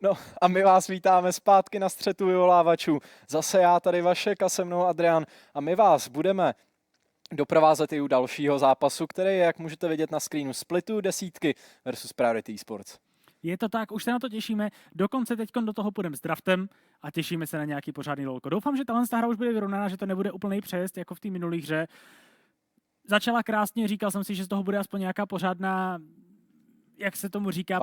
No a my vás vítáme zpátky na střetu vyvolávačů. Zase já tady Vašek a se mnou Adrian a my vás budeme doprovázet i u dalšího zápasu, který je, jak můžete vidět na screenu, Splitu desítky versus Priority Esports. Je to tak, už se na to těšíme, dokonce teď do toho půjdeme s draftem a těšíme se na nějaký pořádný lolko. Doufám, že tahle hra už bude vyrovnaná, že to nebude úplný přejezd jako v té minulé hře. Začala krásně, říkal jsem si, že z toho bude aspoň nějaká pořádná, jak se tomu říká,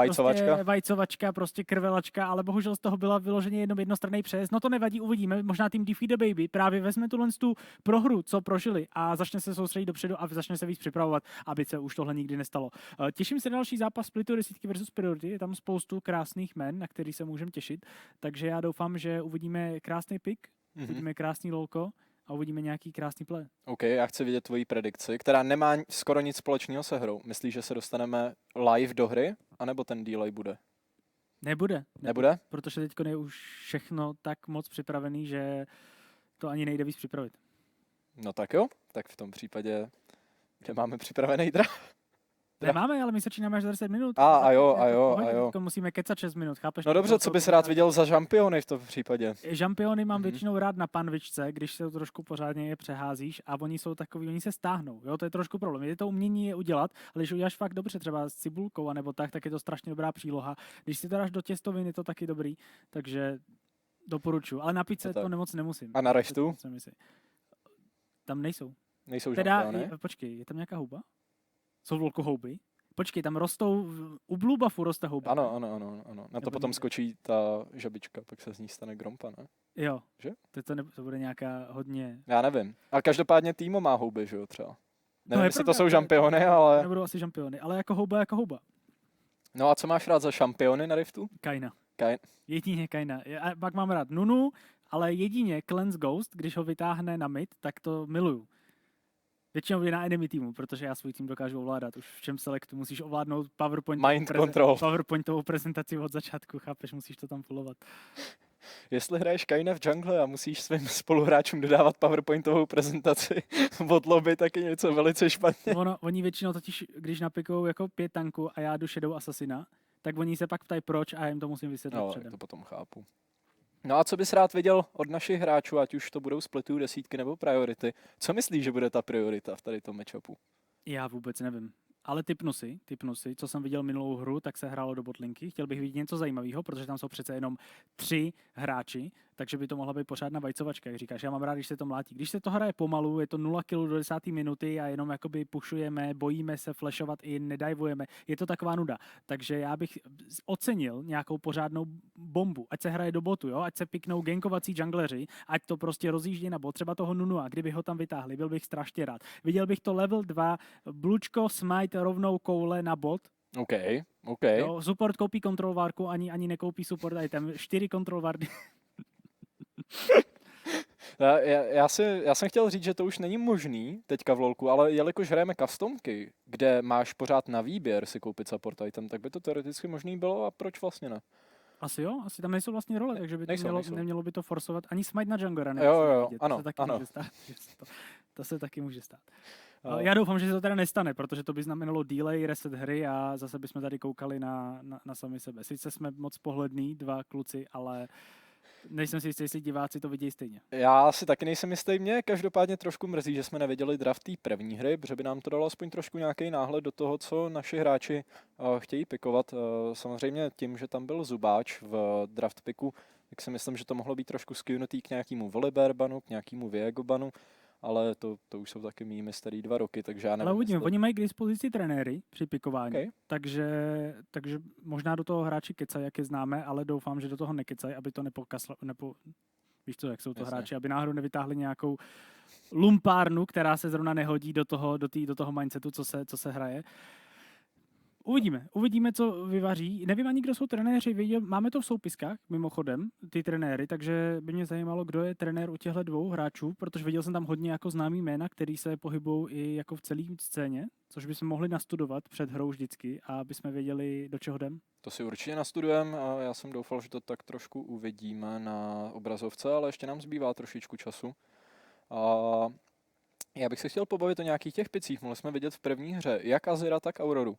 vajcovačka, prostě krvelačka, ale bohužel z toho byla vyloženě jednostranný přejezd. No to nevadí, uvidíme. Možná tým Defeat the Baby právě vezme tu prohru, co prožili a začne se soustředit dopředu a začne se víc připravovat, aby se už tohle nikdy nestalo. Těším se na další zápas Splitu desítky versus Priority. Je tam spoustu krásných men, na který se můžeme těšit. Takže já doufám, že uvidíme krásný pick, uvidíme krásný lolko a uvidíme nějaký krásný play. OK, já chci vidět tvoji predikci, která nemá skoro nic společného se hrou. Myslíš, že se dostaneme live do hry, anebo ten delay bude? Nebude? Protože teď je už všechno tak moc připravený, že to ani nejde víc připravit. No tak jo, tak v tom případě, že máme připravený draft. Nemáme, ale my začínáme až za 10 minut. A jo. To musíme kecat 6 minut, chápeš? No dobře, co bys rád viděl za žampiony v tom případě? Žampiony mám většinou rád na panvičce, když se to trošku pořádně je přeházíš a oni jsou takový, oni se stáhnou, jo, to je trošku problém. Je to umění je udělat, ale když uděláš fakt dobře, třeba s cibulkou a nebo tak je to strašně dobrá příloha. Když si to dáš do těstovin, je to taky dobrý, takže doporučuji. Ale na pizze to moc nemusím. A na restu? Tam nejsou. Nejsou teda, žampiony? Počkej, je tam nějaká houba? Jsou velkohouby? Počkej, tam rostou, u Blue Buffu roste houba. Ano. Na to potom skočí ta žabička, pak se z ní stane grompa, ne? Jo. Že? To bude nějaká hodně... Já nevím. Ale každopádně Týmo má houby, že jo, třeba. Nevím, jestli to jsou žampiony, ale... Nebudou asi žampiony, ale jako houba. No a co máš rád za šampiony na Riftu? Kaina. Jedině Kaina. A pak mám rád Nunu, ale jedině Cleanse Ghost, když ho vytáhne na mid, tak to miluju. Většinou je na enemy týmu, protože já svůj tým dokážu ovládat. Už v čem selectu musíš ovládnout PowerPointovou prezentaci od začátku, chápeš, musíš to tam followovat. Jestli hraješ Kaina v jungle a musíš svým spoluhráčům dodávat PowerPointovou prezentaci od lobby, tak je něco velice špatně. Oni většinou totiž, když napikují jako 5 tanků a já jdu Shadow Assassina, tak oni se pak ptají proč a já jim to musím vysvětlit předem. To potom chápu. No a co bys rád viděl od našich hráčů, ať už to budou Splitů desítky nebo Priority? Co myslíš, že bude ta priorita v tady tom matchupu? Já vůbec nevím. Ale typnu si, co jsem viděl minulou hru, tak se hrálo do botlinky. Chtěl bych vidět něco zajímavého, protože tam jsou přece jenom 3 hráči, takže by to mohla být pořádná vajcovačka, jak říkáš. Já mám rád, když se to mlátí. Když se to hraje pomalu, je to 0 kg do 10. minuty a jenom jakoby pušujeme, bojíme se flashovat i nedajvujeme. Je to taková nuda. Takže já bych ocenil nějakou pořádnou bombu. Ať se hraje do botu, jo? Ať se piknou gankovací jungleři, ať to prostě rozjíždí na bot, třeba toho Nunu, a kdyby ho tam vytáhli, byl bych strašně rád. Viděl bych to level 2, Blučko, Smite rovnou koule na bot. OK. Jo, support koupí control várku, ani nekoupí support item. 4 control várky. Já jsem chtěl říct, že to už není možný teďka v LoLku, ale jelikož hrajeme customky, kde máš pořád na výběr si koupit support item, tak by to teoreticky možný bylo a proč vlastně ne? Asi jo, asi tam nejsou vlastně role, takže by to nemělo by to forsovat. Ani smite na junglera Jo, ano. To se taky může stát. Já doufám, že se to teda nestane, protože to by znamenalo delay, reset hry a zase bychom tady koukali na sami sebe. Sice jsme moc pohlední, 2 kluci, ale nejsem si jistý, jestli diváci to vidějí stejně. Já si taky nejsem jistý, mě každopádně trošku mrzí, že jsme neviděli draft té první hry, protože by nám to dalo aspoň trošku nějaký náhled do toho, co naši hráči chtějí pikovat. Samozřejmě tím, že tam byl Zubáč v draft piku, tak si myslím, že to mohlo být trošku skynutý k nějakému Volibear banu, k nějakému Viego banu, ale to už jsou taky mými starý 2 roky, takže já nevím. Ale uvidíme, oni mají k dispozici trenéry při pikování, takže možná do toho hráči kecají, jak je známe, ale doufám, že do toho nekecají, aby to víš co, jak jsou to hráči, aby náhodou nevytáhli nějakou lumpárnu, která se zrovna nehodí do toho mindsetu, co se hraje. Uvidíme, co vyvaří. Nevím ani, kdo jsou trenéři, máme to v soupiskách, mimochodem, ty trenéry, takže by mě zajímalo, kdo je trenér u těchto 2 hráčů, protože viděl jsem tam hodně jako známý jména, který se pohybují i jako v celé scéně, což bychom mohli nastudovat před hrou vždycky, a aby jsme věděli, do čeho jdem. To si určitě nastudujeme a já jsem doufal, že to tak trošku uvidíme na obrazovce, ale ještě nám zbývá trošičku času. A já bych se chtěl pobavit o nějakých těch picích. Mohli jsme vidět v první hře jak Azira, tak Auroru.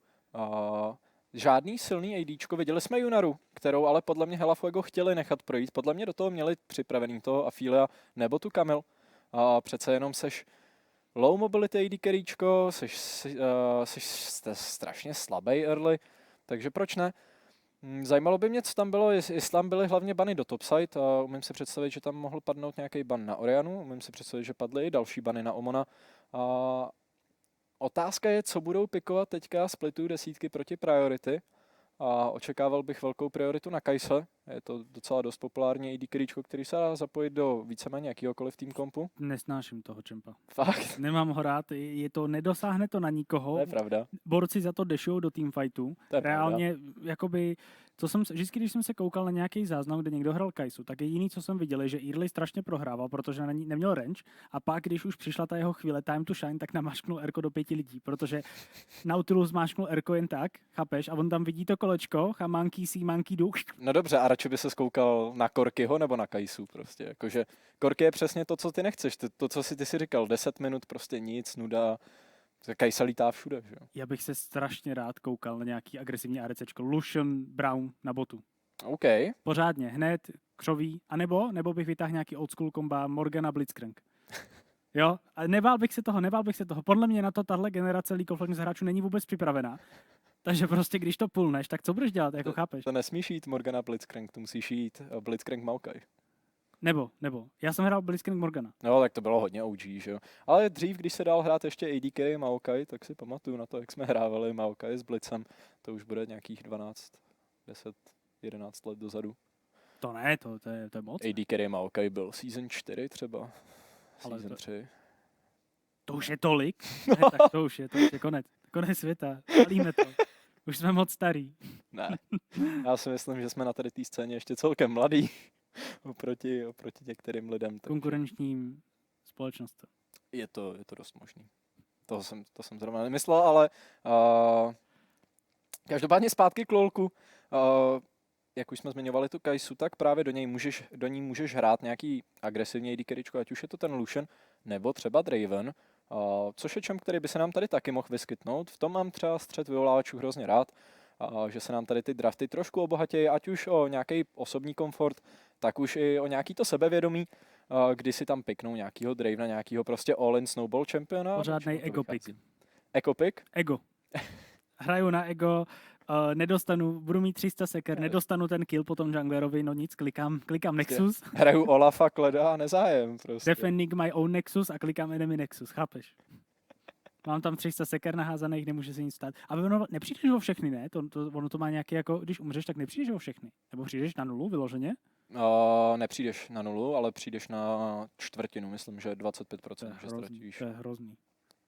žádný silný ADčko. Viděli jsme Junaru, kterou ale podle mě Helafuego chtěli nechat projít. Podle mě do toho měli připravený toho Afilia nebo tu Kamil. A přece jenom seš low mobility AD carryčko, seš strašně slabý early, takže proč ne? Zajímalo by mě, co tam bylo, jestli tam byly hlavně bany do topside a umím si představit, že tam mohl padnout nějaký ban na Orianu, umím si představit, že padly i další bany na Omona. A otázka je, co budou pikovat teďka splitu desítky proti priority a očekával bych velkou prioritu na Kajse. Je to docela dost populární AD carryčko, který se dá zapojit do víceméně jakýhokoliv tým kompu. Nesnáším toho čempa. Fakt? Nemám ho rád, nedosáhne to na nikoho. To je pravda. Borci za to dešou do teamfightu. To je Reálně, jakoby, vždycky, když jsem se koukal na nějaký záznam, kde někdo hrál Kaisu, tak jediný, co jsem viděl, je, že Early strašně prohrával, protože neměl range a pak, když už přišla ta jeho chvíle time to shine, tak namášknul Erko do 5 lidí, protože Nautilus mášknul Erko jen tak, chápeš, a on tam vidí to kolečko a monkey see, monkey do. No dobře, a radši by se skoukal na Korkyho nebo na Kaisu prostě, jakože Korky je přesně to, co ty nechceš, to, co ty si říkal, 10 minut prostě nic, nuda, Kajsa lítá všude, že jo. Já bych se strašně rád koukal na nějaký agresivní ADCčko, Lucian Brown na botu. OK. Pořádně, hned křoví, nebo bych vytáhl nějaký old school komba Morgana Blitzcrank. Jo, a nebál bych se toho. Podle mě na to tahle generace League of Legends hráčů není vůbec připravená. Takže prostě, když to pulneš, tak co budeš dělat, jako chápeš? To nesmíš jít Morgana Blitzcrank, to musíš jít Blitzcrank Maokai. Nebo. Já jsem hrál Blitzcrank Morgana. No, tak to bylo hodně OG, že jo. Ale dřív, když se dál hrát ještě AD carry Maokai, tak si pamatuju na to, jak jsme hrávali Maokai s Blitzem. To už bude nějakých 12, 10, 11 let dozadu. To ne, to je moc. AD carry Maokai byl season 4 třeba. Ale Season 3. To už je tolik? Ne, tak to už je konec. Konec světa. Palíme to. Už jsme moc starý. Ne. Já si myslím, že jsme na tady té scéně ještě celkem mladý oproti některým lidem. Takže Konkurenčním společnostem. je to dost možný. To jsem zrovna nemyslel, ale každopádně zpátky k LoLku. Jak už jsme zmiňovali tu Kaisu, tak právě do ní můžeš hrát nějaký agresivní AD carryčko, ať už je to ten Lucian, nebo třeba Draven, což je čem, který by se nám tady taky mohl vyskytnout. V tom mám třeba střed vyvolávačů hrozně rád, že se nám tady ty drafty trošku obohatějí, ať už o nějaký osobní komfort, tak už i o nějaký to sebevědomí, kdy si tam piknou nějakýho Dravena, nějakýho prostě all-in snowball championa. Pořádnej ego pick. Ego pick? Ego. Hraju na ego, budu mít 300 seker, nedostanu ten kill po tom junglerovi, no nic, klikám Nexus. Hraju Olafa, Kleda a nezájem prostě. Defending my own Nexus a klikám enemy Nexus, chápeš? Mám tam 300 seker naházaných, nemůže se nic stát. A ono nepřijdeš o všechny, ne? Ono to má nějaký, jako když umřeš, tak nepřijdeš o všechny. Nebo přijdeš na nulu vyloženě? Nepřijdeš na nulu, ale přijdeš na čtvrtinu, myslím, že 25%, že ztratíš. To je hrozný.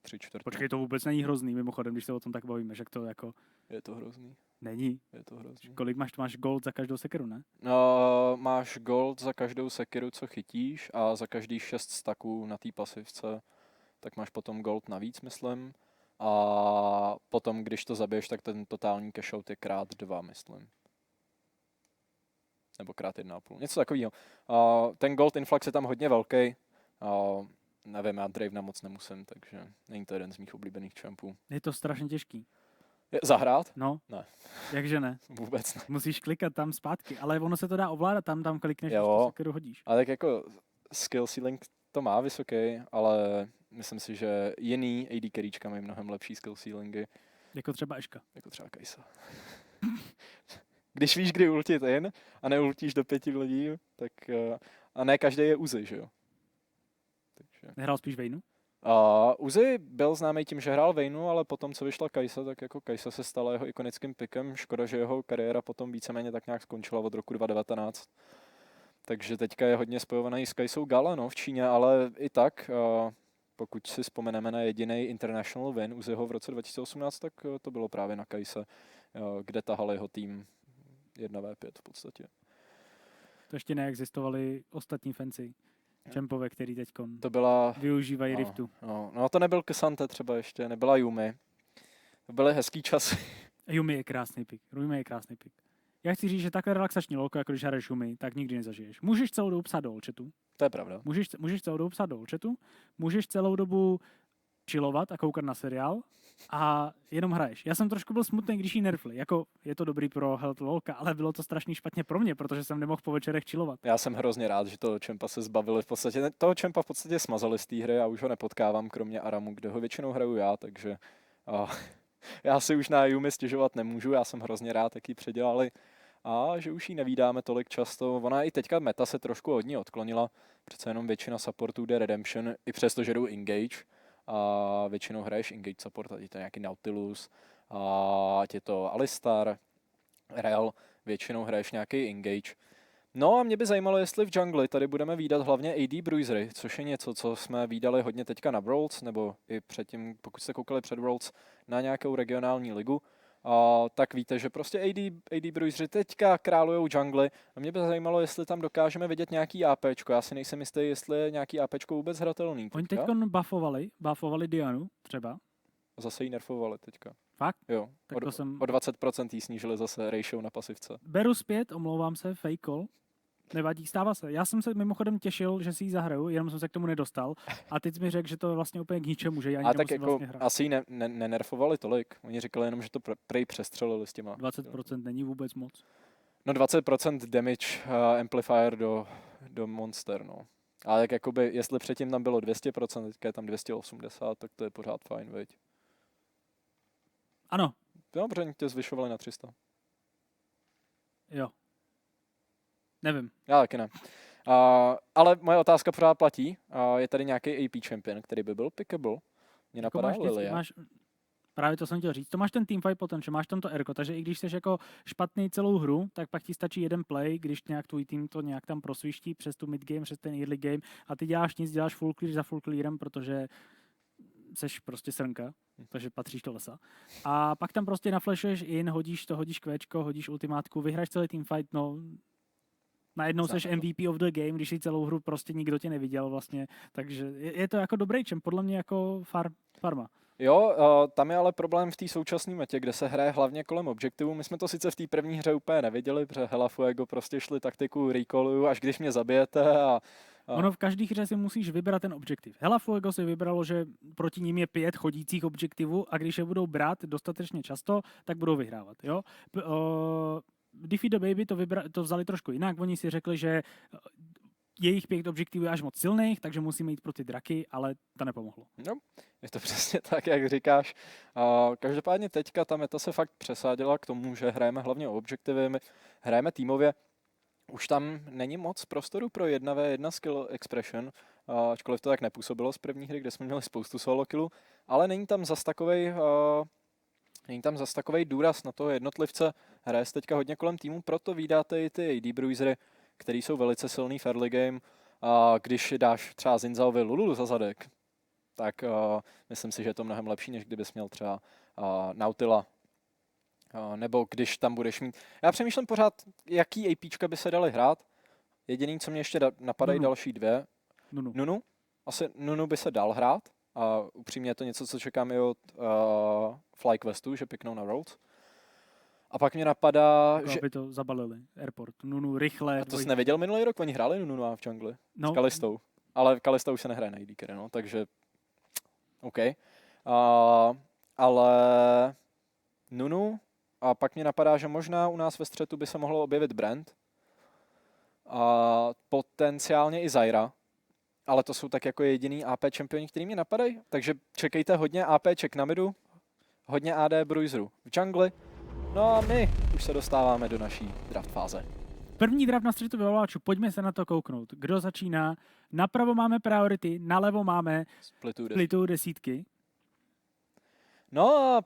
3/4. Počkej, to vůbec není hrozný, mimochodem, když se o tom tak bavíme, že to jako... Je to hrozný. Není. Je to hrozný. Kolik máš gold za každou sekeru, ne? Máš gold za každou sekeru, co chytíš, a za každých 6 staků na té pasivce, tak máš potom gold navíc, myslím. A potom, když to zabiješ, tak ten totální cashout je krát 2, myslím. Nebo krát 1,5. Něco takového. Ten gold influx je tam hodně velký. Nevím, já Dravena moc nemusím, takže není to jeden z mých oblíbených champů. Je to strašně těžký. Zahrát? No. Ne. Jakže ne? Vůbec ne. Musíš klikat tam zpátky, ale ono se to dá ovládat, tam klikneš, jo, sekeru hodíš. Ale tak jako skill ceiling to má vysoký, ale myslím si, že jiný AD carryčka mají mnohem lepší skill ceilingy. Jako třeba Eška. Jako třeba Kajsa. Když víš, kdy ultit in a neultíš do 5 lidí, tak a ne každý je Uzi, že jo? Takže. Nehrál spíš Vaynu? Uzi byl známý tím, že hrál Vaynu, ale potom, co vyšla Kajsa, tak jako Kajsa se stala jeho ikonickým pikem. Škoda, že jeho kariéra potom víceméně tak nějak skončila od roku 2019. Takže teďka je hodně spojovaný s Kajsou Gala, no, v Číně, ale i tak, pokud si vzpomeneme na jediný international win Uziho v roce 2018, tak to bylo právě na Kajse, kde tahal jeho tým 1v5 v podstatě. To ještě neexistovali ostatní fancy čempové, který teď využívají Riftu. No to nebyl Ksante třeba ještě, nebyla Yumi. To byly hezký časy. Yumi je krásný pick. Já chci říct, že takhle relaxační lolko, jako když hraješ Yumi, tak nikdy nezažiješ. Můžeš celou dobu psát do chatu. To je pravda. Můžeš celou dobu psát do chatu. Můžeš celou dobu chillovat a koukat na seriál a jenom hraješ. Já jsem trošku byl smutný, když jí nerfli. Jako je to dobrý pro health lolka, ale bylo to strašně špatně pro mě, protože jsem nemohl po večerech chillovat. Já jsem hrozně rád, že toho čempa se zbavili v podstatě. Toho čempa v podstatě smazali z té hry a už ho nepotkávám, kromě Aramu, kde ho většinou hraju já, takže já si už na Yumi stěžovat nemůžu, já jsem hrozně rád, jak ji předělali a že už ji nevídáme tolik často. Ona i teďka meta se trošku od ní odklonila, přece jenom většina supportů jde Redemption, i přesto, že jdou Engage a většinou hraješ Engage support, ať je to nějaký Nautilus, a ať je to Alistar, Rel, většinou hraješ nějaký Engage. No a mě by zajímalo, jestli v jungli tady budeme vídat hlavně AD Bruisery, což je něco, co jsme vídali hodně teďka na Worlds, nebo i předtím, pokud jste koukali před Worlds, na nějakou regionální ligu, tak víte, že prostě AD Bruisery teďka králujou jungly a mě by zajímalo, jestli tam dokážeme vidět nějaký APčko. Já si nejsem jistý, jestli je nějaký APčko vůbec hratelný. Oni teď buffovali Dianu třeba. Zase ji nerfovali teďka. Fakt? Jo, Tak to jsem... o 20% jí snížili zase ratio na pasivce. Beru zpět, omlouvám se, fake call. Nevadí, stává se. Já jsem se mimochodem těšil, že si ji zahraju, jenom jsem se k tomu nedostal. A teď jsi mi řekl, že to je vlastně úplně k ničemu, že já ani tak nemusím jako vlastně hrát. asi ji nenerfovali tolik. Oni říkali jenom, že to prej přestřelili s těma. 20% není vůbec moc. No 20% damage amplifier do monster, no. Ale tak jakoby, jestli předtím tam bylo 200%, teďka je tam 280, tak to je pořád fajn, veď. Ano. Dobře, tě zvyšovali na 300. Jo. Nevím. Já taky ne. Ale moje otázka pořád platí. Je tady nějaký AP champion, který by byl pickable? Mně Jako napadá Lilia. Právě to jsem chtěl říct. To máš ten teamfight potom, že máš tam to erko, takže i když jsi jako špatný celou hru, tak pak ti stačí jeden play, když nějak tvůj tým to nějak tam prosviští přes tu mid game, přes ten early game a ty děláš nic, děláš full clear za full clearem, protože seš prostě srnka, takže patříš do lesa. A pak tam prostě naflashuješ in, hodíš kvéčko, hodíš ultimátku, vyhráš celý teamfight, no najednou seš MVP of the game, když si celou hru prostě nikdo tě neviděl vlastně, takže je to jako dobrý čem, podle mě jako farma. Jo, tam je ale problém v té současné metě, kde se hraje hlavně kolem objektivu. My jsme to sice v té první hře úplně neviděli, protože Hela Fuego prostě šli taktiku recalluju, až když mě zabijete a Ono v každé hře si musíš vybrat ten objektiv. Hela Fuego si vybralo, že proti ním je 5 chodících objektivů a když je budou brát dostatečně často, tak budou vyhrávat. Jo? Defeat the Baby to vzali trošku jinak. Oni si řekli, že jejich 5 objektivů je až moc silných, takže musíme jít pro ty draky, ale to nepomohlo. No, je to přesně tak, jak říkáš. Každopádně teďka ta meta se fakt přesádila k tomu, že hrajeme hlavně o objektivy, my hrajeme týmově. Už tam není moc prostoru pro 1v1 skill expression, ačkoliv to tak nepůsobilo z první hry, kde jsme měli spoustu solo killů, ale není tam zas takovej důraz na toho jednotlivce. Hraje se teďka hodně kolem týmu, proto vydáte i ty AD Bruisery, který jsou velice silný v early game. Když dáš třeba Zinzaovi Lulu za zadek, tak myslím si, že je to mnohem lepší, než kdybys měl třeba Nautila. Nebo když tam budeš mít... Já přemýšlím pořád, jaký APčka by se daly hrát. Jediný, co mě ještě napadají další dvě. Nunu. Asi Nunu by se dal hrát. A upřímně je to něco, co čekám i od FlyQuestu, že piknou na Worlds. A pak mě napadá, že... Aby to zabalili. Airport. Nunu rychle. A to jsi neviděl minulý rok? Oni hráli Nunu v jungli. No. S Kalistou. Ale Kalista už se nehraje na AD carry, no, takže... OK. Ale... Nunu... A pak mě napadá, že možná u nás ve střetu by se mohlo objevit Brand. A potenciálně i Zyra. Ale to jsou tak jako jediný AP čempioni, který mě napadají. Takže čekejte hodně APček na midu, hodně AD Bruiserů v jungli. No a my už se dostáváme do naší draft fáze. První draft na střetu vyvoláčů, pojďme se na to kouknout. Kdo začíná? Napravo máme priority, nalevo máme splitu desítky. No a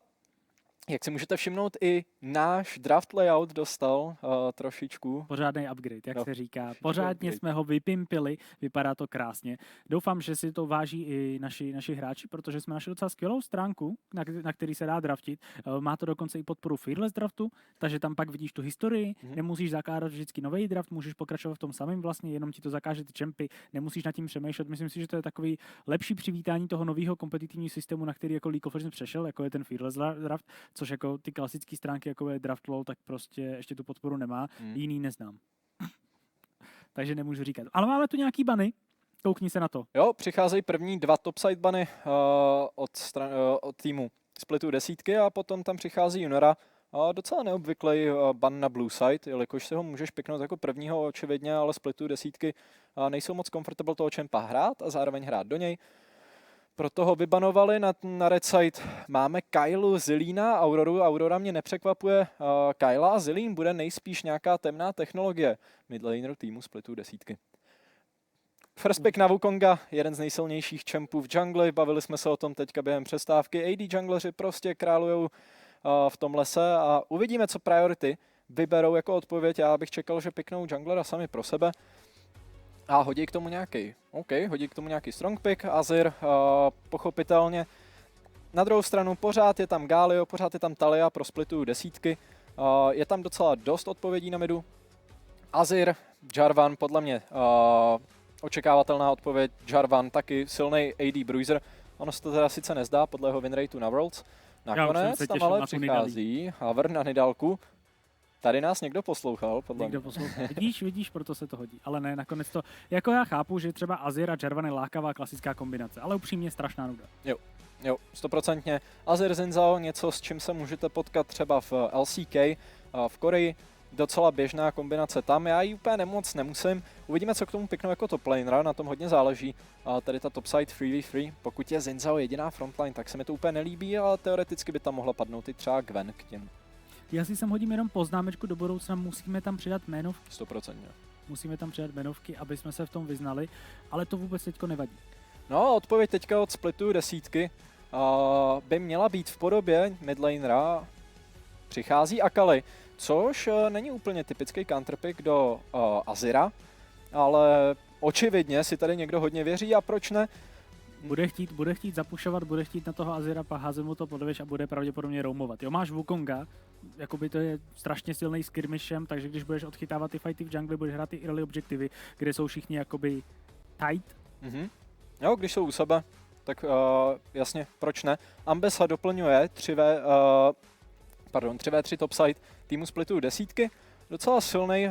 jak si můžete všimnout, i náš draft layout dostal trošičku. Pořádný upgrade, jak se říká. Pořádně jsme ho vypimpili, vypadá to krásně. Doufám, že si to váží i naši hráči, protože jsme našli docela skvělou stránku, na který se dá draftit. Má to dokonce i podporu Fearless draftu, takže tam pak vidíš tu historii, nemusíš zakládat vždycky nový draft, můžeš pokračovat v tom samém vlastně, jenom ti to zakáže ty čempy, nemusíš nad tím přemýšlet. Myslím si, že to je takový lepší přivítání toho nového kompetitivního systému, na který jako League of Legends přešel, jako je ten Fearless draft, což jako ty klasické stránky, jako je Draft LoL, tak prostě ještě tu podporu nemá. Jiný neznám. Takže nemůžu říkat. Ale máme tu nějaký bany. Koukni se na to. Jo, přicházejí první 2 topside bany od týmu Splitu desítky a potom tam přichází Junora. Docela neobvyklý ban na blue side, jelikož si ho můžeš piknout jako prvního očividně, ale Splitu desítky nejsou moc comfortable toho čempa hrát a zároveň hrát do něj. Proto ho vybanovali na red side. Máme Kylu, Zilína, Auroru. Aurora mě nepřekvapuje. Kyla a Zilín bude nejspíš nějaká temná technologie midlaneru týmu Splitu desítky. First pick na Wukonga, jeden z nejsilnějších čempů v jungli, bavili jsme se o tom teďka během přestávky. AD jungleři prostě králujou v tom lese a uvidíme, co priority vyberou jako odpověď. Já bych čekal, že piknou junglera sami pro sebe a hodí k tomu nějaký, hodí k tomu nějaký strong pick, Azir, pochopitelně. Na druhou stranu pořád je tam Galio, pořád je tam Talia pro Splitu desítky, je tam docela dost odpovědí na midu. Azir, Jarvan, podle mě očekávatelná odpověď, Jarvan taky silný AD Bruiser. Ono se to teda sice nezdá podle jeho winrateu na Worlds. Nakonec tam ale přichází Havr na Nidalku. Tady nás někdo poslouchal, podle mě. Vidíš, proto se to hodí. Ale ne, nakonec to, jako já chápu, že třeba Azir a Jarvan je lákavá klasická kombinace, ale upřímně strašná nuda. Jo, 100%. Azir Xin-Zhao, něco, s čím se můžete potkat třeba v LCK, v Koreji. Docela běžná kombinace tam, já ji úplně moc nemusím. Uvidíme, co k tomu piknou jako top lanera, na tom hodně záleží. Tady ta topside 3v3, pokud je Xin-Zhao jediná frontline, tak se mi to úplně nelíbí, ale teoreticky by tam mohla padnout i třeba Gwen k těm. Já si sem hodím jenom poznámečku do budoucna, musíme tam přidat jmenovky. 100%. Musíme tam přidat jmenovky, aby jsme se v tom vyznali, ale to vůbec teďko nevadí. No, odpověď teďka od Splitu desítky by měla být v podobě midlanera. Přichází Akali, což není úplně typický counterpick do Azira, ale očividně si tady někdo hodně věří a proč ne? Bude chtít zapušovat, bude chtít na toho Azira, házet mu to podvěž a bude pravděpodobně roamovat. Jo, máš Wukonga, jakoby to je strašně silný skirmishem, takže když budeš odchytávat ty fighty v jungli, budeš hrát ty early objektivy, kde jsou všichni jakoby tight. Jo, když jsou u sebe, tak jasně, proč ne? Ambessa doplňuje 3v3 topside týmu Splitu desítky. Docela silný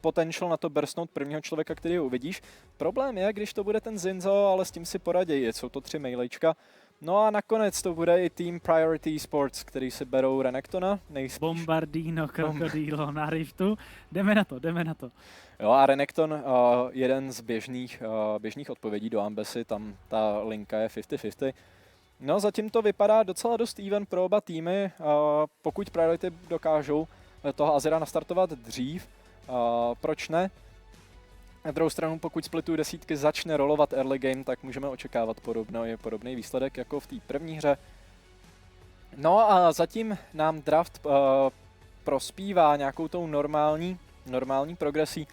potential na to burstnout prvního člověka, který ho uvidíš. Problém je, když to bude ten Xin-Zhao, ale s tím si poradějí, jsou to 3 meilečka. No a nakonec to bude i tým Priority Sports, který si berou Renekton nejspíš. Bombardino, Krokodilo na Riftu. Jdeme na to. Jo a Renekton, jeden z běžných odpovědí do Ambessy, tam ta linka je 50-50. No zatím to vypadá docela dost even pro oba týmy, pokud Priority dokážou toho Azira nastartovat dřív, proč ne? Na druhou stranu, pokud Splitu desítky začne rolovat early game, tak můžeme očekávat podobný výsledek jako v té první hře. No a zatím nám draft prospívá nějakou tou normální progresí,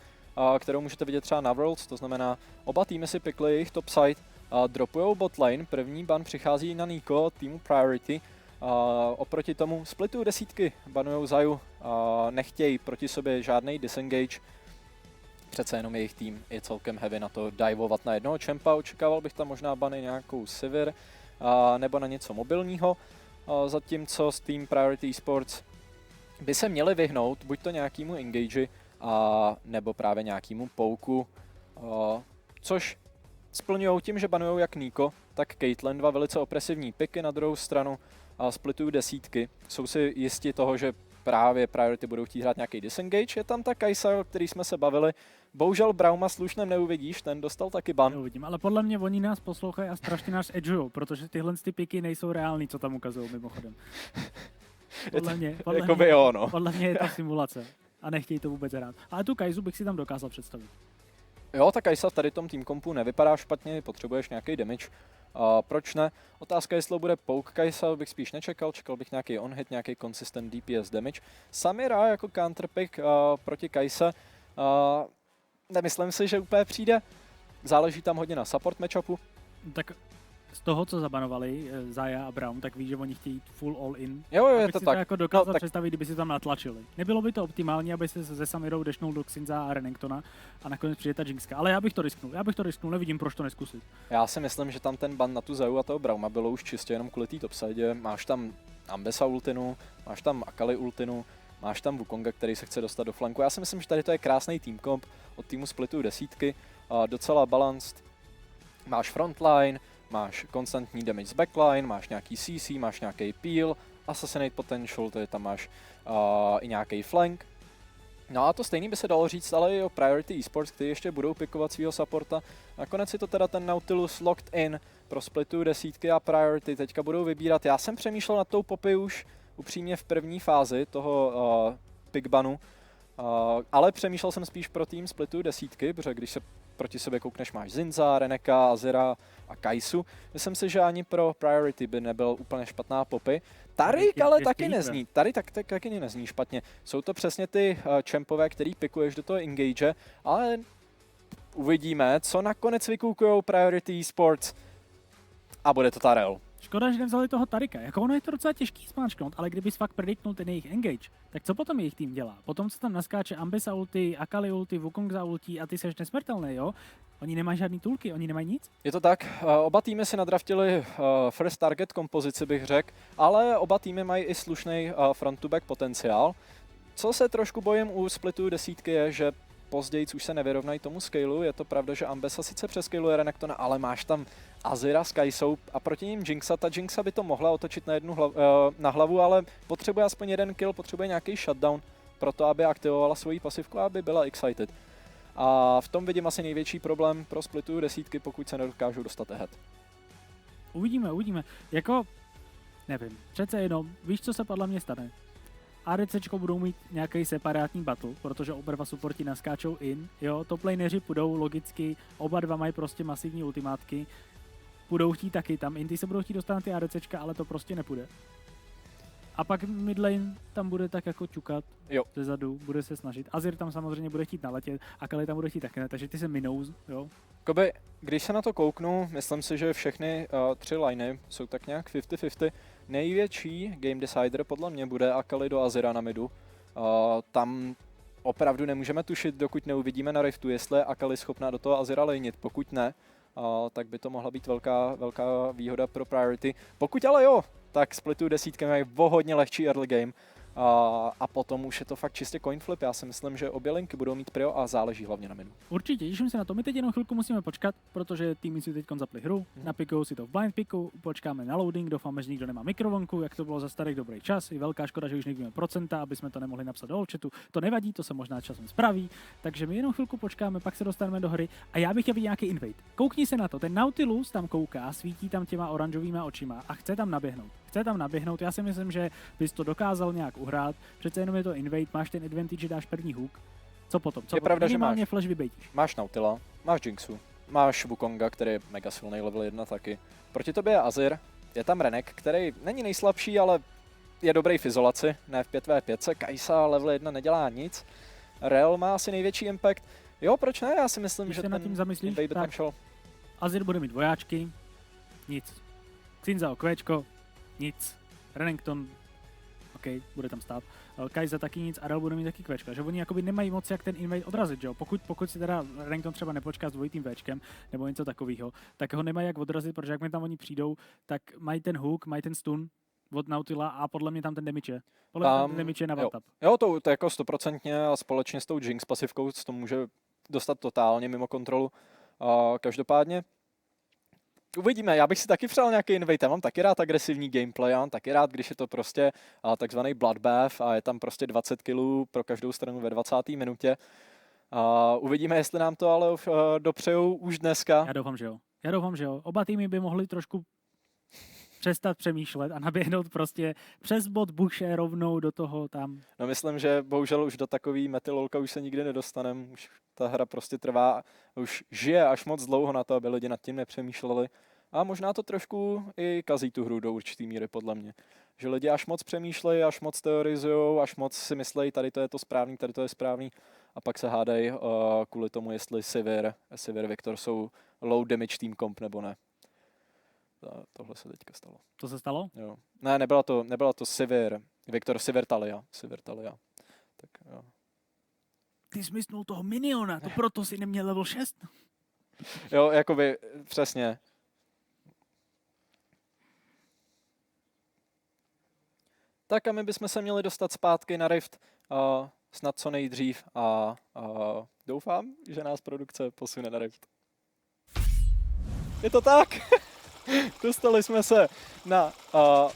kterou můžete vidět třeba na Worlds, to znamená oba týmy si pikli jejich topside, dropujou botlane, první ban přichází na Niko týmu Priority, oproti tomu Splitu desítky banujou Zaju, nechtějí proti sobě žádný disengage, přece jenom jejich tým je celkem heavy na to divovat na jednoho čempa, očekával bych tam možná bany nějakou Sivir nebo na něco mobilního, zatímco s tým Priority Sports by se měli vyhnout buď to nějakému engage nebo právě nějakému pouku, což splňují tím, že banujou jak Niko, tak Caitlyn, dva velice opresivní piky, na druhou stranu splitují desítky, jsou si jisti toho, že právě Priority budou chtít hrát nějaký disengage, je tam ta Kai'Sa, o který jsme se bavili, bohužel Brauma s Lušnem neuvidíš, ten dostal taky ban. Neuvidím, ale podle mě oni nás poslouchají a strašně nás edžujou, protože tyhle piky nejsou reální, co tam ukazují mimochodem. Podle mě je to simulace a nechtějí to vůbec hrát. Ale tu Kai'Su bych si tam dokázal představit. Jo, ta Kai'Sa v tady tom team kompu nevypadá špatně, potřebuješ nějaký damage. Proč ne? Otázka, jestli bude poke Kai'Sa, bych spíš nečekal, čekal bych nějaký on-hit, nějaký consistent DPS damage. Samira jako counterpick proti Kai'Se, nemyslím si, že úplně přijde. Záleží tam hodně na support matchupu. Tak z toho, co zabanovali Zaya a Braum, tak víš, že oni chtějí full all-in. Jo, je to si tak. To jako dokázal představit, kdyby si tam natlačili. Nebylo by to optimální, aby se ze Samirou dešnul do Xin-Za a Renekton a nakonec přijde ta Jinxka. Ale já bych to risknul, nevidím, proč to neskusit. Já si myslím, že tam ten ban na tu Zayu a toho Brauma bylo už čistě jenom kvůli té topside. Máš tam Ambessa ultinu, máš tam Akali ultinu, máš tam Wukonga, který se chce dostat do flanku. Já si myslím, že tady to je krásný team comp od týmu Splitu desítky. docela balanced. Máš frontline, máš konstantní damage z backline, máš nějaký CC, máš nějaký peel, assassinate potential, tedy tam máš i nějaký flank. No a to stejný by se dalo říct ale i o Priority Esports, kteří ještě budou pikovat svýho supporta. Nakonec si to teda ten Nautilus locked in pro splitu desítky a Priority teďka budou vybírat. Já jsem přemýšlel nad tou Poppy už upřímně v první fázi toho pickbanu, ale přemýšlel jsem spíš pro tým splitu desítky, protože když se proti sobě koukneš, máš Zinza, Reneka, Azera a Kaisu. Myslím si, že ani pro Priority by nebyl úplně špatná Poppy. Tarik ale taky nezní. Tady taky nezní špatně. Jsou to přesně ty čempové, který pikuješ do toho engage, ale uvidíme, co nakonec vykoukujou Priority Sports a bude to Tarel. Škoda, že nevzali toho Tarika. Jako ono je to docela těžký smáčknout, ale kdybys fakt prediknul ten jejich engage, tak co potom jejich tým dělá? Potom se tam naskáče Ambessa ulti, Akali ulti, Wukong za ulti a ty seš nesmrtelný, jo? Oni nemají žádný tulky, oni nemají nic? Je to tak, oba týmy si nadraftili first target kompozici, bych řekl, ale oba týmy mají i slušný front-to-back potenciál. Co se trošku bojím u splitu desítky je, že později už se nevyrovnají tomu scaleu. Je to pravda, že Ambessa sice přescaluje Renektona, ale máš tam Azira s Kaisou a proti ním Jinxa. Ta Jinxa by to mohla otočit na hlavu, ale potřebuje aspoň jeden kill, potřebuje nějaký shutdown pro to, aby aktivovala svoji pasivku a aby byla excited. A v tom vidím asi největší problém pro splitu desítky, pokud se nedokážou dostat ahead. Uvidíme. Jako, nevím, přece jenom, víš, co se podle mě stane? ADCčko budou mít nějaký separátní battle, protože oba dva supporti naskáčou in, jo, top laneři půjdou logicky, oba dva mají prostě masivní ultimátky, budou chtít taky tam, inty se budou chtít dostat na ty ADCčka, ale to prostě nepůjde. A pak midlane tam bude tak jako čukat zezadu, bude se snažit. Azir tam samozřejmě bude chtít naletět, a Kali tam bude chtít taky ne, takže ty se minou, jo. Koby, když se na to kouknu, myslím si, že všechny tři liney jsou tak nějak 50-50. Největší game decider podle mě bude Akali do Azira na midu. Tam opravdu nemůžeme tušit, dokud neuvidíme na Riftu, jestli je Akali schopná do toho Azira laneit. Pokud ne, tak by to mohla být velká výhoda pro Priority. Pokud ale jo, tak splitu desítky mají hodně lehčí early game. A potom už je to fakt čistě coin flip. Já si myslím, že obě linky budou mít prio a záleží hlavně na minu. Určitě, těším se na to. My teď jenom chvilku musíme počkat, protože týmy si teď zapli hru, napikujou si to v blind picku, počkáme na loading, doufáme, že nikdo nemá mikrovlnku, jak to bylo za starých dobrý čas. Je velká škoda, že už nevíme procenta, aby jsme to nemohli napsat do chatu. To nevadí, to se možná časem spraví, takže my jenom chvilku počkáme, pak se dostaneme do hry a já bych chtěl vidět nějaký invade. Koukni se na to, ten Nautilus tam kouká, svítí tam těma oranžovýma očima a chce tam naběhnout. Já si myslím, že bys to dokázal nějak uhrát. Přece jenom je to invade, máš ten advantage, dáš první hook. Co potom? Je pravda, že máš flash vybejtíš. Máš Nautila, máš Jinxu, máš Wukonga, který je mega silný level 1 taky. Proti tobě je Azir, je tam Renek, který není nejslabší, ale je dobrý v izolaci, ne v 5v5. Kaisa level 1 nedělá nic. Rel má asi největší impact. Jo, proč ne? Já si myslím, že ten invade by tam šel. Azir bude mít vojáčky, nic. Xinza okvéčko, nic. Renekton, OK, bude tam stát. Kaiza taky nic a Rel bude mít taky kvéčka, že oni jakoby nemají moc jak ten invade odrazit, že jo? Pokud si teda Renekton třeba nepočká s dvojitým véčkem nebo něco takového, tak ho nemají jak odrazit, protože jak mi tam oni přijdou, tak mají ten hook, mají ten stun od Nautila a podle mě tam ten damage je. Podle mě ten damage je na one tap. Jo, to jako 100% a společně s tou Jinx pasivkou to může dostat totálně mimo kontrolu. Každopádně uvidíme, já bych si taky přál nějaký invade, já mám taky rád agresivní gameplay, já mám taky rád, když je to prostě takzvaný bloodbath a je tam prostě 20 killů pro každou stranu ve 20. minutě. Uvidíme, jestli nám to ale dopřejou už dneska. Já doufám, že jo. Oba týmy by mohli trošku přestat přemýšlet a naběhnout prostě přes bot Bushe rovnou do toho tam. No myslím, že bohužel už do takový metilolka už se nikdy nedostaneme. Už ta hra prostě trvá, už žije až moc dlouho na to, aby lidi nad tím nepřemýšleli. A možná to trošku i kazí tu hru do určitý míry, podle mě. Že lidi až moc přemýšlejí, až moc teorizujou, až moc si myslejí, tady to je to správný, tady to je správný. A pak se hádají kvůli tomu, jestli Sivir Viktor jsou low damage team comp nebo ne. Tohle se teďka stalo. To se stalo? Jo. Ne, nebyla to Sivir Viktor, Sivir Talia. Tak jo. Ty jsi mysnul toho miniona, to proto si neměl level 6? Jo, jakoby, přesně. Tak a my bychom se měli dostat zpátky na Rift snad co nejdřív a Doufám, že nás produkce posune na Rift. Je to tak! Dostali jsme se na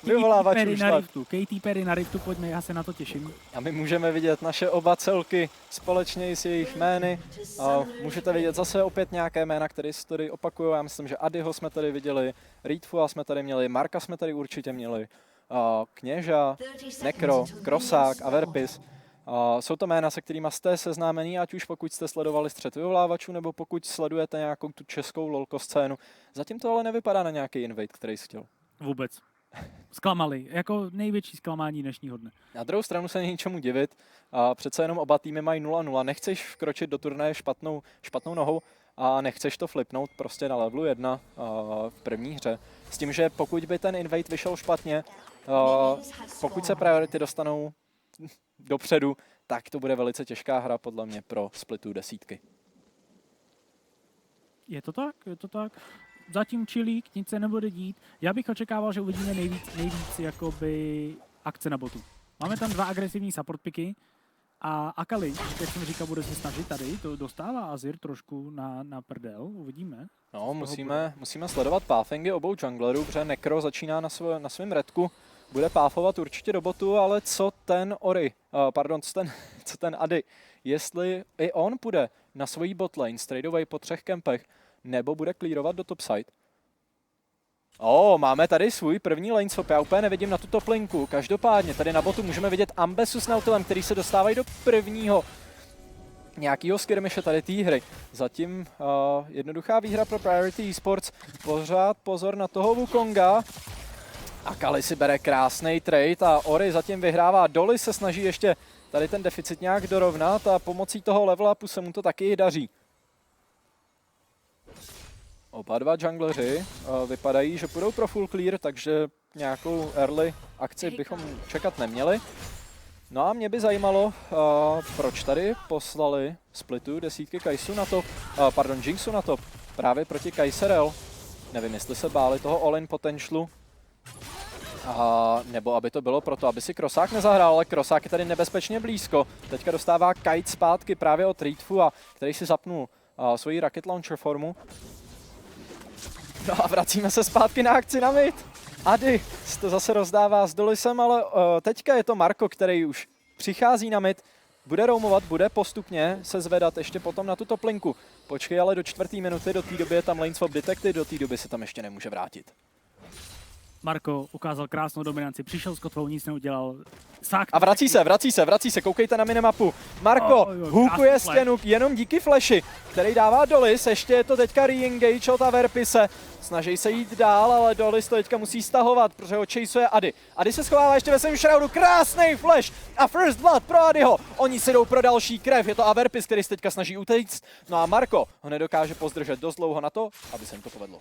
vyvolávač úšlat. Katy Perry na Riftu, pojďme, já se na to těším. A my můžeme vidět naše oba celky společně s jejich jmény. Můžete vidět zase opět nějaké jména, které se tady opakují. Já myslím, že Adiho jsme tady viděli, Reedfua jsme tady měli, Marka jsme tady určitě měli, Kněža, Nekro, Krosák, Averpis. Jsou to jména, se kterými jste seznámení, ať už pokud jste sledovali střet vyvolávačů, nebo pokud sledujete nějakou tu českou lolko scénu. Zatím to ale nevypadá na nějaký invade, který jsi chtěl. Vůbec. Zklamali, jako největší zklamání dnešního dne. Na druhou stranu se není čemu divit, přece jenom oba týmy mají 0-0, nechceš vkročit do turnaje špatnou nohou a nechceš to flipnout prostě na levelu 1 v první hře. S tím, že pokud by ten invade vyšel špatně, pokud se priority dostanou dopředu, tak to bude velice těžká hra podle mě pro splitu desítky. Je to tak. Zatím chilík, nic se nebude dít. Já bych očekával, že uvidíme nejvíc jakoby akce na botu. Máme tam 2 agresivní support picky a Akali, jak jsem říkal, bude se snažit tady, to dostává Azir trošku na prdel, uvidíme. No, musíme sledovat pathingy obou junglerů, protože Nekro začíná na svém redku, bude páfovat určitě do botu, ale co ten Ori, co ten Adi, jestli i on půjde na svojí botlane straight away po 3 kempech, nebo bude clearovat do topside. Máme tady svůj první lane swap, já úplně nevidím na tu toplinku. Každopádně tady na botu můžeme vidět Ambesu s Nautilem, který se dostávají do prvního nějakýho skirmishe tady té hry. Zatím jednoduchá výhra pro Priority Esports. Pořád pozor na toho Wukonga. Akali si bere krásný trade a Ori zatím vyhrává. Dolly se snaží ještě tady ten deficit nějak dorovnat a pomocí toho level upu se mu to taky daří. Oba dva jungleři vypadají, že půjdou pro full clear, takže nějakou early akci bychom čekat neměli. No a mě by zajímalo, proč tady poslali splitu desítky Kaisu na top, Jinxu na top, právě proti Kaiserel. Nevím, jestli se báli toho all-in potentialu, nebo aby to bylo proto, aby si Krosák nezahrál, ale Krosák je tady nebezpečně blízko. Teďka dostává Kite zpátky právě od Reedfua, který si zapnul svoji rocket launcher formu. No a vracíme se zpátky na akci na mid. Adi to zase rozdává s Dolisem, ale teďka je to Marko, který už přichází na mid, bude roamovat, bude postupně se zvedat ještě potom na tu toplinku. Počkej ale do 4. minuty, do té doby je tam lane swap detected, do té doby se tam ještě nemůže vrátit. Marko ukázal krásnou dominanci, přišel s kotvou, nic neudělal. Sák. A vrací se, koukejte na minemapu. Marko hůkuje stěnu jenom díky flashi, který dává Dolis, ještě je to teďka re-engage od Averpise. Snaží se jít dál, ale Dolis to teďka musí stahovat, protože ho chaseuje Adi. Adi se schovává ještě ve svém shroudu, krásný flash a first blood pro Adiho. Oni si jdou pro další krev, je to Averpis, který se teďka snaží utéct. No a Marko ho nedokáže pozdržet dost dlouho na to, aby se jim to povedlo.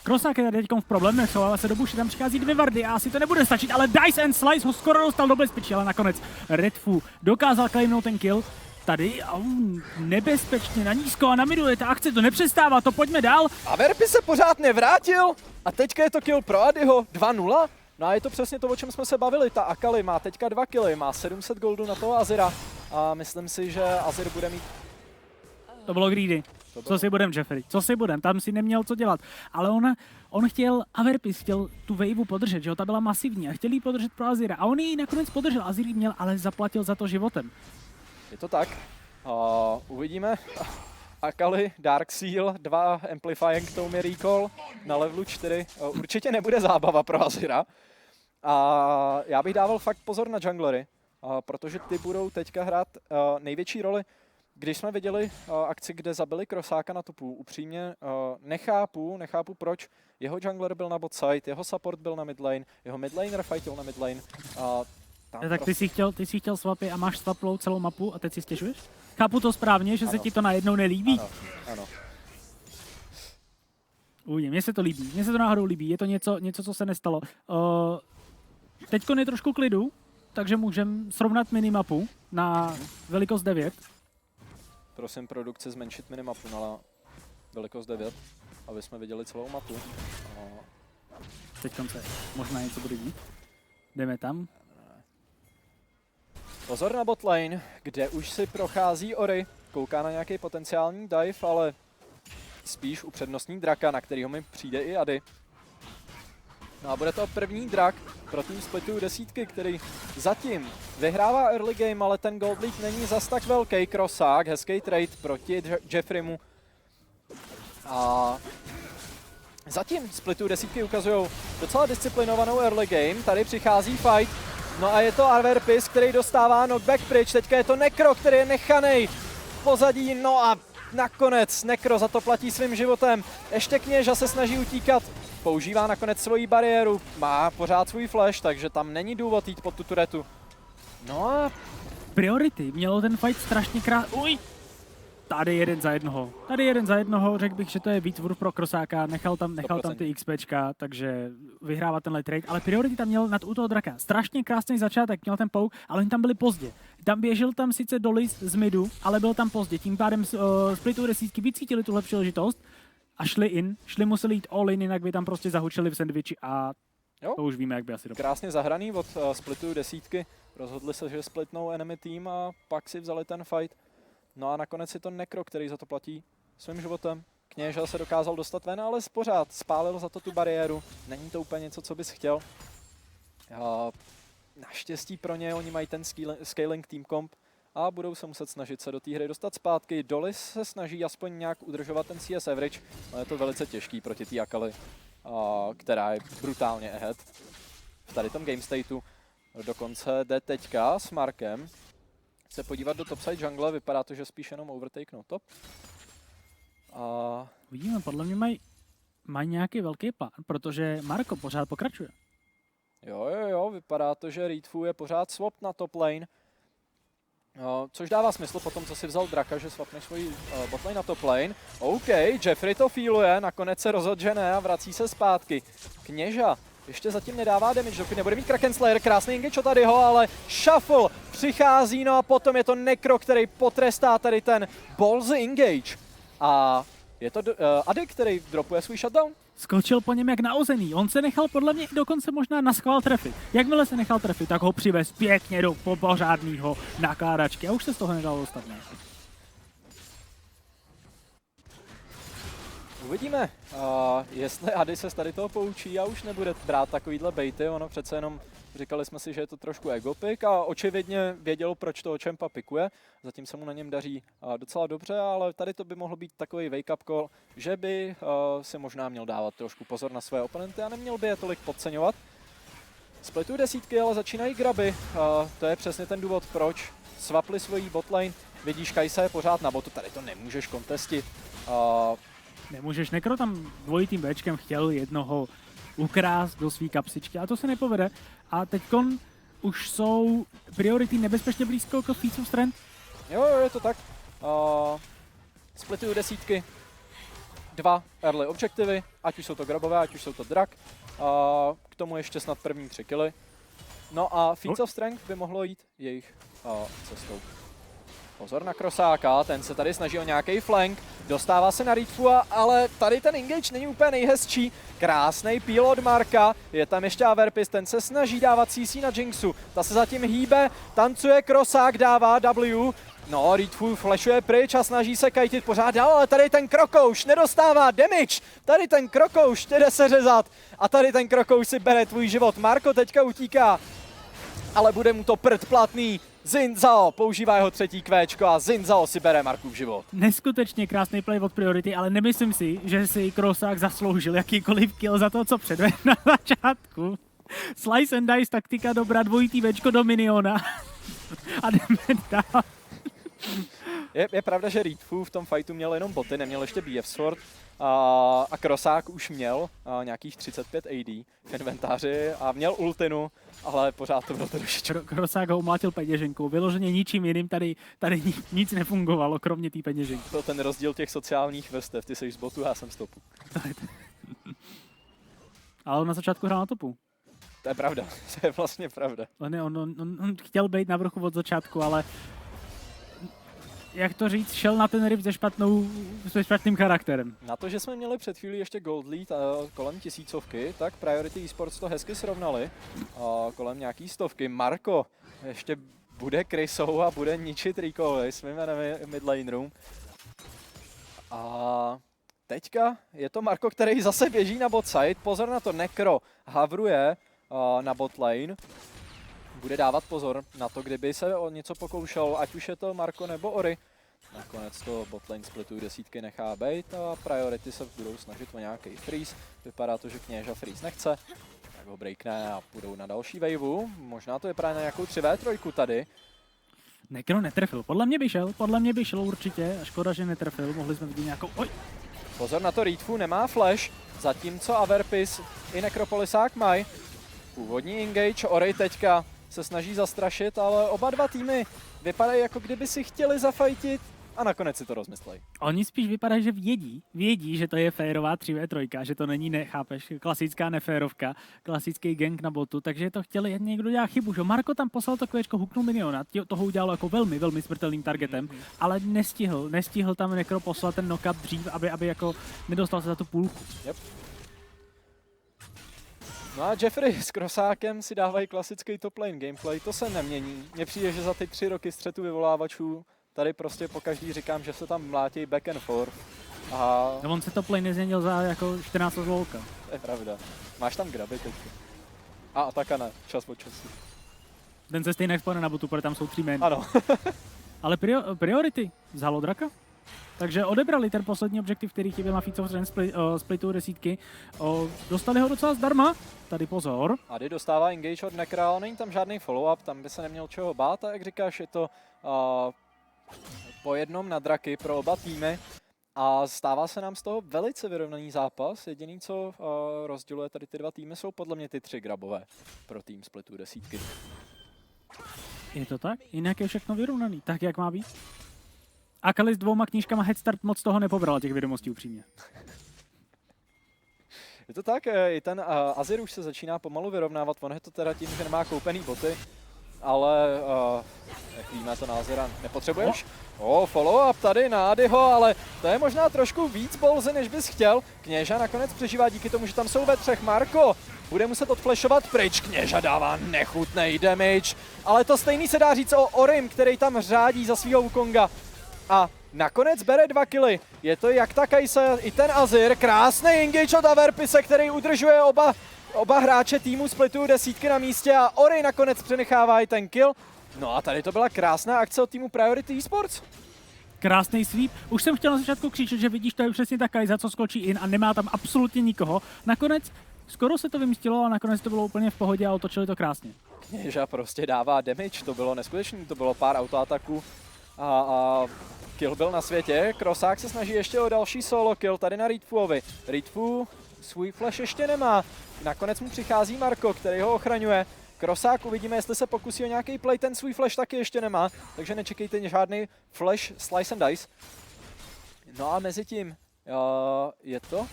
Krosák je tady teďkom v problémech, schovává se do buši, tam přichází 2 vardy a asi to nebude stačit, ale Dice and Slice ho skoro dostal do bezpečí, ale nakonec Redfu dokázal claimnout ten kill. Tady nebezpečně na nízko a na midu je ta akce, to nepřestává, to pojďme dál. Averpis se pořád nevrátil a teďka je to kill pro Adiho, 2-0. No a je to přesně to, o čem jsme se bavili, ta Akali má teďka 2 killy, má 700 goldu na toho Azira a myslím si, že Azir bude mít... To bylo greedy. Co si budem, Jeffrey? Co si budem? Tam si neměl co dělat. Ale on chtěl, Averpis chtěl tu waveu podržet, že jo, ta byla masivní a chtěl ji podržet pro Azira. A on ji nakonec podržel, Azir ji měl, ale zaplatil za to životem. Je to tak. Uvidíme. Akali, Dark Seal, 2 Amplifying Tome Recall na levelu 4. Určitě nebude zábava pro Azira. A já bych dával fakt pozor na junglery, protože ty budou teďka hrát největší roli. Když jsme viděli akci, kde zabili Krosáka na topu, upřímně nechápu proč. Jeho jungler byl na bot side, jeho support byl na mid lane, jeho midlaner fightil na mid lane. Tak ty jsi chtěl swapy a máš swaplou celou mapu a teď si stěžuješ? Chápu to správně, že ano. Se ti to najednou nelíbí? Ano. Uvidím, mně se to líbí, mně se to náhodou líbí, je to něco co se nestalo. Teďko je trošku klidu, takže můžeme srovnat minimapu na velikost 9. Prosím produkci zmenšit minimapu na velikost 9, aby jsme viděli celou mapu. Teď se možná něco bude dít. Jdeme tam. Pozor na botlane, kde už si prochází Ori. kouká na nějaký potenciální dive, ale spíš upřednostní draka, na kterýho mi přijde i Ady. No a bude to první drak pro tým Splitu desítky, který zatím vyhrává early game, ale ten gold lead není zas tak velký. Krosák, hezký trade proti Jeffreymu. A zatím Splitu desítky ukazují docela disciplinovanou early game. Tady přichází fight. No a je to Arverpis, který dostává knockback pryč. Teďka je to Nekro, který je nechanej v pozadí. No a nakonec Nekro za to platí svým životem. Ještě Kněža se snaží utíkat. Používá nakonec svoji bariéru. Má pořád svůj flash, takže tam není důvod jít pod tu turetu. No a Priority. Mělo ten fight strašně Uj! Tady jeden za jednoho, řekl bych, že to je výtvor pro Krosáka, nechal tam ty XPčka, takže vyhrává tenhle trade, ale Priority tam měl u toho draka strašně krásný začátek, měl ten pouk, ale oni tam byli pozdě. Tam běžel tam sice Dolis z midu, ale byl tam pozdě, tím pádem Splitu desítky vycítili tuhle příležitost a šli museli jít all in, jinak by tam prostě zahučili v sandwichi a to už víme, jak by asi dopadlo. Krásně zahraný od Splitu desítky, rozhodli se, že splitnou enemy tým a pak si vzali ten fight. No a nakonec je to Nekro, který za to platí svým životem. Kněža se dokázal dostat ven, ale pořád spálil za to tu bariéru. Není to úplně něco, co bys chtěl. Naštěstí pro ně, oni mají ten scaling team comp a budou se muset snažit se do té hry dostat zpátky. Dolis se snaží aspoň nějak udržovat ten CS average, ale je to velice těžký proti té Akali, která je brutálně ahead v tady tom game stateu. Dokonce jde teďka s Markem se podívat do topside jungle, vypadá to, že spíš jenom overtake no top. Vidíme, podle mě mají nějaký velký plán, protože Marko pořád pokračuje. Jo, vypadá to, že Reedfu je pořád swap na top lane. Což dává smysl po tom, co si vzal Draka, že swapne svůj botlane na top lane. OK, Jeffrey to feeluje, nakonec se rozhodl, že ne a vrací se zpátky. Kněža ještě zatím nedává damage, dokud nebude mít Kraken Slayer, krásný engage od Tadyho, ale Shuffle přichází, no a potom je to Nekro, který potrestá tady ten ballsy engage. A je to Ady, který dropuje svůj shutdown. Skočil po něm jak naozený, on se nechal podle mě dokonce možná na schvál trefit. Jakmile se nechal trefit, tak ho přivez pěkně do pořádného nakládačky a už se z toho nedalo dostat. Ne? Uvidíme, jestli Ady se z tady toho poučí a už nebude brát takovýhle bejty, ono přece jenom říkali jsme si, že je to trošku ego pick a očividně věděl, proč toho Champa pikuje, zatím se mu na něm daří docela dobře, ale tady to by mohl být takový wake-up call, že by si možná měl dávat trošku pozor na své oponenty a neměl by je tolik podceňovat. Splitu desítky, ale začínají graby, to je přesně ten důvod, proč swapli svojí botlane, vidíš, Kajsa je pořád na botu, tady to nemůžeš kontestit. Nemůžeš, Nekro tam dvojitým Bčkem chtěl jednoho ukrást do svý kapsičky a to se nepovede. A teďkon už jsou Priority nebezpečně blízko k Feats of Strength. Jo, je to tak. Splitují desítky. 2 early objektivy, ať už jsou to grabové, ať už jsou to drak. K tomu ještě snad první 3 killy. No a Feats of Strength by mohlo jít jejich cestou. Pozor na Krosáka, ten se tady snaží o nějaký flank, dostává se na Reedfu, ale tady ten engage není úplně nejhezčí. Krásný peel od Marka, je tam ještě Averpis, ten se snaží dávat CC na Jinxu, ta se zatím hýbe, tancuje Krosák, dává W. No, Reedfu flashuje pryč a snaží se kajtit pořád dál, ale tady ten Krokouš nedostává damage, tady ten Krokouš jde se řezat a tady ten Krokouš si bere tvůj život. Marko teďka utíká, ale bude mu to prd platný. Xin Zhao používá jeho třetí kvéčko a Xin Zhao si bere Markův život. Neskutečně krásný play od Priority, ale nemyslím si, že si Krosák zasloužil jakýkoliv kill za to, co předvedl na začátku. Slice and dice, taktika dobrá, dvojitý Včko do miniona. A jdeme dál. Je pravda, že Reedfu v tom fightu měl jenom boty, neměl ještě BF Sword a Krosák už měl nějakých 35 AD v inventáři a měl ultinu, ale pořád to bylo trošičku. Krosák ho umlátil peněženkou, vyloženě ničím jiným tady nic nefungovalo, kromě té peněženky. To ten rozdíl těch sociálních vrstev, ty jsi z botu, já jsem z topu. Ale on na začátku hrál na topu. To je pravda, to je vlastně pravda. On chtěl být na vrchu od začátku, ale jak to říct, šel na ten rip se špatným charakterem. Na to, že jsme měli před chvílí ještě gold lead kolem 1000, tak Priority Esports to hezky srovnali kolem nějaký stovky. Marko ještě bude krysou a bude ničit Ricovi svým midlanerům. A teďka je to Marko, který zase běží na bot side. Pozor na to, Necro havruje na bot lane. Bude dávat pozor na to, kdyby se o něco pokoušel, ať už je to Marko nebo Ori. Nakonec to botlane splitu desítky nechá být a priority se budou snažit o nějaký freeze. Vypadá to, že Kněža freeze nechce, tak ho breakne a půjdou na další waveu. Možná to vypadá na nějakou 3v3 tady. Necro netrefil, podle mě by šel určitě, a škoda, že netrefil, mohli jsme vidět nějakou, oj, Pozor na to, Reedfu nemá flash, zatímco Averpis i Necropolisák mají. Původní engage, Ori teďka se snaží zastrašit, ale oba dva týmy vypadají, jako kdyby si chtěli zafajtit a nakonec si to rozmyslej. oni spíš vypadají, že vědí, že to je férová 3v3, že to není, nechápeš, klasická neférovka, klasický gang na botu, takže to chtěli, někdo dělá chybu, že Marko tam poslal to kvěčko, huknul miniona, toho udělal jako velmi, velmi smrtelným targetem, ale nestihl tam Necro poslat ten knock-up dřív, aby jako nedostal se za tu půlku. Yep. No a Jeffrey s Krosákem si dávají klasický top lane gameplay, to se nemění. Mně přijde, že za ty 3 roky střetu vyvolávačů tady prostě pokaždý říkám, že se tam mlátí back and forth. A No on se top lane nezměnil za jako 14 let volka. to je pravda. Máš tam graby teď. A Atakana, čas od času. Ten se stejně expone na botu, protože tam jsou 3 men. Ano. Ale priority vzalo Draka. Takže odebrali ten poslední objektiv, který chyběl na Feats of Strength splitu desítky. Dostali ho docela zdarma. Tady pozor. Ady dostává engage od Necra, ale není tam žádný follow-up, tam by se neměl čeho bát a jak říkáš, je to po jednom na draky pro oba týmy. A stává se nám z toho velice vyrovnaný zápas. Jediný, co rozděluje tady ty dva týmy, jsou podle mě ty 3 grabové pro tým splitu desítky. Je to tak? Jinak je všechno vyrovnaný, tak jak má být. Akali s 2 knížkama Headstart moc toho nepobral, těch vědomostí upřímně. Je to tak, i ten Azir už se začíná pomalu vyrovnávat, on je to teda tím, že nemá koupený boty, ale jak víme, to na Azira nepotřebuješ. Follow-up tady na Adyho, ale to je možná trošku víc bolzy, než bys chtěl. Kněža nakonec přežívá díky tomu, že tam jsou ve 3. Marko bude muset odflashovat pryč, Kněža dává nechutný damage, ale to stejný se dá říct o Orim, který tam řádí za svýho Wukonga. A nakonec bere 2 killy. Je to jak ta Kajsa, i ten Azir. Krásný engage od Averpise, který udržuje oba hráče týmu splitu desítky na místě a Ori nakonec přenechává i ten kill. No a tady to byla krásná akce od týmu Priority Esports. Krásný sweep. Už jsem chtěl na začátku křičet, že vidíš, to je přesně ta Kaiza, co skočí in a nemá tam absolutně nikoho. Nakonec skoro se to vymstilo a nakonec to bylo úplně v pohodě a otočili to krásně. Kněža prostě dává damage, to bylo neskutečné, to bylo pár autoataků a kill byl na světě. Krosák se snaží ještě o další solo kill tady na Reedfuovi. Reedfu svůj flash ještě nemá. Nakonec mu přichází Marko, který ho ochraňuje. Krosák, uvidíme, jestli se pokusí o nějaký play, ten svůj flash taky ještě nemá, takže nečekejte žádný flash, slice and dice. No a mezi tím je to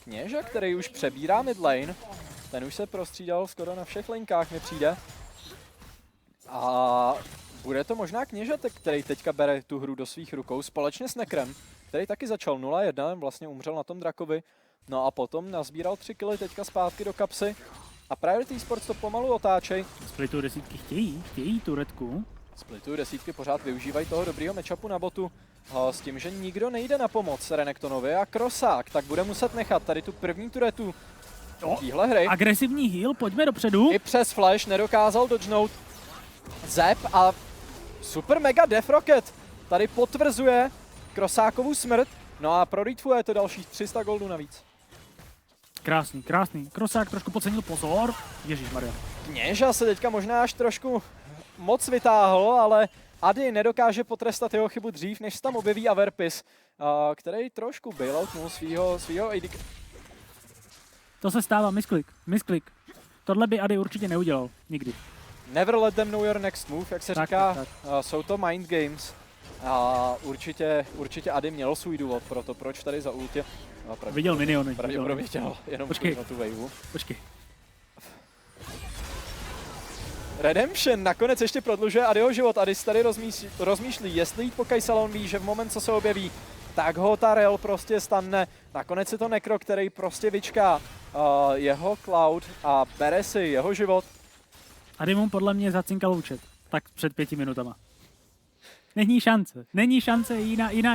Kněža, který už přebírá mid lane. Ten už se prostřídal skoro na všech linkách, mi přijde. A bude to možná Kněža, který teďka bere tu hru do svých rukou společně s Necrem, který taky začal 0-1, vlastně umřel na tom drakovi. No a potom nazbíral 3 killy teďka zpátky do kapsy. A Priority Sports to pomalu otáčej. Splitu desítky chtějí turetku. Splitu desítky pořád využívají toho dobrýho matchupu na botu. S tím, že nikdo nejde na pomoc Renektonovi a Krosák, tak bude muset nechat tady tu první turetu téhle hry. Agresivní heal, pojďme dopředu. I přes flash nedokázal dodgenout Zep a super mega Death Rocket tady potvrzuje Krosákovu smrt. No a pro Reedfu je to dalších 300 goldů navíc. Krásný. Krosák trošku podcenil, pozor. Ježišmarja. Kněža se teďka možná až trošku moc vytáhl, ale Ady nedokáže potrestat jeho chybu dřív, než se tam objeví Averpis, který trošku bailoutnul svýho AD. To se stává, misklik. Tohle by Ady určitě neudělal, nikdy. Never let them know your next move, jak se říká, tak. Jsou to mind games. A určitě Ady měl svůj důvod pro to, proč tady za ultě. Viděl miniony. Pravděpodobně chtěl jenom na tu waveu. Počkej. Redemption nakonec ještě prodlužuje Adyho život. Ady tady rozmýšlí, jestli jít po Kajsa, on ví, že v moment, co se objeví, tak ho ta rel prostě stane. Nakonec je to Necro, který prostě vyčká jeho Cloud a bere si jeho život. Ady mu podle mě zacinkal účet. tak před 5 minutama. Není šance,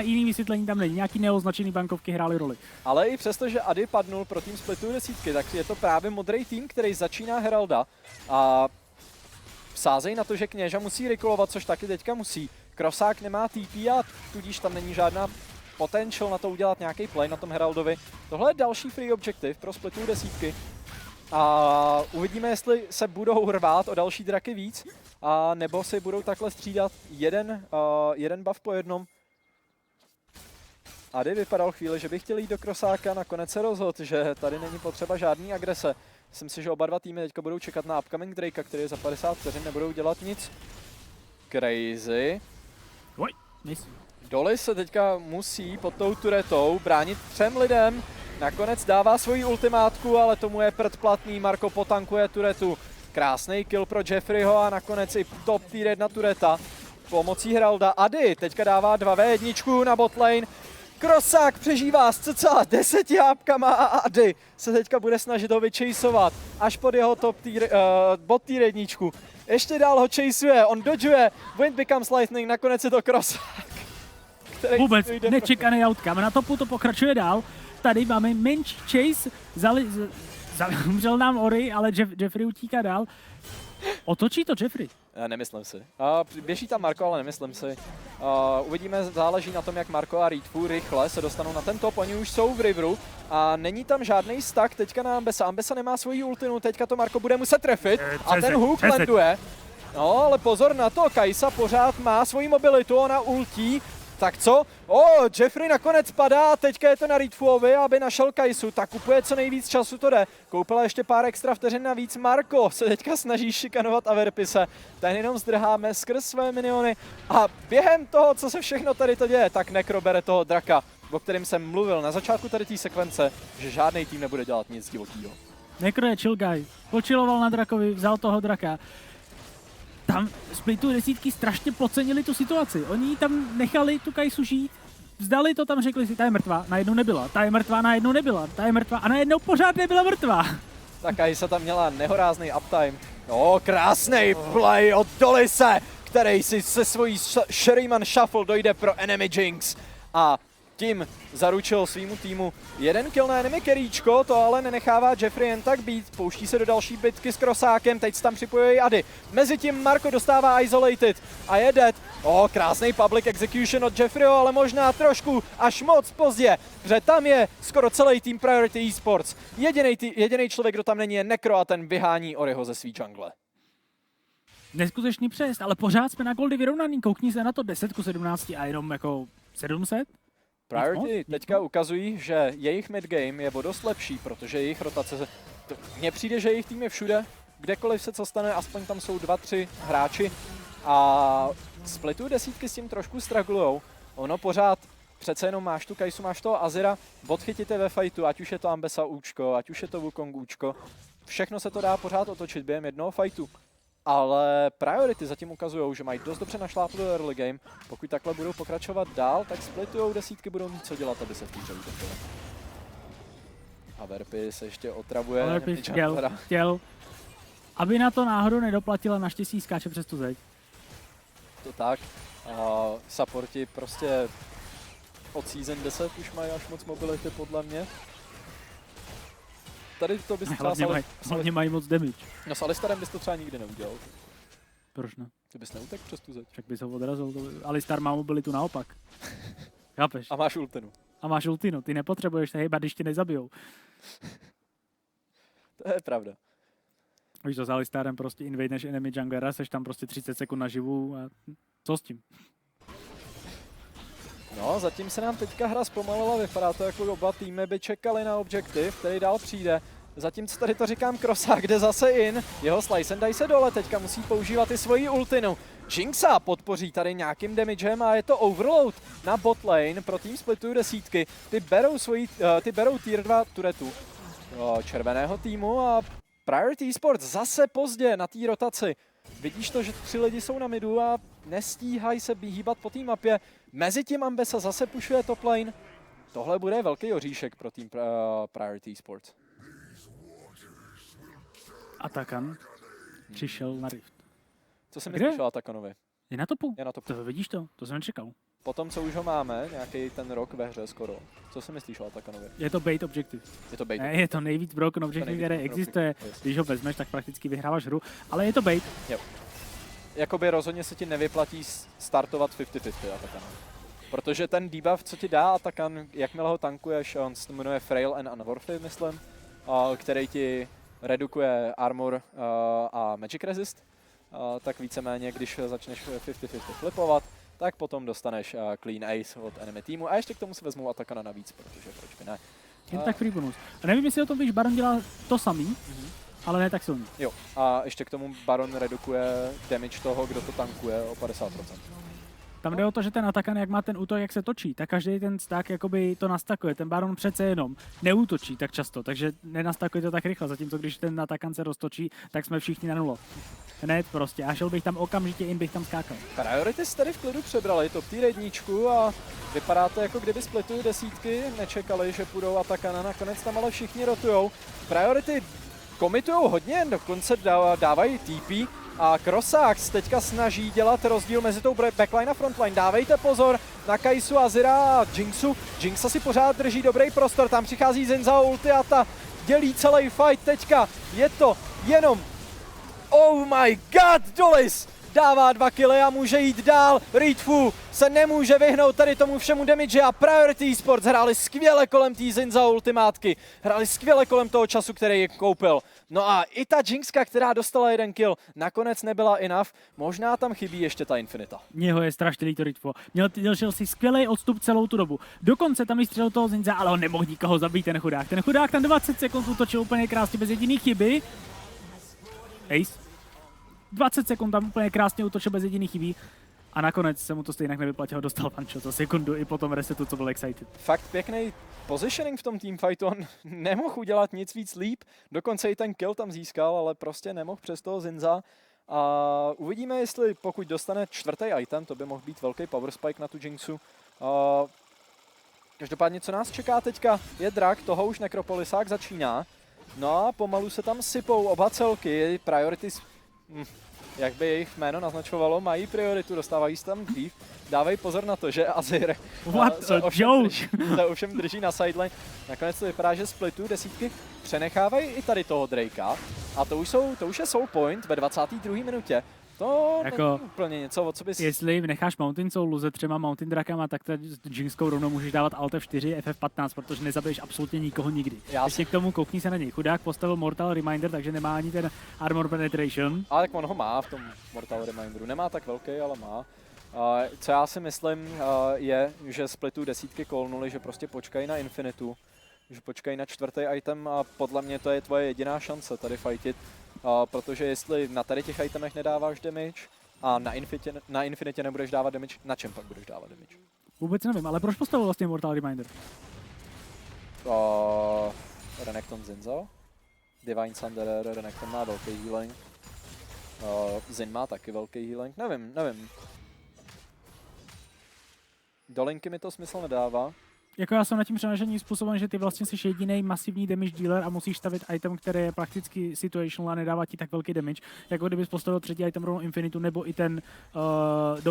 jiný vysvětlení tam není. Nějaký neoznačený bankovky hrály roli. Ale i přesto, že Ady padnul pro tým Splitu desítky, tak je to právě modrý tým, který začíná Heralda a sázejí na to, že Kněža musí rekolovat, což taky teďka musí. Krosák nemá TP a tudíž tam není žádná potential na to udělat nějaký play na tom Heraldovi. Tohle je další free objective pro Splitu desítky. A uvidíme, jestli se budou rvát o další draky víc, a nebo si budou takhle střídat jeden buff po jednom. Ady vypadal chvíli, že by chtěl jít do Krosáka, nakonec se rozhodl, že tady není potřeba žádný agrese. Myslím si, že oba dva týmy teďka budou čekat na upcoming Drakea, který je za 50 vteřin, nebudou dělat nic. Crazy. Oj, nic. Dolly se teďka musí pod tou turetou bránit 3 lidem. Nakonec dává svoji ultimátku, ale tomu je predplatný. Marko potankuje turetu. Krásný kill pro Jeffreyho a nakonec i top tier 1 tureta. Pomocí Heralda Ady teďka dává 2v1 na botlane. Krosák přežívá s cca 10 jápkama a Ady se teďka bude snažit ho vychaseovat až pod jeho bot tier 1. Ještě dál ho chaseuje, on dodžuje, Wind becomes lightning, nakonec je to Krosák. Vůbec nečekaný outcome, na topu to pokračuje dál. Tady máme menší chase, umřel nám Ori, ale Jeffrey utíká dál. Otočí to Jeffrey? Nemyslím si. Běží tam Marko, ale nemyslím si. Uvidíme, záleží na tom, jak Marko a Reedfu rychle se dostanou na ten top. Oni už jsou v Riveru a není tam žádný stack teďka na Ambessa. Ambessa nemá svoji ultinu, teďka to Marko bude muset trefit a ten hook landuje. No, ale pozor na to, Kajsa pořád má svoji mobilitu, ona ultí. Tak co? Jeffrey nakonec padá a teďka je to na Reedfuovi, aby našel Kajsu. Tak kupuje co nejvíc času, to jde. Koupila ještě pár extra vteřin navíc. Marko se teďka snaží šikanovat Averpise. Ten jenom zdrháme skrz své miniony. A během toho, co se všechno tady to děje, tak Nekro bere toho draka, o kterém jsem mluvil na začátku tady té sekvence, že žádný tým nebude dělat nic divokýho. Nekro je chill guy. Počiloval na drakovi, vzal toho draka. Tam Splitu desítky strašně podcenili tu situaci. Oni tam nechali tu Kajsu žít, vzdali to tam, řekli si, ta je mrtvá, najednou nebyla, ta je mrtvá, najednou nebyla, ta je mrtvá a najednou pořád nebyla mrtvá. Ta Kajsa tam měla nehorázný uptime. Krásný play od Dolise, který si se svojí Sherryman Shuffle dojde pro Enemy Jinx a tím zaručil svýmu týmu 1 kill na enemy carryčko, to ale nenechává Jeffrey jen tak být, pouští se do další bitky s Krosákem, teď se tam připojuje i Ady. Mezitím Marko dostává Isolated a je dead. Krásný public execution od Jeffreyho, ale možná trošku až moc pozdě, protože tam je skoro celý tým Priority Esports. Jediný člověk, kdo tam není, je Nekro a ten vyhání Oriho ze svý jungle. Neskutečný přest, ale pořád jsme na goldy vyrovnaný, koukni se na to 10-17 a jenom jako 700. Priority teďka ukazují, že jejich midgame je o dost lepší, protože jejich rotace, mně přijde, že jejich tým je všude, kdekoliv se co stane, aspoň tam jsou 2-3 hráči a Splitu desítky s tím trošku strugglujou. Ono pořád, přece jenom máš tu Kajsu, máš toho Azira, odchytíte ve fightu, ať už je to Ambessa účko, ať už je to Wukong účko, všechno se to dá pořád otočit během jednoho fightu. Ale Priority zatím ukazují, že mají dost dobře našlápnutou early game. Pokud takhle budou pokračovat dál, tak splitujou desítky, budou mít co dělat, aby se v té hře udrželi. A Verpi se ještě otravuje. Verpi chtěl, aby na to náhodou nedoplatila, naštěstí skáče přes tu zeď. To tak. Supporti prostě od season 10 už mají až moc mobility podle mě. Tady to bys třeba hlavně mají moc damage. No s Alistarem bys to třeba nikdy neudělal. Proč ne? Ty bys neutek přes tu zeď. Však bys ho odrazil. Alistar má mobilitu naopak. Chápeš? A máš ultinu. A máš ultinu, ty nepotřebuješ se hejbat, když tě nezabijou. To je pravda. Víš to, s Alistarem prostě invadeš enemy junglera, seš tam prostě 30 sekund naživu a co s tím? No, zatím se nám teďka hra zpomalila, vypadá to jako oba týmy by čekali na objektiv, který dál přijde. Zatímco tady to říkám Krosák, jde zase in, jeho slice and dice dole, teďka musí používat i svoji ultinu. Jinxa podpoří tady nějakým damagem a je to overload na bot lane pro tým Splitu desítky. Ty berou tier 2 turetu červeného týmu a Priority Esports zase pozdě na té rotaci. Vidíš to, že 3 lidi jsou na midu a nestíhají se hýbat po té mapě. Mezitím Ambessa zase pušuje top lane. Tohle bude velký oříšek pro tým Priority Esports. Atakan přišel na Rift. Co si Kde? myslíš o Atakanovi? Je na topu. Je na to. To vidíš to jsem nečekal. Potom, co už ho máme, nějaký ten rok ve hře skoro. Co si myslíš o Atakanovi? Je to bait objective. Je to bait. Ne, je to nejvíc broken objective, nejvíc který broken existuje. objective, Když ho vezmeš, tak prakticky vyhráváš hru, ale je to bait. Jakoby rozhodně se ti nevyplatí startovat 50-50 Atakan. Protože ten debuff, co ti dá Atakan, jakmile ho tankuješ, on se jmenuje Frail and Unworthy, myslím, který ti redukuje armor a magic resist, tak víceméně, když začneš 50-50 flipovat, tak potom dostaneš clean ace od enemy týmu a ještě k tomu si vezmou Atakana navíc, protože proč by ne. Jen tak free bonus. A nevím, jestli o tom víš, Baron dělá to samý, ale ne tak silný. Jo, a ještě k tomu Baron redukuje damage toho, kdo to tankuje o 50%. Tam jde o to, že ten Atakan, jak má ten útok, jak se točí, tak každý ten stack jakoby to nastakuje. Ten Baron přece jenom neútočí tak často, takže nenastakuje to tak rychle. Zatímco když ten Atakan se roztočí, tak jsme všichni na nulo. Hned prostě. A šel bych tam okamžitě, jim bych tam skákal. Priorities tady v klidu přebrali top tier jedničku a vypadá to, jako kdyby splitují desítky, nečekali, že půjdou Atakana, nakonec tam ale všichni rotujou. Priority komitujou hodně, dokonce dávají TP a Crossax teďka snaží dělat rozdíl mezi tou backline a frontline. Dávejte pozor na Kai'Su, Azira a Jinxu. Jinxa si pořád drží dobrý prostor, tam přichází Zinza ulti a ta dělí celý fight teďka. Je to jenom oh my god, Dolis dává 2 killy a může jít dál. Reidfu se nemůže vyhnout tady tomu všemu damage a Priority Esports hráli skvěle kolem té Zinza ultimátky. Hráli skvěle kolem toho času, který je koupil. No a i ta Jinxka, která dostala 1 kill, nakonec nebyla enough. Možná tam chybí ještě ta Infinita. Něho je strašně líto Reidfu. Měl si skvělý odstup celou tu dobu. Dokonce tam vystřelil toho Zinza, ale on nemohl nikoho zabít, ten chudák. Ten chudák tam 20 sekund útočil úplně krásně bez jediný chyby. Ace. 20 sekund tam úplně krásně útočil bez jediný chybí. A nakonec se mu to stejně nevyplatilo, dostal pančo za sekundu i po tom resetu, co byl excited. Fakt pěkný positioning v tom teamfightu, on nemohl udělat nic víc líp, dokonce i ten kill tam získal, ale prostě nemohl přes toho Zinza. A uvidíme, jestli pokud dostane 4. item, to by mohl být velký power spike na tu Jinxu. Každopádně, co nás čeká teďka, je drak, toho už Nekropolisák začíná. No a pomalu se tam sypou oba celky, priorities, jak by jejich jméno naznačovalo, mají prioritu, dostávají se tam dřív. Dávej pozor na to, že Azir se ovšem drží na sideline. Nakonec to vypadá, že splitu desítky přenechávají i tady toho Drakea. A to už je soul point ve 22. minutě. To jako, není úplně něco, o co bys... Jestli necháš Mountain Soulu se 3 Mountain Drakama, tak s Jinxkou rovnou můžeš dávat Alt F4, FF15, protože nezabiješ absolutně nikoho nikdy. Ještě k tomu koukni se na něj. Chudák postavil Mortal Reminder, takže nemá ani ten Armor Penetration. Ale tak on ho má v tom Mortal Reminderu. Nemá tak velký, ale má. Co já si myslím, je, že splitu desítky kolnuli, že prostě počkají na Infinitu. Že počkají na 4. item a podle mě to je tvoje jediná šance tady fightit. Protože jestli na tady těch itemech nedáváš damage a na Infinitě nebudeš dávat damage, na čem pak budeš dávat damage? Vůbec nevím, ale proč postavil vlastně Mortal Reminder? Renekton Zinza, Divine Sunderer, Renekton má velký healing. Zin má taky velký healing, nevím. Do linky mi to smysl nedává. Jako já jsem na tím přenášení způsobem, že ty vlastně jsi jediný masivní damage dealer a musíš stavit item, který je prakticky situational a nedává ti tak velký damage, jako kdybys postavil 3. item rovnou Infinitu nebo i ten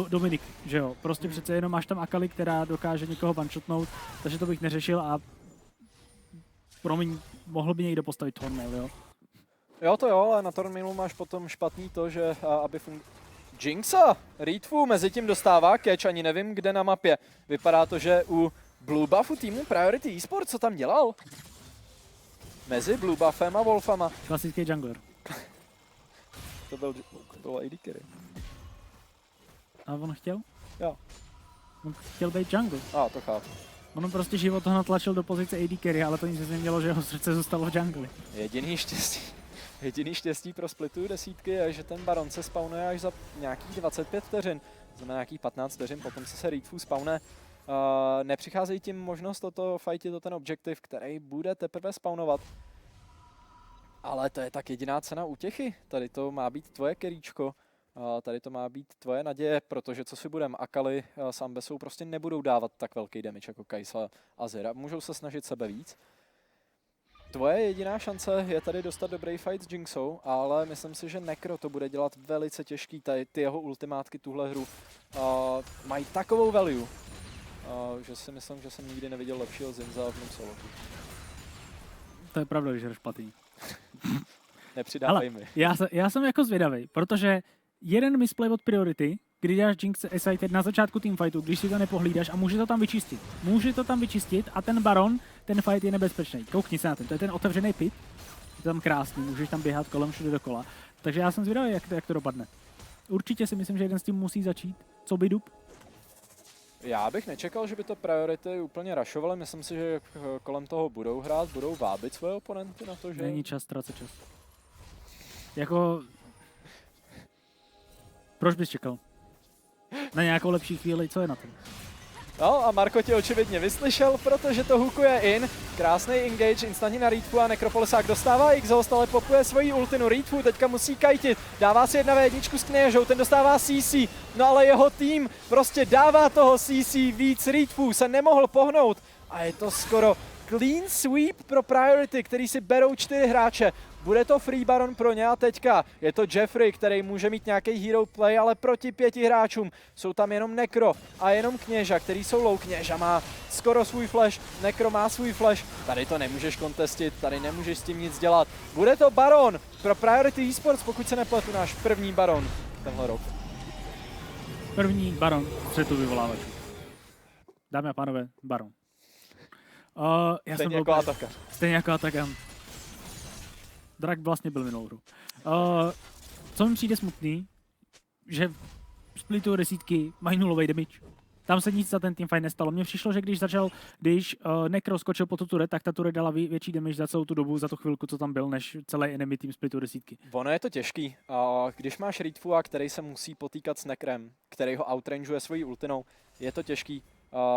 Dominik, že jo. Prostě přece jenom máš tam Akali, která dokáže někoho one-shotnout, takže to bych neřešil a promiň, mohl by někdo postavit Thornmail, jo. Jo to jo, ale na Thornmailu máš potom špatný to, že aby Jinxa! Reidfu mezi tím dostává catch, ani nevím kde na mapě. Vypadá to, že u Blue Buffu týmu Priority Esports, co tam dělal? Mezi Blue Buffem a Wolfama. Klasický jungler. To byl AD carry. A on chtěl? Jo. On chtěl být jungle. To chápu. On prostě život ho natlačil do pozice AD carry, ale to nic nemělo, že jeho srdce zůstalo v jungli. Jediný štěstí pro splitu desítky je, že ten Baron se spawnuje až za nějakých 25 vteřin. Znamená nějakých 15 vteřin, potom se Reidfu spawne. Nepřicházejí tím možnost toto fightit o ten objektiv, který bude teprve spawnovat. Ale to je tak jediná cena útěchy. Tady to má být tvoje keríčko. Tady to má být tvoje naděje, protože co si budem, Akali s Ambesou prostě nebudou dávat tak velký damage jako Kai'Sa a Azir. Můžou se snažit sebe víc. Tvoje jediná šance je tady dostat dobrý fight s Jinxou, ale myslím si, že Necro to bude dělat velice těžký. Ty jeho ultimátky tuhle hru mají takovou value, že si myslím, že jsem nikdy neviděl lepšího Zinza v mém solo. To je pravda, když hraješ platý. Nepřidávej mi. Já jsem jako zvědavý, protože jeden misplay od Priority, kdy dáš Jinx excited na začátku teamfightu, když si to nepohlídáš a může to tam vyčistit. Může to tam vyčistit a ten Baron, ten fight je nebezpečný. Koukni se na ten, to je ten otevřený pit. Je tam krásný, můžeš tam běhat kolem všude dokola. Takže já jsem zvědavý, jak to dopadne. Určitě si myslím, že jeden s tím musí začít. Co by dub? Já bych nečekal, že by to Priority úplně rašovaly. Myslím si, že kolem toho budou hrát, budou vábit svoje oponenty na to, že... Není čas, ztrácet čas. Jako... Proč bys čekal? Na nějakou lepší chvíli, co je na tom? No a Marko tě očividně vyslyšel, protože to hookuje in. Krásný engage, instantně na Reedfu a Necropolisák dostává exhaust, ale popuje svoji ultinu. Reedfu teďka musí kajtit, dává si 1v1 s Kněžou, ten dostává CC, no ale jeho tým prostě dává toho CC víc. Reedfu se nemohl pohnout a je to skoro clean sweep pro Priority, který si berou 4 hráče. Bude to free baron pro ně a teďka je to Jeffrey, který může mít nějaký hero play, ale proti 5 hráčům jsou tam jenom Necro a jenom Kněža, který jsou low. Kněža má skoro svůj flash, Necro má svůj flash, tady to nemůžeš kontestit, tady nemůžeš s tím nic dělat. Bude to baron pro Priority Esports, pokud se nepletu, náš první baron tenhle rok. První baron střetu vyvolávačů. Dámy a pánové, baron. Stejně jako Ataka. Stejně jako Ataka. Drak vlastně byl minulou hru. Co mi přijde smutný, že splitu desítky mají nulový damage. Tam se nic za ten teamfight nestalo. Mně přišlo, že když Necro skočil po tu turret, tak ta turret dala větší damage za celou tu dobu, za tu chvilku, co tam byl, než celý enemy team splitu desítky. Ono je to těžký. Když máš Reedfua, který se musí potýkat s Necrem, který ho outrangeuje svojí ultinou, je to těžký.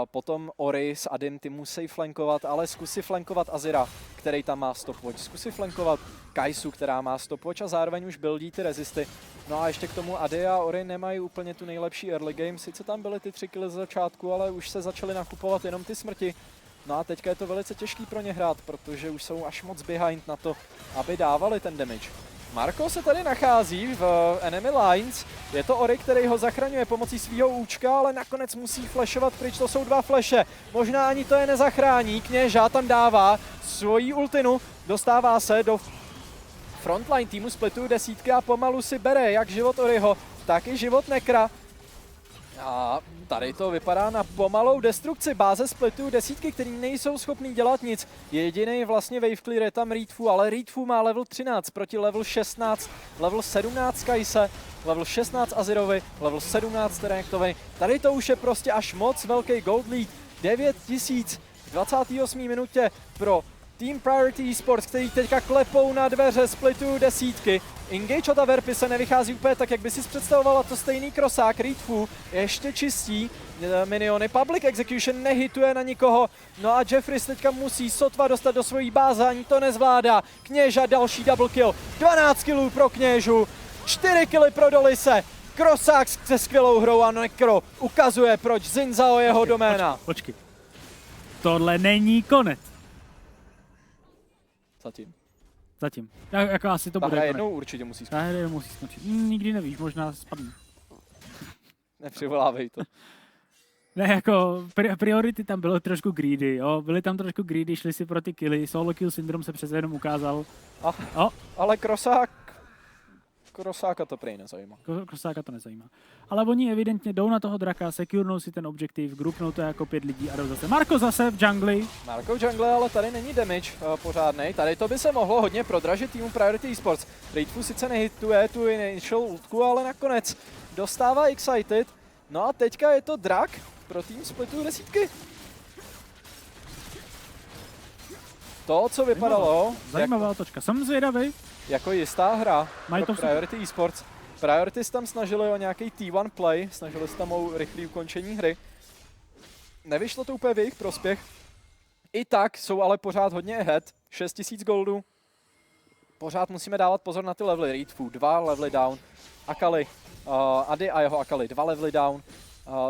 Potom Ori s Adim ty musí flankovat, ale zkusí flankovat Azira, který tam má stopwatch. Zkusí flankovat Kaisu, která má stopwatch a zároveň už buildí ty rezisty. No a ještě k tomu Adi a Ori nemají úplně tu nejlepší early game. Sice tam byly ty 3 killy z začátku, ale už se začaly nakupovat jenom ty smrti. No a teďka je to velice těžký pro ně hrát, protože už jsou až moc behind na to, aby dávali ten damage. Marko se tady nachází v enemy lines, je to Ori, který ho zachraňuje pomocí svého účka, ale nakonec musí flashovat pryč, to jsou 2 flashe. Možná ani to je nezachrání, Kněža tam dává svoji ultinu, dostává se do frontline týmu splitu desítky a pomalu si bere jak život Oriho, tak i život Necra. A tady to vypadá na pomalou destrukci báze splitu desítky, který nejsou schopný dělat nic. Jediný vlastně wave clear je tam Reedfu, ale Reedfu má level 13 proti level 16, level 17 Kaise, level 16 Azirovi, level 17 Renektovi. Tady to už je prostě až moc velký gold lead. 9000 v 28. minutě pro Team Priority Esports, který teďka klepou na dveře splitu desítky. Engage od Averpy se nevychází úplně tak, jak by si představovala, to stejný krosák. Reedfu ještě čistí miniony. Public Execution nehituje na nikoho. No a Jeffrey teďka musí sotva dostat do svojí báze, ani to nezvládá. Kněža další double kill. 12 killů pro Kněžu, 4 killy pro Dolise. Krosák se skvělou hrou a Necro ukazuje, proč Zinzao jeho doména. Počkej. Tohle není konec. Zatím. Jako asi to bude konec. Jednou určitě musí skončit. Jednou musí skončit. Nikdy nevíš, možná spadne. Nepřivolávej to. Ne, jako Priority tam bylo trošku greedy, jo. Byli tam trošku greedy, šli si pro ty killy, solo kill syndrom se přece jenom ukázal. Ale Krosáka to prej nezajímá. Krosáka to nezajímá. Ale oni evidentně jdou na toho draka, securnou si ten objektiv, grupnou to jako 5 lidí a jdou zase. Marko zase v džungli. Marko v džungle, ale tady není damage pořádnej. Tady to by se mohlo hodně prodražit týmu Priority Esports. Reedfu sice nehituje tu initial ultku, ale nakonec dostává excited. No a teďka je to drak pro tým splitu desítky. To, co vypadalo... Zajímavá otočka. Jsem zvědavý. Jako jistá hra Mají pro to Priority Esports. Priority tam snažili o nějaký T1 play, snažili se tam o rychlé ukončení hry. Nevyšlo to úplně v jejich prospěch. I tak jsou ale pořád hodně ahead. 6000 goldů. Pořád musíme dávat pozor na ty levely. Reedfu 2 levely down. Akali, Adi a jeho Akali 2 levely down.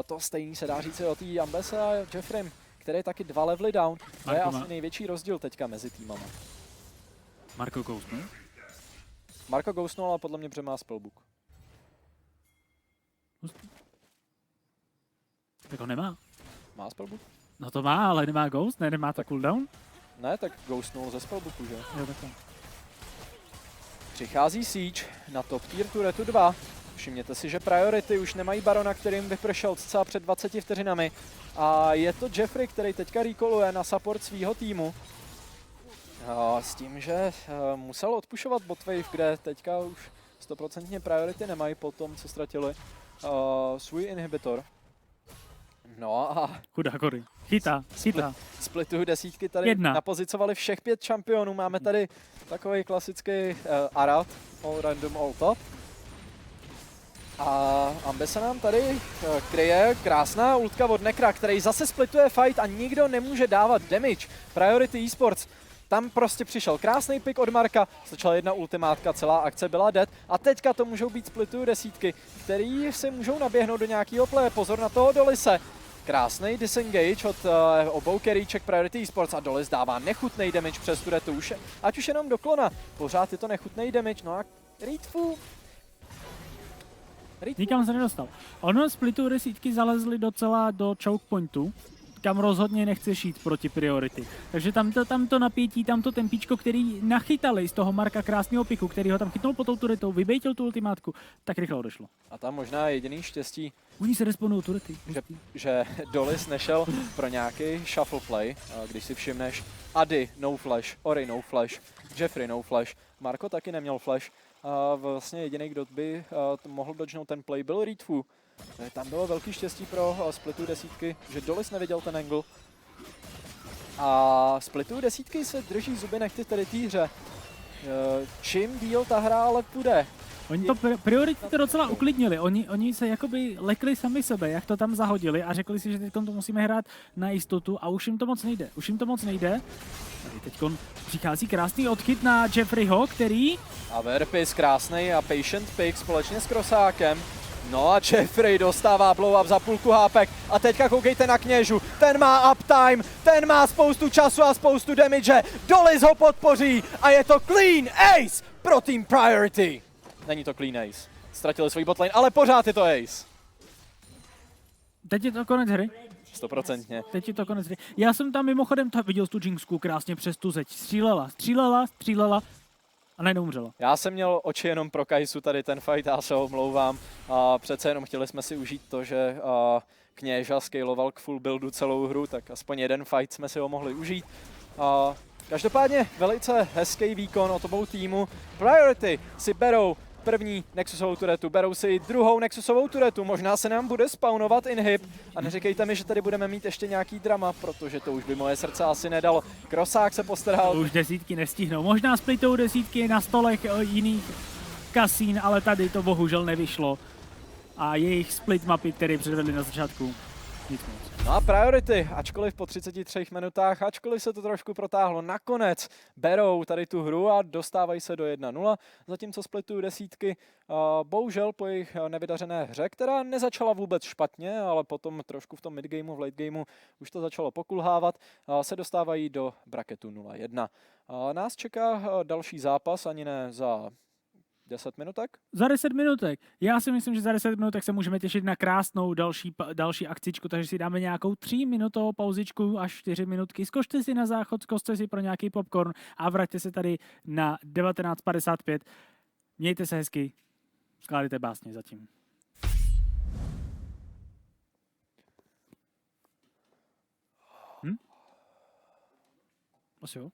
To stejný se dá říct o té Ambesse a Jeffrem, který je taky 2 levely down. To je asi největší rozdíl teďka mezi týmama. Marko kousnul. Marko ghostnul, ale podle mě má spellbook. Tak ho nemá. Má spellbook? No to má, ale nemá ghost, ne, nemá to cooldown. Ne, tak ghostnul ze spellbooku, že? Jo, takhle. Přichází Siege na top tier turetu 2. Všimněte si, že Priority už nemají Barona, kterým vypršel cca před 20 vteřinami. A je to Jeffrey, který teďka recalluje na support svýho týmu. S tím, že musel odpušovat botwave, kde teďka už 100% Priority nemají po tom, co ztratili svůj inhibitor. No a Chudá Cory. Chytá. splitují desítky tady Jedna. napozicovali všech 5 šampionů. Máme tady takový klasický Arad, all random, all top. A Ambe se nám tady kryje krásná ultka od Nekra, který zase splituje fight a nikdo nemůže dávat damage. Priority Esports. Tam prostě přišel krásný pick od Marka, stačila jedna ultimátka, celá akce byla dead a teďka to můžou být splituju desítky, který se můžou naběhnout do nějakého play. Pozor na toho Dolise. Krásný disengage od obou carryček Priority Esports a Dolis dává nechutný damage přes turetu už, ať už jenom do klona. Pořád je to nechutný damage, no a Reedfu. Nikam se nedostal. Ono splitu desítky zalezli docela do choke pointu, kam rozhodně nechceš jít proti Priority. Takže tam to napětí, tam to tempíčko, který nachytali z toho Marka krásného piku, který ho tam chytnul po tou turetou, vybejtil tu ultimátku, tak rychle odešlo. A tam možná jediný štěstí, Oni se respawnují turety. že Dolis nešel pro nějaký shuffle play, když si všimneš Ady no flash, Ori no flash, Jeffrey no flash, Marko taky neměl flash. A vlastně jediný, kdo by mohl dodžnout ten play, byl Reedfu. Tam bylo velký štěstí pro splitu desítky, že Dolis neviděl ten angle. A splitu desítky se drží zuby nechty tady té hře. Čím díl ta hra ale půjde. Oni to Priority to docela uklidnili, oni se jakoby lekli sami sebe, jak to tam zahodili a řekli si, že teď to musíme hrát na jistotu a už jim to moc nejde. Tady teď přichází krásný odchyt na Jeffreyho, který... A Verpis krásnej a patient pick společně s Krosákem. No a Jeffrey dostává blow up za půlku hápek a teďka koukejte na Kněžu, ten má uptime, ten má spoustu času a spoustu damage, Dolis ho podpoří a je to clean ace pro Team Priority. Není to clean ace, ztratili svůj botlane, ale pořád je to ace. Teď je to konec hry. 100%. Teď je to konec hry. Já jsem tam mimochodem viděl tu Jinxku krásně přes tu zeď. Střílela a najednou umřela. Já jsem měl oči jenom pro Kaisu tady ten fight, já se omlouvám. A přece jenom chtěli jsme si užít to, že Kněža scaloval k full buildu celou hru, tak aspoň jeden fight jsme si ho mohli užít. Každopádně velice hezký výkon od obou týmu. Priority si berou první Nexusovou turetu, berou si druhou Nexusovou turetu, možná se nám bude spawnovat inhib a neříkejte mi, že tady budeme mít ještě nějaký drama, protože to už by moje srdce asi nedalo. Krosák se postaral. Už desítky nestihnou, možná splitou desítky na stolech jiných kasín, ale tady to bohužel nevyšlo. A jejich split mapy, které předvedli na začátku, nic moc. No a Priority, ačkoliv po 33 minutách, ačkoliv se to trošku protáhlo, nakonec berou tady tu hru a dostávají se do 1-0, zatímco splitují desítky. Bohužel po jejich nevydařené hře, která nezačala vůbec špatně, ale potom trošku v tom midgameu, v lategameu už to začalo pokulhávat, se dostávají do bracketu 0-1. Nás čeká další zápas, ani ne za 10 minutek? Za 10 minutek. Já si myslím, že za 10 minutek se můžeme těšit na krásnou další akcičku, takže si dáme nějakou 3-minutovou pauzičku až 4 minutky. Zkočte si na záchod, zkočte si pro nějaký popcorn a vraťte se tady na 19:55. Mějte se hezky, skládejte básně zatím. Asi jo.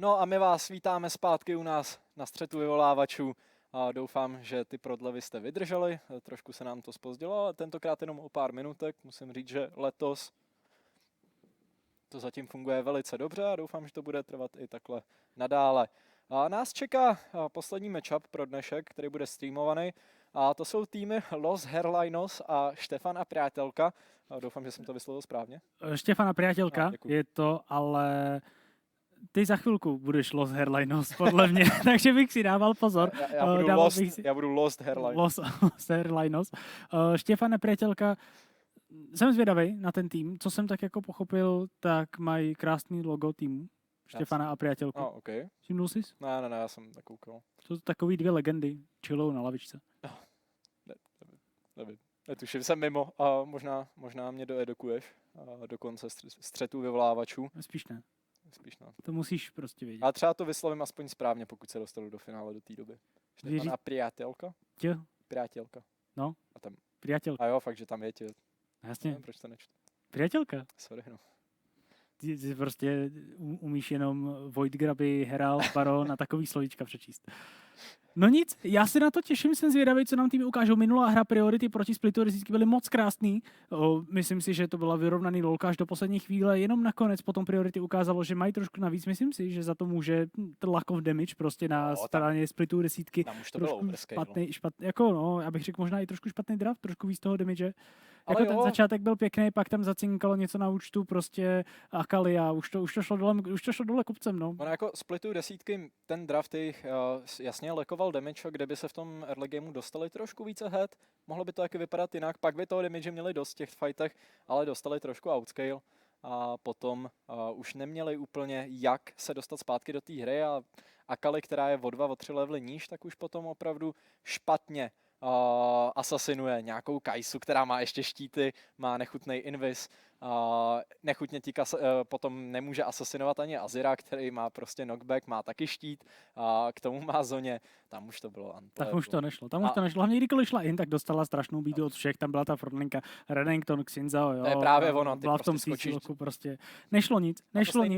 No a my vás vítáme zpátky u nás na střetu vyvolávačů. A doufám, že ty prodlevy jste vydrželi. Trošku se nám to zpozdilo, ale tentokrát jenom o pár minutek. Musím říct, že letos to zatím funguje velice dobře a doufám, že to bude trvat i takhle nadále. A nás čeká poslední matchup pro dnešek, který bude streamovaný. A to jsou týmy Los Herlinos a Štefan a Priatelka. A doufám, že jsem to vyslovil správně. Štefan a Priatelka děkuji. je to, ale ty za chvilku budeš Los Herlinos, podle mě, takže bych si dával pozor. Já budu Lost Herlinos. Los Herlinos. Štefan a Priatelka, jsem zvědavý na ten tým. Co jsem tak jako pochopil, tak mají krásný logo týmu. Štefana a Priatelku. Okay. Všimnul jsi? Ne, já jsem nekoukal. To jsou takový dvě legendy, chillou na lavičce. Nevím. Netuším, jsem mimo a možná mě doedukuješ do konce střetu vyvolávačů. Spíš ne. Spíš ne. To musíš prostě vědět. Ale třeba to vyslovím aspoň správně, pokud se dostanu do finále do té doby. Štefan a Priatelka? Priatelka. No. A tam. Priatelka. A jo, fakt, že tam je tě. Jasně. Nevím, proč to nečtu. Priatelka. Sorry, no. Ty prostě umíš jenom Void Graby, Herald, Baron a takový slovíčka přečíst. No nic, já se na to těším, jsem zvědavý, co nám týmy ukážou. Minulá hra Priority proti Splitu Desítky byly moc krásný. Myslím si, že to byla vyrovnaný lolka až do poslední chvíle, jenom nakonec potom Priority ukázalo, že mají trošku navíc. Myslím si, že za to může lack of damage prostě na straně Splitu Desítky. Tam už to bylo špatný, jako no, já bych řekl možná i trošku špatný draft, trošku víc toho damage. Ale jako ten začátek byl pěkný, pak tam zacinkalo něco na účtu, prostě Akali a už to šlo dole kupcem, no. Ono jako Splitu Desítky, ten draft jich jasně lekoval damage, kde by se v tom early gameu dostali trošku více head, mohlo by to taky vypadat jinak, pak by toho damage měli dost v těch fightech, ale dostali trošku outscale a potom už neměli úplně jak se dostat zpátky do té hry a Akali, která je o 2, o 3 levely níž, tak už potom opravdu špatně asasinuje nějakou Kaisu, která má ještě štíty, má nechutný invis, nechutně potom nemůže asasinovat ani Azira, který má prostě knockback, má taky štít, k tomu má Zoně, tam už to bylo unplayable. Tak už to nešlo, hlavně kdykoliv šla in, tak dostala strašnou bídu od všech, tam byla ta frontlinka Renekton, Xinzao, jo. To je právě ono, ty byla prostě v tom skočíš. Prostě nešlo nic.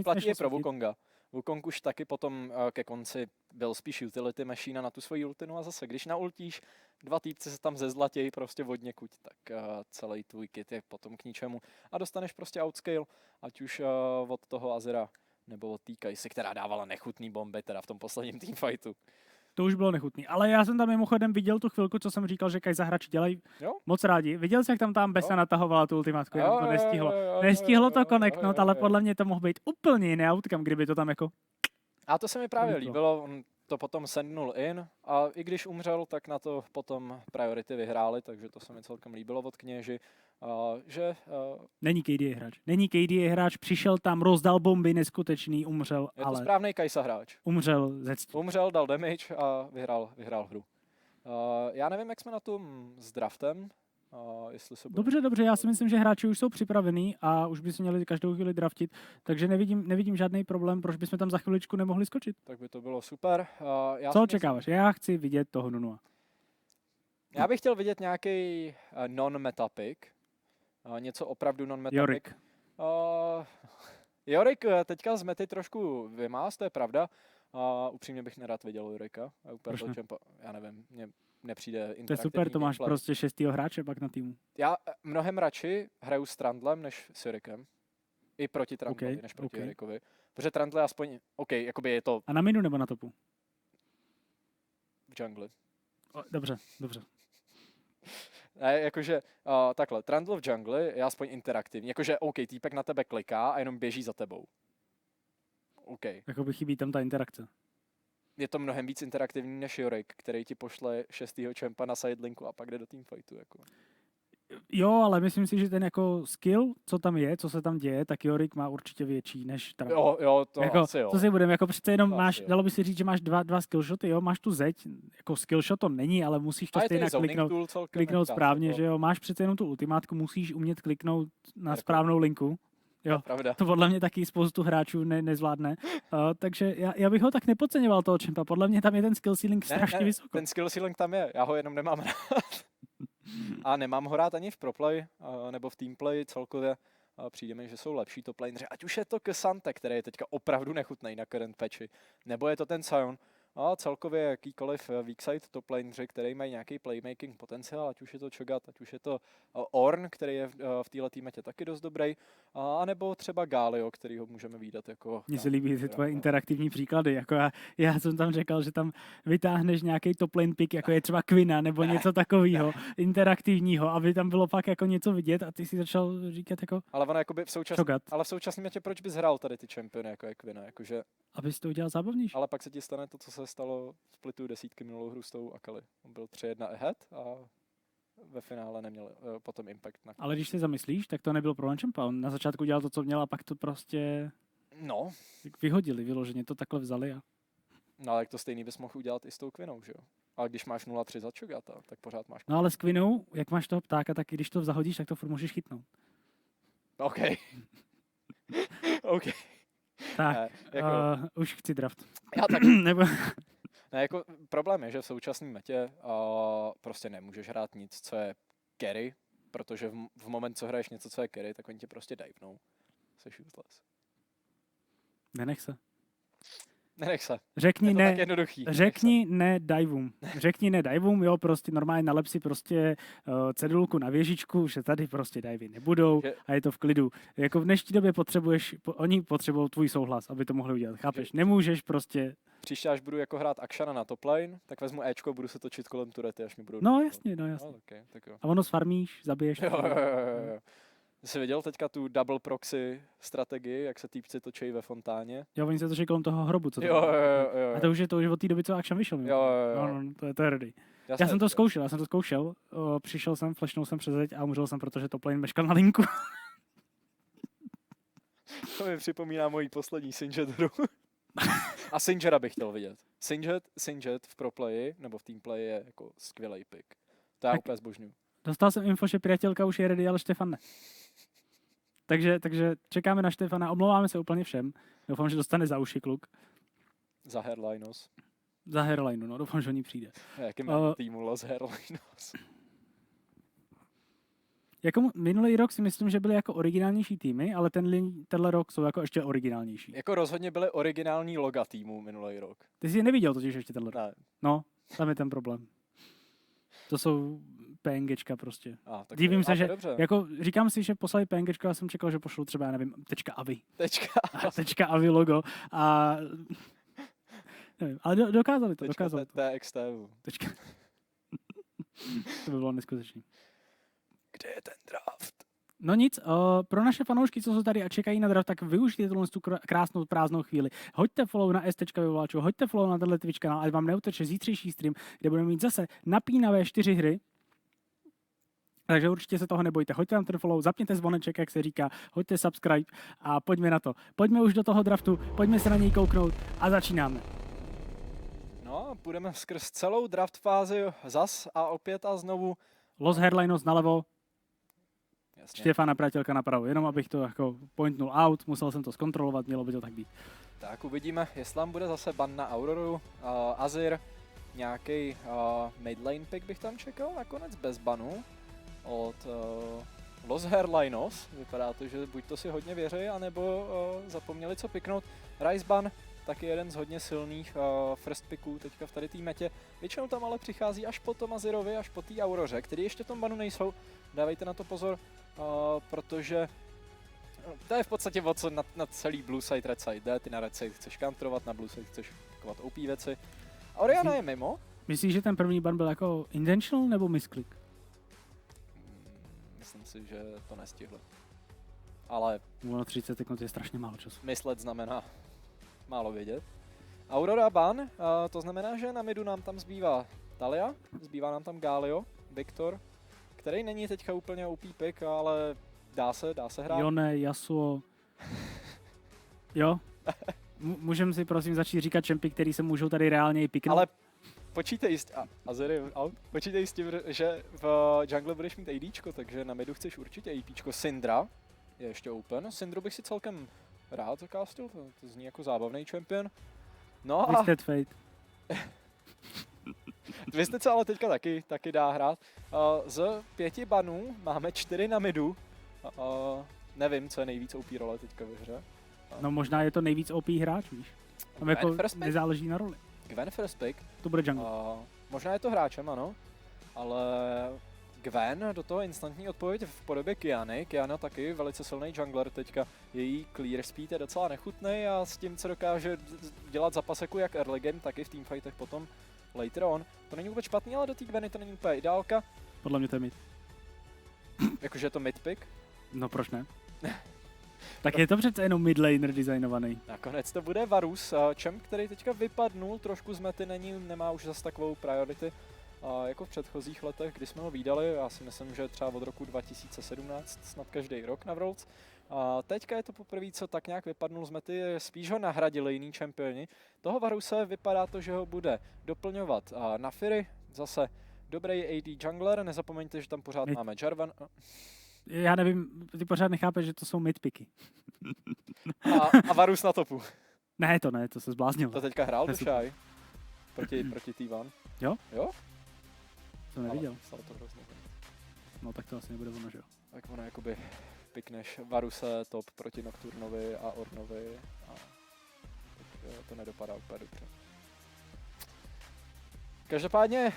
Platí je pro Wukonga. Wukong už taky potom ke konci byl spíš utility machine na tu svoji ultinu a zase, když naultíš, 2 týpci se tam zezlatějí prostě od někud, tak celý tvůj kit je potom k ničemu a dostaneš prostě outscale, ať už od toho Azira nebo od té Kaisi, která dávala nechutný bomby teda v tom posledním teamfightu. To už bylo nechutný, ale já jsem tam mimochodem viděl tu chvilku, co jsem říkal, že Kaiza hráči dělají moc rádi. Viděl jsi, jak tam Besa natahovala tu ultimátku, jenom to nestihlo. Nestihlo to connectnout, ale podle mě to mohl být úplně jiný outcome, kdyby to tam jako... A to se mi právě líbilo, on to potom sendnul in a i když umřel, tak na to potom Priority vyhráli, takže to se mi celkem líbilo od Kněži, že... Není KDA hráč, přišel tam, rozdal bomby, neskutečný, umřel, je ale... to správnej Kai'Sa hráč. Umřel ze cti. Umřel, dal damage a vyhrál hru. Já nevím, jak jsme na tom s draftem. Jestli se Dobře, já si myslím, že hráči už jsou připravení a už by si měli každou chvíli draftit, takže nevidím žádný problém, proč bychom tam za chviličku nemohli skočit. Tak by to bylo super. Co očekáváš? Já chci vidět toho Nunua. Já bych chtěl vidět nějaký non-meta pick. Něco opravdu non-meta Yorick. pick. Yorick teďka z mety trošku vymás, to je pravda. Upřímně bych nerad viděl Yoricka. Já nevím, mně nepřijde interaktivní. To je super, to máš gameplay. prostě 6. hráče pak na týmu. Já mnohem radši hraju s Trundlem než s Yorickem. I proti Trundlovi, než proti Yorickovi. Protože Trundle aspoň, jakoby je to... A na minu nebo na topu? V džungli. Dobře. Ne, jakože takhle, Trundle v džungli je aspoň interaktivní. Jakože týpek na tebe kliká a jenom běží za tebou. Jakoby chybí tam ta interakce. Je to mnohem víc interaktivní než Yorick, který ti pošle 6. čempa na sidelinku a pak jde do teamfightu. Jako. Jo, ale myslím si, že ten jako skill, co tam je, co se tam děje, tak Yorick má určitě větší než Trundle. Jo, to jako, asi jo. To si budeme, jako přece jenom to máš, dalo by si říct, že máš dva skillshoty, jo, máš tu zeď, jako skillshot to není, ale musíš to stejně kliknout správně, že jo, máš přece jenom tu ultimátku, musíš umět kliknout na správnou linku. Jo, to podle mě taky spoustu hráčů nezvládne. Takže já bych ho tak nepodceňoval toho čempa. Podle mě tam je ten skill ceiling strašně vysoko. Ten skill ceiling tam je, já ho jenom nemám rád. A nemám ho rád ani v proplay, nebo v teamplay celkově. a přijde mi, že jsou lepší top laneři. Ať už je to K'Sante, který je teďka opravdu nechutnej na current patchi, nebo je to ten Sion. A celkově jakýkoliv weakside top laneři, který mají nějaký playmaking potenciál, ať už je to Cho'Gath, ať už je to Ornn, který je v této metě taky dost dobrý, a nebo třeba Galio, který ho můžeme vídat jako... Mně se líbí ty tvoje interaktivní příklady, jako já jsem tam říkal, že tam vytáhneš nějaký top lane pick, jako je třeba Quina nebo něco takového interaktivního, aby tam bylo fakt jako něco vidět a ty si začal říkat jako... Ale ono jakoby v současné metě proč bys hrál tady ty čempiony jako je Quina, jakože... Abys to udělal zábavnější. Ale pak se ti stane to, co se stalo v splitu desítky minulou hru s tou Akali. On byl 3-1 ahead a ve finále neměl potom impact. Ale když se zamyslíš, tak to nebyl problém čempa. On na začátku dělal to, co měl a pak to prostě vyhodili, vyloženě to takhle vzali. No ale to stejný bys mohl udělat i s tou Quinou, že jo? Ale když máš 0-3 za Cho'Gatha, tak pořád máš... No ale s Quinou, jak máš toho ptáka, tak i když to zahodíš, tak to furt můžeš chytnout. OK. OK. Tak, jako... už chci draft. Já tak. Nebo... Ne, jako problém je, že v současné metě prostě nemůžeš hrát nic, co je carry, protože v moment, co hraješ něco, co je carry, tak oni tě prostě divnou. Jsi useless. Nenech se. Nenech se. Řekni je to ne, tak jednoduchý. Řekni ne divům. Řekni ne divům, jo, prostě normálně nalep si prostě cedulku na věžičku, že tady prostě divy nebudou a je to v klidu. Jako v dnešní době oni potřebují tvůj souhlas, aby to mohli udělat. Chápeš? Nemůžeš prostě... Příště, až budu jako hrát Akshana na top lane, tak vezmu Ečko a budu se točit kolem turety, až mi budou... No jasně. No, okay, tak jo. A ono sfarmíš, zabiješ. Jo. Jsi viděl teďka tu double proxy strategii, jak se týpci točí ve fontáně? Jo, oni se točí kolem toho hrobu, co to jo. A to už je od té doby, co Action vyšel. Jo. No, to je ready. Já jsem to zkoušel, přišel jsem, flashnul jsem přes zeď a umřel jsem, protože top lane meškal na linku. To mi připomíná mojí poslední Singed hru. A Singera bych chtěl vidět. Singed v proplayi, nebo v teamplayi je jako skvělej pick. To já úplně zbožňuju. Dostal jsem info, že přátelka už je ready, ale Štefan ne. Takže čekáme na Štefana, omlouváme se úplně všem. Doufám, že dostane za uši kluk. Za Hairlinos. Za Hairlinu, no doufám, že o ní přijde. Jaký má týmu Los Hairlinos? Jako minulý rok si myslím, že byly jako originálnější týmy, ale tenhle rok jsou jako ještě originálnější. Jako rozhodně byly originální loga týmu minulý rok. Ty jsi je neviděl totiž ještě tenhle rok. Ne. No, tam je ten problém. To jsou PNGčka prostě. Tak divím se, že dobře. jako říkám si, že poslali PNGčko, já jsem čekal, že pošlu třeba, já nevím, .avi. .avi logo a nevím, ale dokázali to. TXT. To by bylo neskutečný. Kde je ten draft? No nic, pro naše fanoušky, co jsou tady a čekají na draft, tak využijte tu krásnou prázdnou chvíli. Hoďte follow na STčka hoďte follow na tenhle Twitch kanál, ať vám neuteče zítřejší stream, kde budeme mít zase napínavé 4 hry. Takže určitě se toho nebojte. Hoďte nám ten follow, zapněte zvoneček, jak se říká, hoďte subscribe a pojďme na to. Pojďme už do toho draftu, pojďme se na něj kouknout a začínáme. No, půjdeme skrz celou draft fázi zas a opět a znovu. Los Hairlinos nalevo. Jasně. Štěfana Prátělka napravo, jenom abych to jako pointnul out, musel jsem to zkontrolovat, mělo by to tak být. Tak uvidíme, jestli tam bude zase ban na Auroru, Azir, nějaký mid lane pick bych tam čekal, nakonec bez banu od Los Hairlinos. Vypadá to, že buď to si hodně věří, anebo zapomněli co piknout. Rice ban, taky jeden z hodně silných first picků teďka v tady té metě. Většinou tam ale přichází až po tom Azirovi, až po té Auroře, který ještě v tom banu nejsou. Dávejte na to pozor, protože to je v podstatě o co na celý blue side, red side jde. Ty na red side chceš counterovat, na blue side chceš pikovat OP věci. Orianna je mimo. Myslíš, že ten první ban byl jako intentional nebo misclick? Myslím si, že to nestihli. Ale... 30 sekund je strašně málo času. Myslet znamená málo vědět. Aurora ban, to znamená, že na midu nám tam zbývá Talia, zbývá nám tam Galio, Viktor, který není teďka úplně OP pick, ale dá se hrát. Yone, Yasuo. Jo? Můžeme si prosím začít říkat čempy, který se můžou tady reálně i piknout? Ale počítej s tím, že v jungle budeš mít ADčko, takže na midu chceš určitě APčko. Syndra je ještě open. Syndru bych si celkem rád zakástil, to zní jako zábavný champion. No a... Twisted Fate. Twisted se ale teďka taky dá hrát. Z 5 banů máme 4 na midu. nevím, co je nejvíc OP role teďka ve hře. No možná je to nejvíc OP hráč, víš. Tam jako Gwen first pick? nezáleží na roli. Gwen first pick. To bude jungle. Možná je to hráčem, ano. Ale Gwen do toho instantní odpověď v podobě Kiany. Kiana taky velice silný jungler teďka. Její clear speed je docela nechutný a s tím, co dokáže dělat za paseku jak early game, tak i v teamfightech potom later on. To není vůbec špatný, ale do té Gweny to není úplně ideálka. Podle mě to je mid. Jakože je to mid pick. No proč ne? Tak je to přece jenom midlaner designovaný. Nakonec to bude Varus, champ, který teďka vypadnul trošku z mety, nemá už zase takovou priority jako v předchozích letech, kdy jsme ho vídali. Já si myslím, že třeba od roku 2017, snad každý rok na Worlds. Teďka je to poprvé, co tak nějak vypadnul z mety, spíš ho nahradili jiný čempioni. Toho Varuse vypadá to, že ho bude doplňovat Naafiri, zase dobrý AD jungler, nezapomeňte, že tam pořád máme Jarvan. Já nevím, ty pořád nechápeš, že to jsou midpicky. A Varus na topu. Ne, to se zbláznil. To teďka hrál Dušaj proti T1. Jo? Jo? To neviděl. Ale stalo to hrozně. No tak to asi nebude ono, že jo. Tak ono jakoby pikneš Varuse top proti Nocturnovi a Ornovi a tak to nedopadá úplně dobře. Každopádně,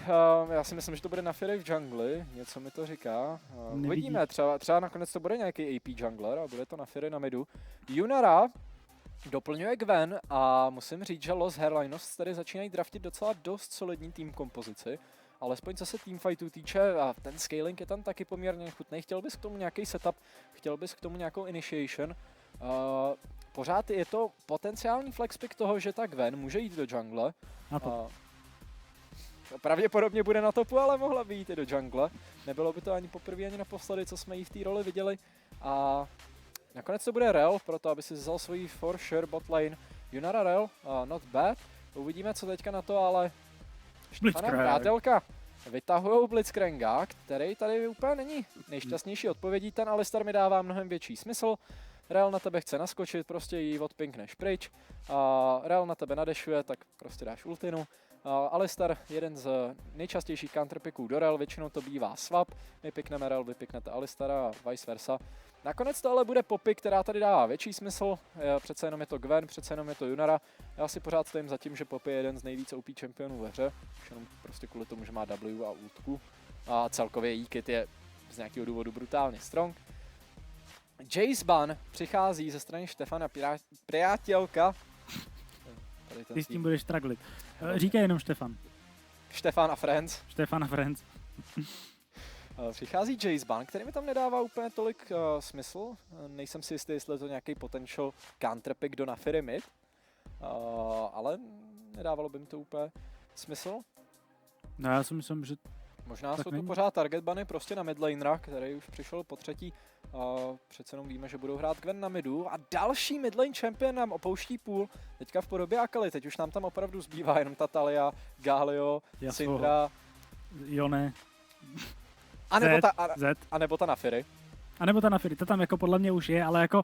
já si myslím, že to bude Naafiri v jungli, něco mi to říká. Uvidíme, třeba nakonec to bude nějaký AP jungler a bude to Naafiri na midu. Yunara doplňuje Gwen a musím říct, že Los Hermanos tady začínají draftit docela dost solidní tým kompozici. Alespoň co se teamfightů týče, a ten scaling je tam taky poměrně chutný. Chtěl bys k tomu nějaký setup, chtěl bys k tomu nějakou initiation. Pořád je to potenciální flexpick toho, že ta Gwen může jít do jungle. Pravděpodobně bude na topu, ale mohla by jít i do jungle. Nebylo by to ani poprvé, ani naposledy, co jsme jí v té roli viděli. A nakonec to bude Rel, proto aby si vzal svoji for sure bot lane. Yunara Rel, not bad. Uvidíme, co teďka na to, ale Štefana Vrátelka vytahujou Blitzcranga, který tady úplně není nejšťastnější odpovědí. Ten Alistar mi dává mnohem větší smysl. Rel na tebe chce naskočit, prostě jí odpinkneš pryč. Rel na tebe nadešuje, tak prostě dáš ultinu. Alistar, jeden z nejčastějších counterpicků do Rel, většinou to bývá swap. My pikneme Rel, vy piknete Alistara a vice versa. Nakonec to ale bude Poppy, která tady dává větší smysl. Přece jenom je to Gwen, přece jenom je to Yunara. Já si pořád stojím za tím, že Poppy je jeden z nejvíc OP čempionů ve hře. Už jenom prostě kvůli tomu, že má W a ultku. A celkově její kit je z nějakého důvodu brutálně strong. Jace Ban přichází ze strany Štefana Priátělka. Ty s tím budeš strugglit. Říkej jenom Štefan. Štefan a Friends. Štefan a Friends. Přichází Jace Ban, který mi tam nedává úplně tolik smysl. Nejsem si jistý, jestli je to nějaký potential counterpick do Naafiri mid. Ale nedávalo by mi to úplně smysl. No já si myslím, že možná tak jsou není. to pořád target bany prostě na midlanera, který už přišel po třetí. Přece jenom víme, že budou hrát Gwen na midu. A další midlane champion nám opouští půl. Teďka v podobě Akali. Teď už nám tam opravdu zbývá jenom ta Talia, Galio, Syndra. Yone. A nebo ta Naafiri. A nebo ta Naafiri. To tam jako podle mě už je, ale jako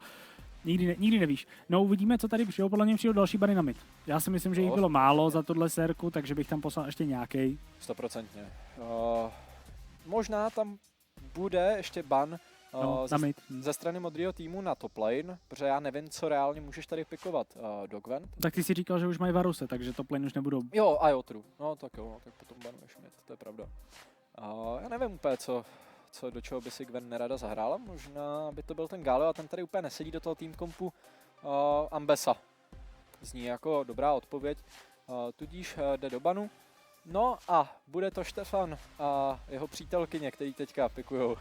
nikdy nevíš. No uvidíme, co tady přijde. Podle mě přijde další bany na mid. Já si myslím, že jich bylo málo za tohle sérku, takže bych tam poslal ještě nějaký. 100%. Možná tam bude ještě ban ze strany modrého týmu na top lane, protože já nevím, co reálně můžeš tady pikovat do Gwen. Tak ty si říkal, že už mají Varuse, takže top lane už nebudou. Jo, true. No tak jo, tak potom banuješ mid, to je pravda. Já nevím úplně, do čeho by si Gwen nerada zahrála. Možná by to byl ten Galio a ten tady úplně nesedí do toho team kompu Ambessa. Zní jako dobrá odpověď, tudíž jde do banu. No a bude to Štefan a jeho přítelkyně, který teďka pikujou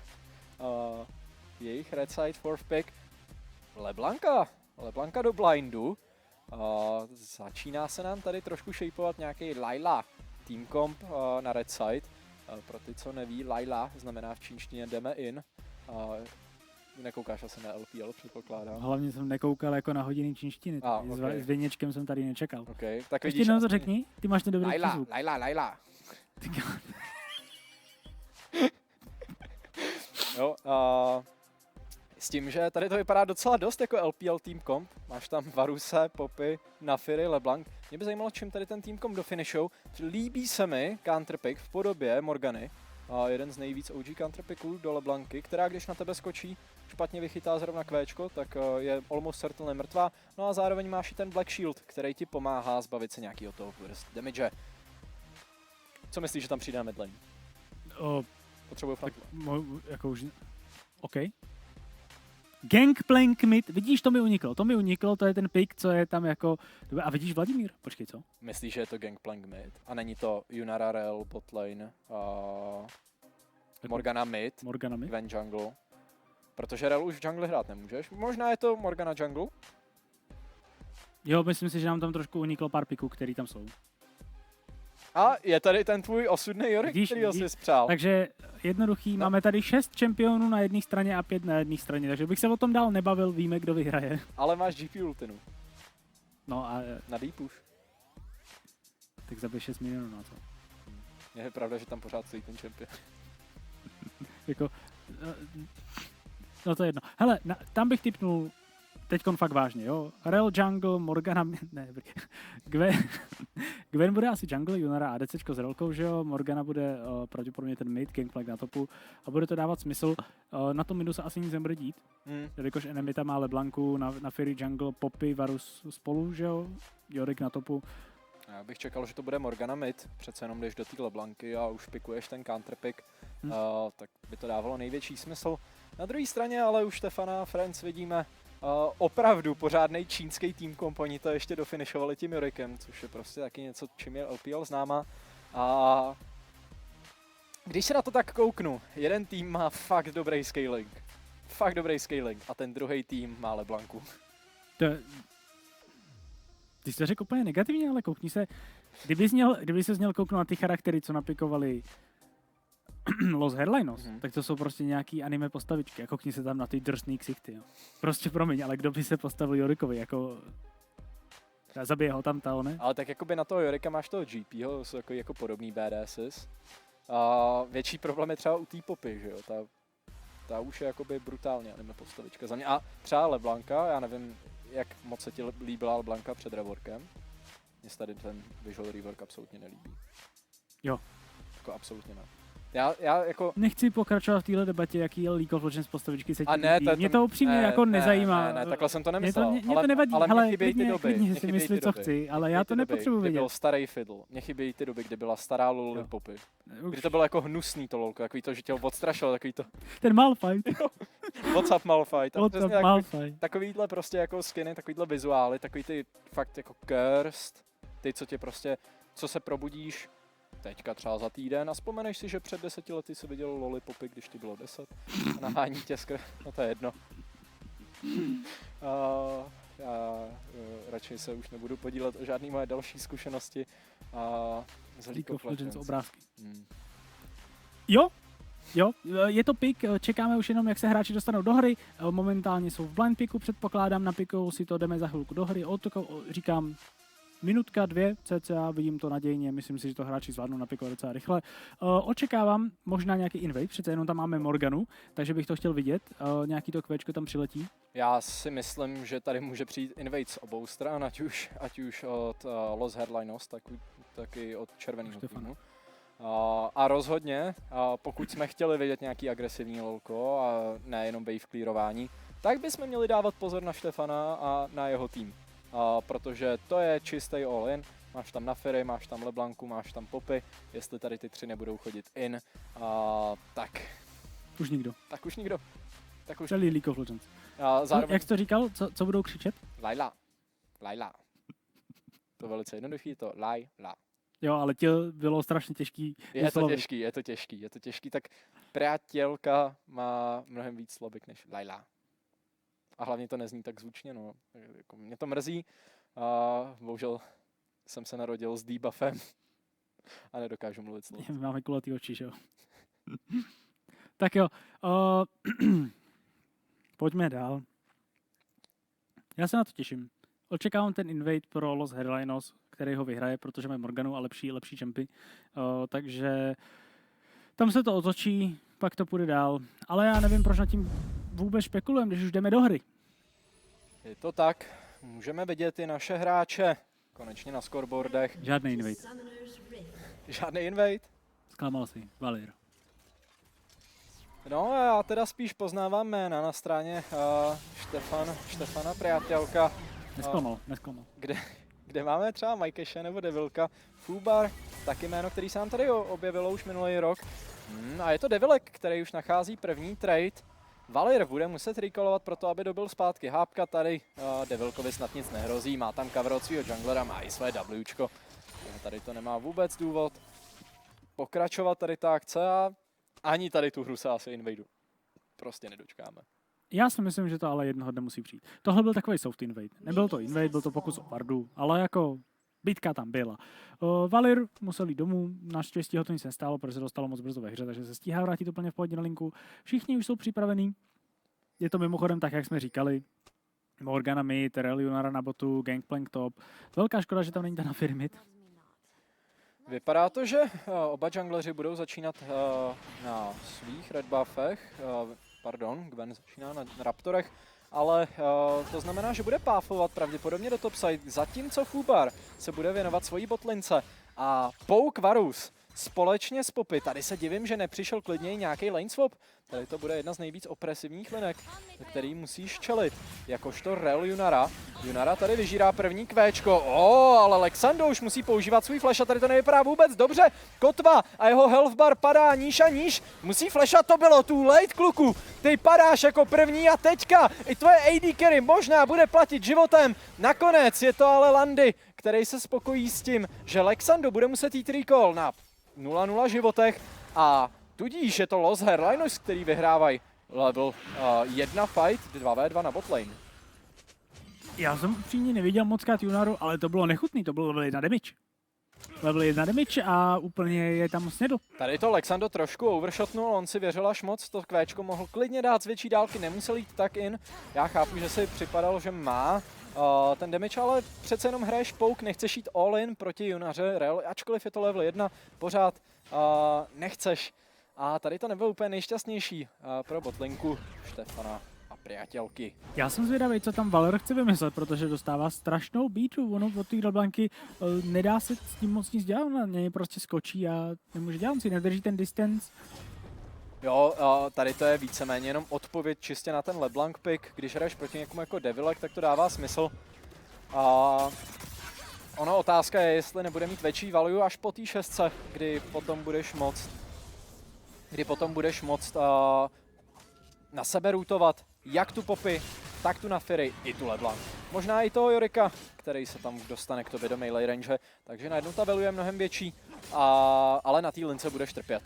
jejich red side fourth pick. Leblanka do blindu. Začíná se nám tady trošku shapeovat nějaký Layla team comp na red side. Pro ty, co neví, Layla znamená v čínštině jdeme in. Nekoukáš asi na LPL, předpokládám. Hlavně jsem nekoukal jako na hodiny čínštiny. Okay. S Věněčkem jsem tady nečekal. Okay, tak ještě jednou to řekni, ty máš ten dobrý zvuk. Layla. Jo, s tím, že tady to vypadá docela dost jako LPL team comp. Máš tam Varuse, Poppy, Naafiri, LeBlanc. Mě by zajímalo, čím tady ten team comp dofinishou. Líbí se mi counterpick v podobě Morgany. jeden z nejvíc OG counterpicků do LeBlanky, která když na tebe skočí, špatně vychytá zrovna kvéčko, tak je almost certainly mrtvá. No a zároveň máš i ten Black Shield, který ti pomáhá zbavit se nějakého toho burst damage. Co myslíš, že tam přijde na midlane? Potřebuju front. Jako už... OK. Gangplank mid, vidíš, to mi uniklo, to je ten pick, co je tam jako... A vidíš Vladimír, počkej, co? Myslíš, že je to Gangplank mid? A není to Yunara Rel bot lane, Morgana mid, Gwen jungle? Protože Rel už v jungle hrát nemůžeš. Možná je to Morgana jungle? Jo, myslím si, že nám tam trošku uniklo pár piků, který tam jsou. A je tady ten tvůj osudný Yorick, který jsi spřál. Takže jednoduchý, máme tady 6 čempionů na jedné straně a 5 na jedné straně, takže bych se o tom dál nebavil, víme, kdo vyhraje. Ale máš GP ultinu. No a... Na deep už. Tak zabij 6 milionů na to. Je pravda, že tam pořád stojí ten champion. Jako... No to je jedno. Hele, tam bych tipnul teďkon fakt vážně, jo. Rel jungle, Morgana... Ne, Gwen bude asi jungle, Yunara ADCčko s Relkou, že jo. Morgana bude pravděpodobně ten mid, Gangplank na topu. A bude to dávat smysl. Na tom midu se asi nic nebude dít. Jelikož enemy tam má LeBlanku, na Fury jungle, Poppy, Varus spolu, že jo. Yorick na topu. Já bych čekal, že to bude Morgana mid, přece jenom jdeš do té LeBlanky a už pikuješ ten counterpick, tak by to dávalo největší smysl. Na druhé straně ale už Stefana Friends vidíme opravdu pořádnej čínský tým komp, oni to ještě dofinišovali tím Yorickem, což je prostě taky něco, čím je LPL známa. A když se na to tak kouknu, jeden tým má fakt dobrý scaling a ten druhý tým má LeBlanku. Ty jsi to řekl úplně negativně, ale koukni se, kdyby se měl kouknout na ty charaktery, co napikovali Los Hermanos, tak to jsou prostě nějaký anime postavičky a koukni se tam na ty drsný ksichty, jo. Prostě promiň, ale kdo by se postavil Yorickovi, jako... Zabije ho tam ta, ne? Ale tak jakoby na toho Yoricka máš toho GPho, jsou jako podobný badasses. A větší problém je třeba u té Poppy, že jo, ta už je jakoby brutálně anime postavička za mě. A třeba LeBlanka, já nevím, jak moc se ti líbila LeBlanka před reworkem. Mně se tady ten visual rework absolutně nelíbí. Jo. Jako absolutně ne. Já jako... Nechci pokračovat v téhle debatě, jaký League of Legends postavičky se ti líbí. Mě to ne, upřímně jako nezajímá. Ne, takhle jsem to nemyslel. Mě to nevadí, ale hele, mě chybějí ty doby. Klidně si mysli, co chci, ale já to nepotřebuji vidět. vědět. Kdy byl starý fiddle. Mně chybějí ty doby, kdy byla stará Lulu Poppy. Kdy to bylo jako hnusný to lolko, takový to, že tě ho odstrašilo, takový to... Ten Malphite. What's up Malphite. What's up Malphite. Takovýhle prostě jako skiny, takovýhle vizuály, takový ty fakt jako cursed, ty, co tě prostě, co se probudíš teďka třeba za týden a vzpomeneš si, že před 10 lety jsi viděl Lollipopy, když ti bylo 10 a nahání tě no to je jedno. Já radši se už nebudu podílet o žádný moje další zkušenosti z League of Legends obrázky. Jo, je to pick, čekáme už jenom, jak se hráči dostanou do hry, momentálně jsou v blind picku, předpokládám, napikujou si to, jdeme za chvilku do hry, říkám, minutka, 2 cca, vidím to nadějně, myslím si, že to hráči zvládnou napikovat docela rychle. Očekávám možná nějaký invade, přece jenom tam máme Morganu, takže bych to chtěl vidět, nějaký to kvéčko tam přiletí. Já si myslím, že tady může přijít invade z obou stran, ať už od Los Hermanos, tak i od červeného týmu. A rozhodně, pokud jsme chtěli vidět nějaký agresivní lolko a nejenom wave clearování, tak bychom měli dávat pozor na Štefana a na jeho tým. Protože to je čistý all-in, máš tam Nafery, máš tam LeBlanku, máš tam Poppy, jestli tady ty 3 nebudou chodit in, tak... Už nikdo. Tak už nikdo. Celý League of Legends. Zároveň... Jak jsi to říkal, co budou křičet? Laila. To velice jednoduchý, to Laila. Jo, ale tě bylo strašně těžký. Je to těžký, tak priatělka má mnohem víc slabik než Laila. A hlavně to nezní tak zvučně, no. Jako mě to mrzí. Bohužel jsem se narodil s debuffem a nedokážu mluvit slovo. Máme kulatý oči, že jo. Tak jo. Pojďme dál. Já se na to těším. Očekávám ten invade pro Los Hermanos, který ho vyhraje, protože má Morganu a lepší čempy. Takže tam se to otočí, pak to půjde dál. Ale já nevím, proč nad tím vůbec špekulujeme, když už jdeme do hry. Je to tak. Můžeme vidět i naše hráče. Konečně na scoreboardech. Žádný invade. Žádný invade? Zklamal si, Valir. No a já teda spíš poznávám jména na straně Štefana Priatelka, Nesklamal. kde máme třeba Majkeše nebo Devilka. Fubar, taky jméno, který se nám tady objevilo už minulý rok. A je to Devilek, který už nachází první trade. Valir bude muset rekolovat pro to, aby dobil zpátky Hápka tady. Devilkovi snad nic nehrozí, má tam cover od svého junglera, má i své Wčko. Tady to nemá vůbec důvod pokračovat tady ta akce a ani tady tu hru se asi invadu prostě nedočkáme. Já si myslím, že to ale jednoho dne musí přijít. Tohle byl takový soft invade. Nebyl to invade, byl to pokus o Vardu, ale jako bitka tam byla. Valir musel jít domů, naštěstí ho to nic nestálo, protože se dostalo moc brzo ve hře, takže se stíhá vrátit úplně v pohodě na linku. Všichni už jsou připravení. Je to mimochodem tak, jak jsme říkali. Morgana mid, Reliunara na botu, Gangplank top. Velká škoda, že tam není ta na Firmit. Vypadá to, že oba jungleři budou začínat na svých red buffech. Pardon, Gwen začíná na Raptorech. Ale to znamená, že bude páfovat pravděpodobně do topside, zatímco Fubar se bude věnovat svojí botlince. A Pouk Varus společně s Popy, tady se divím, že nepřišel klidněji nějaký lane swap. Tady to bude jedna z nejvíc opresivních linek, který musíš čelit. Jakožto Rel Junara. Junara tady vyžírá první kvéčko. Ale Lexando už musí používat svůj flash a tady to nevypadá vůbec dobře. Kotva a jeho health bar padá níž a níž. Musí flashat, to bylo too late, kluku. Ty padáš jako první a teďka i tvoje AD carry možná bude platit životem. Nakonec je to ale Landy, který se spokojí s tím, že Lexando bude muset jít recall na 0-0 životech a tudíž je to Los Hermanos, který vyhrávají level 1 fight, 2v2 na botlane. Já jsem upřímně neviděl moc krát Junaru, ale to bylo nechutný, to bylo level 1 damage. Level 1 damage a úplně je tam snědl. Tady to Lexando trošku overshotnul, on si věřil až moc, to kvéčko mohl klidně dát z větší dálky, nemusel jít tak in. Já chápu, že si připadal, že má ten damage, ale přece jenom hraješ Pouk, nechceš jít all in proti Junaře, ačkoliv je to level 1, pořád nechceš. A tady to nebylo úplně nejšťastnější pro botlinku Štefana a Priatelky. Já jsem zvědavý, co tam Valir chce vymyslet, protože dostává strašnou beatu. Ono od té Leblanky nedá se s tím moc nic dělat, na něj prostě skočí a nemůže dělat, si nedrží ten distance. Jo, tady to je víceméně jenom odpověď čistě na ten LeBlanc pick. Když hraješ proti někomu jako Devilek, tak to dává smysl. Ono otázka je, jestli nebude mít větší value až po té 6, kdy potom budeš moct na sebe routovat jak tu Popy, tak tu na Fury i tu LeBlanc. Možná i toho Jorika, který se tam dostane k tobě do melee range, takže najednou ta value je mnohem větší, ale na té lince budeš trpět.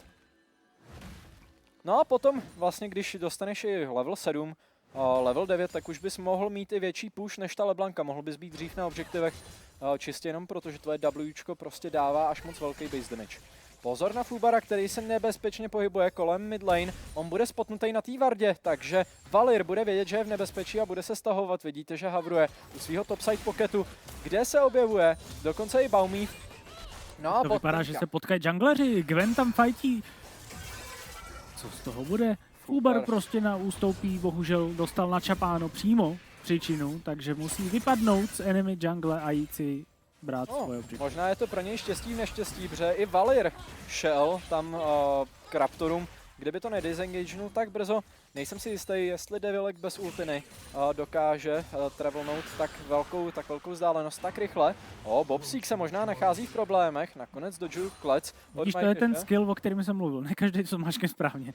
No a potom vlastně, když dostaneš i level 7, level 9, tak už bys mohl mít i větší push než ta LeBlanka. Mohl bys být dřív na objektivech čistě jenom proto, že tvoje Wčko prostě dává až moc velký base damage. Pozor na Fubara, který se nebezpečně pohybuje kolem mid lane. On bude spotnutý na té vardě, takže Valir bude vědět, že je v nebezpečí a bude se stahovat. Vidíte, že havruje u svého topside pocketu, kde se objevuje dokonce i Baumí. No a to vypadá, že se potkají jungleři, Gwen tam fightí. Co z toho bude? Fubar prostě na ústoupí, bohužel dostal načapáno přímo příčinu, takže musí vypadnout z enemy jungle a jít si brát svoje objekty. Možná je to pro něj štěstí v neštěstí, protože i Valir šel tam k Raptorům. Kdyby to nedisengagenul tak brzo, nejsem si jistý, jestli Devilek bez ultiny dokáže travelnout tak velkou vzdálenost tak rychle. Bobsík se možná nachází v problémech, nakonec dodžuju klec. Vidíš, to je ten skill, o kterém jsem mluvil, ne každý to zmačkne správně.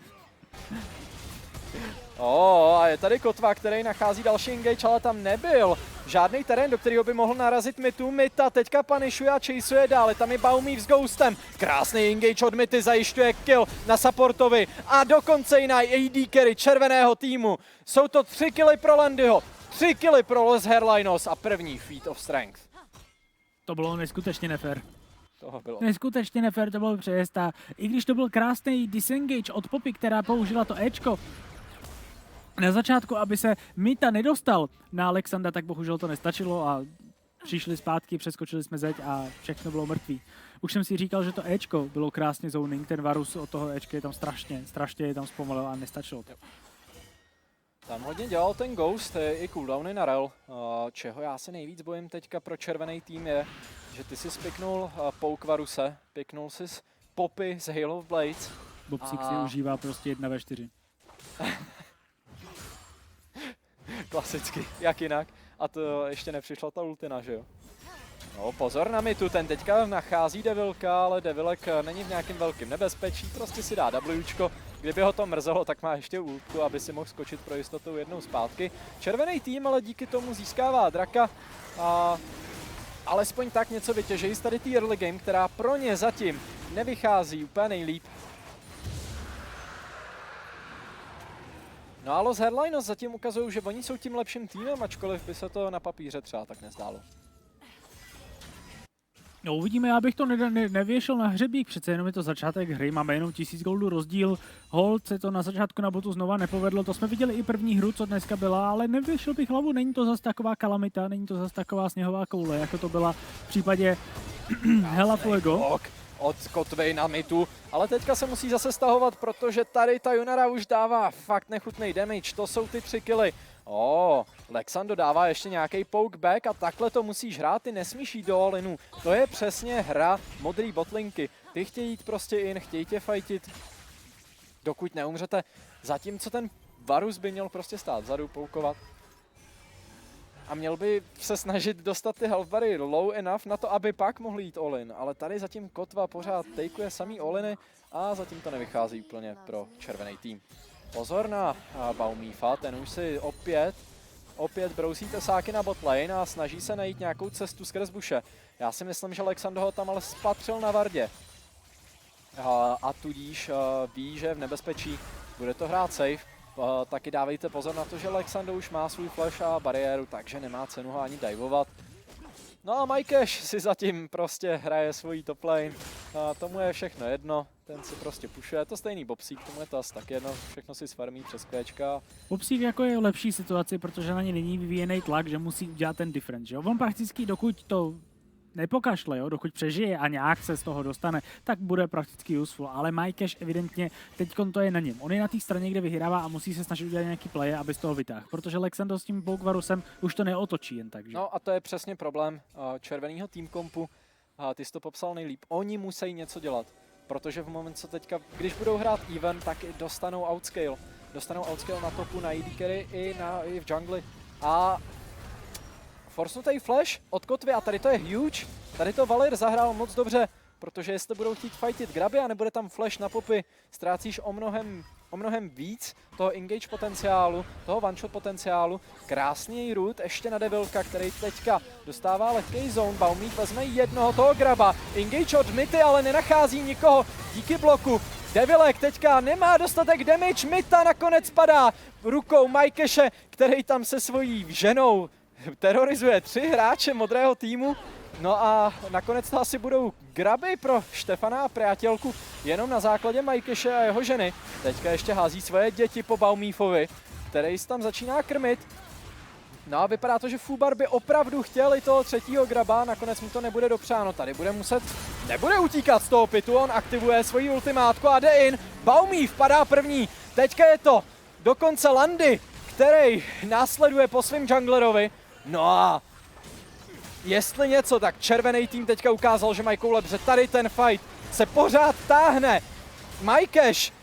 A je tady Kotva, který nachází další engage, ale tam nebyl žádný terén, do kterého by mohl narazit Mitu. Mita teďka panišuje a chaseuje dál, tam je Baumí s Ghostem. Krásný engage od Mity, zajišťuje kill na supportovi a dokonce i na AD carry červeného týmu. Jsou to 3 killy pro Landyho, 3 killy pro Los Hermanos a první feat of strength. To bylo neskutečně nefér. Neskutečně nefér, to bylo přejezd a i když to byl krásný disengage od Popy, která použila to Ečko na začátku, aby se Mita nedostal na Alexandra, tak bohužel to nestačilo a přišli zpátky, přeskočili jsme zeď a všechno bylo mrtvý. Už jsem si říkal, že to Ečko bylo krásně zoning, ten Varus od toho Ečka je tam strašně je tam zpomalil a nestačilo to. Tam hodně dělal ten Ghost i cooldowny na Rel. Čeho já se nejvíc bojím teďka pro červený tým je, že ty si spiknul Pouk Varuse, piknul si Popy z Hail of Blades. Bobsík si užívá prostě 1v4. Klasicky, jak jinak. A to ještě nepřišla ta ultina, že jo? No, pozor na mitu, ten teďka nachází Devilka, ale Devilek není v nějakém velkém nebezpečí, prostě si dá Wčko. Kdyby ho to mrzelo, tak má ještě ultku, aby si mohl skočit pro jistotu jednou zpátky. Červený tým ale díky tomu získává draka a alespoň tak něco vytěžejí z tady té early game, která pro ně zatím nevychází úplně nejlíp. No a Los Hermanos zatím ukazují, že oni jsou tím lepším týmem, ačkoliv by se to na papíře třeba tak nezdálo. No uvidíme, já bych to nevěšel na hřebík, přece jenom je to začátek hry, máme jenom 1000 goldů rozdíl, hold se to na začátku na botu znova nepovedlo, to jsme viděli i první hru, co dneska byla, ale nevěšel bych hlavu, není to zas taková kalamita, není to zas taková sněhová koule, jako to byla v případě Hela Fuego. Od kotvej na mitu, ale teďka se musí zase stahovat, protože tady ta Junara už dává fakt nechutný damage, to jsou ty 3 killy. Lexando dává ještě nějaký poke back a takhle to musíš hrát, ty nesmíš jít do all-inu. To je přesně hra modrý botlinky. Ty chtějí jít prostě in, chtějí tě fightit, dokud neumřete. Zatímco ten Varus by měl prostě stát vzadu, poukovat. A měl by se snažit dostat ty halfbary low enough na to, aby pak mohli jít all-in. Ale tady zatím Kotva pořád takeuje samý all-iny a zatím to nevychází úplně pro červený tým. Pozor na Baumífa, ten už si opět brousí tesáky na botlane a snaží se najít nějakou cestu skrz buše. Já si myslím, že Alexander ho tam ale spatřil na Vardě. A tudíž ví, že je v nebezpečí, bude to hrát safe. Taky dávejte pozor na to, že Alexander už má svůj flash a bariéru, takže nemá cenu ho ani divovat. No a Majkeš si zatím prostě hraje svojí top lane, tomu je všechno jedno, ten si prostě pušuje, to stejný Bobsík, tomu je to asi tak jedno, všechno si sfarmí přes kvéčka. Bobsík jako je v lepší situaci, protože na ně není vyvíjený tlak, že musí udělat ten difference, jo? On prakticky dokud to nepokašle, jo, dokud přežije a nějak se z toho dostane, tak bude prakticky useful, ale Majkeš evidentně teďkon to je na něm. On je na té straně, kde vyhrává a musí se snažit udělat nějaký play, aby z toho vytáhl, protože Lexando s tím Pokevarusem už to neotočí jen tak, že? No a to je přesně problém červeného tým kompu, ty jsi to popsal nejlíp, oni musí něco dělat, protože v moment, co teďka, když budou hrát even, tak dostanou outscale na topu, na AD carry i v jungli a forsnutý flash od Kotvy a tady to je huge, tady to Valir zahrál moc dobře, protože jestli budou chtít fightit graby a nebude tam flash na popy, ztrácíš o mnohem víc toho engage potenciálu, toho one shot potenciálu. Krásný root ještě na Devilka, který teďka dostává lehký zone, Baumík vezme jednoho toho graba, engage od Mity, ale nenachází nikoho díky bloku. Devilek teďka nemá dostatek damage, Mita nakonec padá rukou Majkeše, který tam se svojí ženou terorizuje 3 hráče modrého týmu. No a nakonec to asi budou graby pro Štefana a Priatělku jenom na základě Majkeše a jeho ženy. Teďka ještě hází svoje děti po Baumífovi, který se tam začíná krmit. No a vypadá to, že Fubar by opravdu chtěl i toho 3. graba, nakonec mu to nebude dopřáno. Tady nebude utíkat z toho pitu, on aktivuje svoji ultimátku a jde in. Baumíf padá první, teďka je to dokonce Landy, který následuje po svým junglerovi. No a jestli něco, tak červený tým teďka ukázal, že mají koule, protože tady ten fight se pořád táhne. Majkeš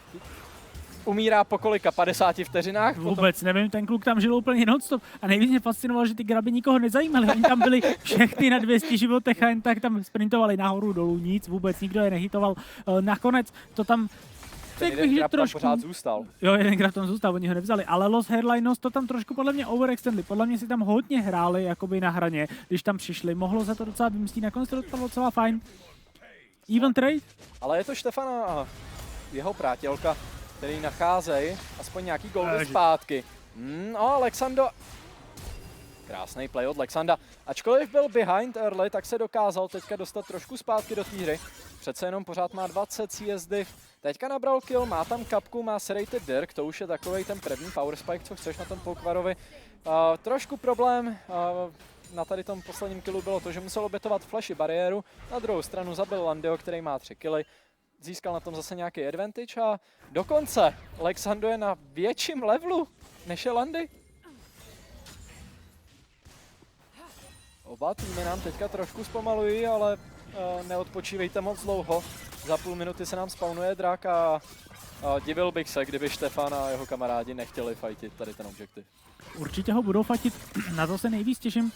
umírá po kolika? 50 vteřinách? Vůbec nevím, ten kluk tam žil úplně non-stop a nejvíc mě fascinovalo, že ty graby nikoho nezajímaly. Oni tam byli všechny na 200 životech a jen tak tam sprintovali nahoru dolů, nic, vůbec nikdo je nehitoval. Nakonec to tam ten jeden grab tam pořád zůstal. Jo, jeden grab tam zůstal, oni ho nevzali, ale Los Hermanos to tam trošku podle mě overextendli, podle mě si tam hodně hráli jakoby na hraně, když tam přišli, mohlo se to docela vymstít, nakonec to bylo docela fajn. Even trade? Ale je to Štefana a jeho prátělka, který nacházejí aspoň nějaký goldy zpátky. No, Alexander. Krásný play od Lexanda. Ačkoliv byl behind early, tak se dokázal teďka dostat trošku zpátky do té hry. Přece jenom pořád má 20 CS div. Teďka nabral kill, má tam kapku, má serrated Dirk, to už je takovej ten první power spike, co chceš na tom Pokevarovi. Trošku problém na tady tom posledním killu bylo to, že musel obětovat flashy bariéru. Na druhou stranu zabil Landio, který má 3 killy. Získal na tom zase nějaký advantage a dokonce Lexando je na větším levelu než je Landy. Oba týmy nám teďka trošku zpomalují, ale neodpočívejte moc dlouho. Za půl minuty se nám spawnuje drak a Divil bych se, kdyby Štefan a jeho kamarádi nechtěli fightit tady ten objektiv. Určitě ho budou fatit, na to se nejvíc těším.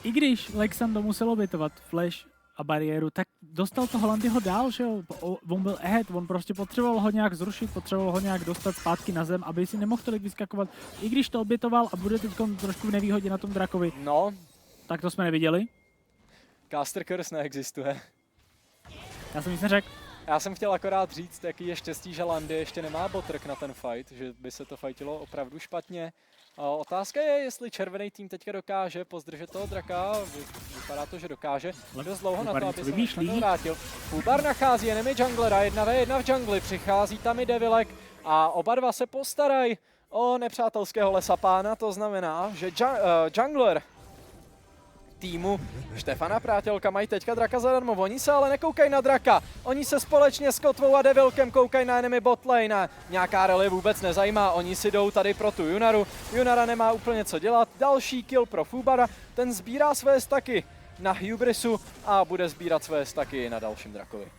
I když Lexando musel obětovat flash a bariéru, tak dostal to Holandyho dál, že jo? On byl ahead, on prostě potřeboval ho nějak zrušit, potřeboval ho nějak dostat zpátky na zem, aby si nemohl tolik vyskakovat. I když to obětoval a bude teď trošku v nevýhodě na tom drakovi, No, tak to jsme neviděli. caster curse neexistuje. Já jsem nic neřekl. Já jsem chtěl akorát říct, jaký je štěstí, že Landy ještě nemá botrk na ten fight, že by se to fightilo opravdu špatně. Otázka je, jestli červený tým teďka dokáže pozdržet toho draka. Vypadá to, že dokáže. Dost dlouho na to, aby se vrátil. Fubar nachází enemy junglera, 1v1 v jungli, přichází tam i Devilek a oba dva se postarají o nepřátelského lesapána. To znamená, že jungler týmu Štefana Prátělka mají teďka draka zadarmo. Oni se ale nekoukají na draka. Oni se společně s Kotvou a Devilkem koukají na enemy botlane. Nějaká rally vůbec nezajímá. Oni si jdou tady pro tu Yunaru. Yunara nemá úplně co dělat. Další kill pro Fubara. Ten sbírá své staky na Hubrisu a bude sbírat své staky na dalším drakovi.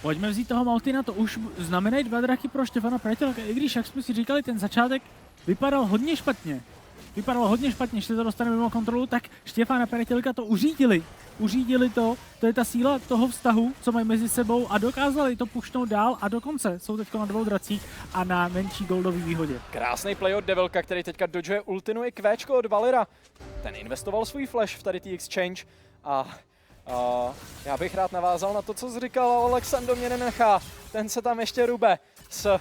Pojďme vzít toho Maltina, to už znamenají 2 draky pro Štefana Prátělka. I když, jak jsme si říkali, ten začátek vypadal hodně špatně. Že se to dostane mimo kontrolu, tak Štěfána Prátělka to uřídili. Uřídili to je ta síla toho vztahu, co mají mezi sebou a dokázali to pušnout dál a dokonce jsou teď na 2 dracích a na menší goldový výhodě. Krásný play od Devilka, který teďka dodžuje ultinu i kvéčko od Valera. Ten investoval svůj flash v tady té exchange a já bych rád navázal na to, co jsi říkal, ale Alexando mě nenechá. Ten se tam ještě rube s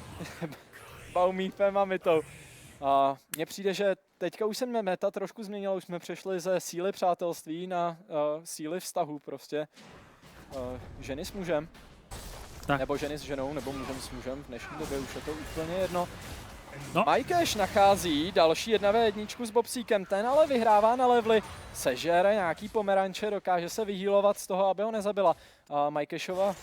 Baumífem a Mytou. Mně přijde, že teďka už se meta trošku změnila, už jsme přešli ze síly přátelství na síly vztahu prostě. Ženy s mužem, tak. Nebo ženy s ženou, nebo mužem s mužem, v dnešní době už je to úplně jedno. No. Majkeš nachází další 1v1 s Bobsíkem, ten ale vyhrává na levely, sežere nějaký pomeranče, dokáže se vyhýlovat z toho, aby ho nezabila. Majkešova,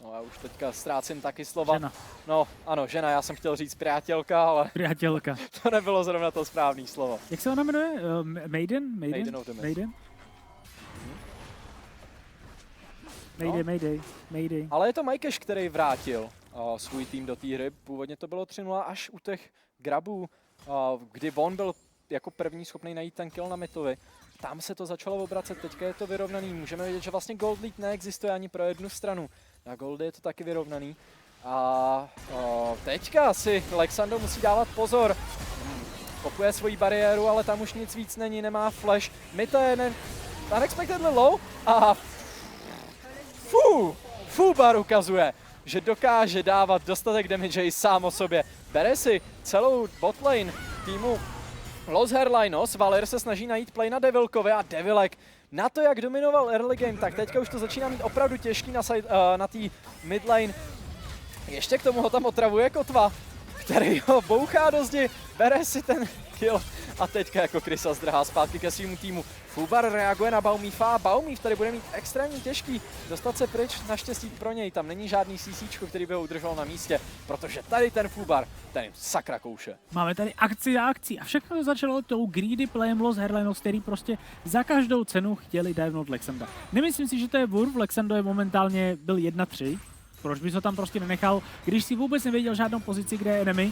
no já už teďka ztrácím taky slova. Žena. No ano, žena, já jsem chtěl říct Prátělka, ale Prátělka. to nebylo zrovna to správné slovo. Jak se ona jmenuje? Maiden? Maiden of the Mist. Mayday. Ale je to Majkeš, který vrátil svůj tým do té hry. Původně to bylo 3-0 až u těch grabů, kdy on byl jako první schopný najít ten kill na Mytovi. Tam se to začalo obracet, teďka je to vyrovnaný. Můžeme vidět, že vlastně Gold Lead neexistuje ani pro jednu stranu. Na Goldy je to taky vyrovnaný. A teďka si Lexando musí dávat pozor. Kopuje svoji bariéru, ale tam už nic víc není, nemá flash. Myta je unexpectedly low a Fubar ukazuje, že dokáže dávat dostatek damage i sám o sobě. Bere si celou botlane týmu Los Hermanos. Valer se snaží najít play na Devilkovi a Devilek na to, jak dominoval early game, tak teďka už to začíná mít opravdu těžký na té midlane. Ještě k tomu ho tam otravuje Kotva, který ho bouchá do zdi, bere si ten kill a teďka jako krysa zdrhá zpátky ke svýmu týmu. Fubar reaguje na Baumífa a Baumíf tady bude mít extrémně těžký dostat se pryč, naštěstí pro něj. Tam není žádný CCčko, který by ho udržel na místě, protože tady ten Fubar, ten jim sakra kouše. Máme tady akci za akcí a všechno to začalo tou greedy playem Los Hermanos, který prostě za každou cenu chtěli divenout Lexanda. Nemyslím si, že to je Wurf, Lexando je momentálně byl 1-3. Proč bys ho tam prostě nenechal, když si vůbec nevěděl žádnou pozici, kde je enemy?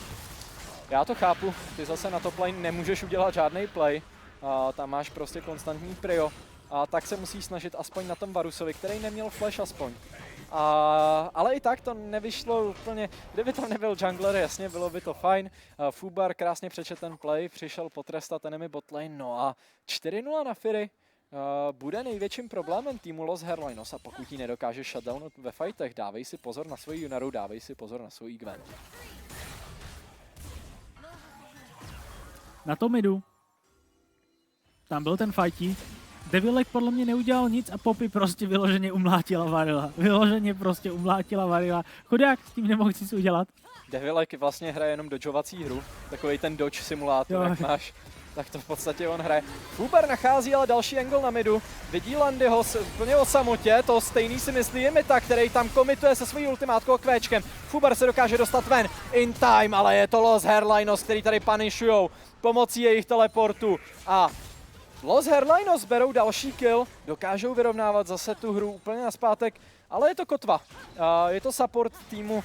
Já to chápu, ty zase na top lane nemůžeš udělat žádný play, tam máš prostě konstantní prio, a tak se musíš snažit aspoň na tom Varusovi, který neměl flash aspoň. Ale i tak to nevyšlo úplně, kdyby tam nebyl jungler, jasně, bylo by to fajn. Fubar krásně přečet ten play, přišel potrestat enemy botlane, no a 4-0 na Fury. Bude největším problémem týmu Los Hermanos a pokud ji nedokáže shutdown ve fightech, dávej si pozor na svoji Yunaru, dávej si pozor na svůj Gwen. Na tom midu. Tam byl ten fightík. Devilek podle mě neudělal nic a Poppy prostě vyloženě umlátila Varila. Chudák s tím nemohl nic udělat. Devilek vlastně hraje jenom dodžovací hru, takový ten dodge simulátor, jak máš, tak to v podstatě on hraje. Fubar nachází ale další angle na midu, vidí Landyho úplně o samotě, to stejný si myslí je Myta, který tam komituje se svojí ultimátkou a kvéčkem. Fubar se dokáže dostat ven in time, ale je to Los Hermanos, který tady punishujou pomocí jejich teleportu a Los Hermanos berou další kill, dokážou vyrovnávat zase tu hru úplně nazpátek, ale je to kotva. Je to support týmu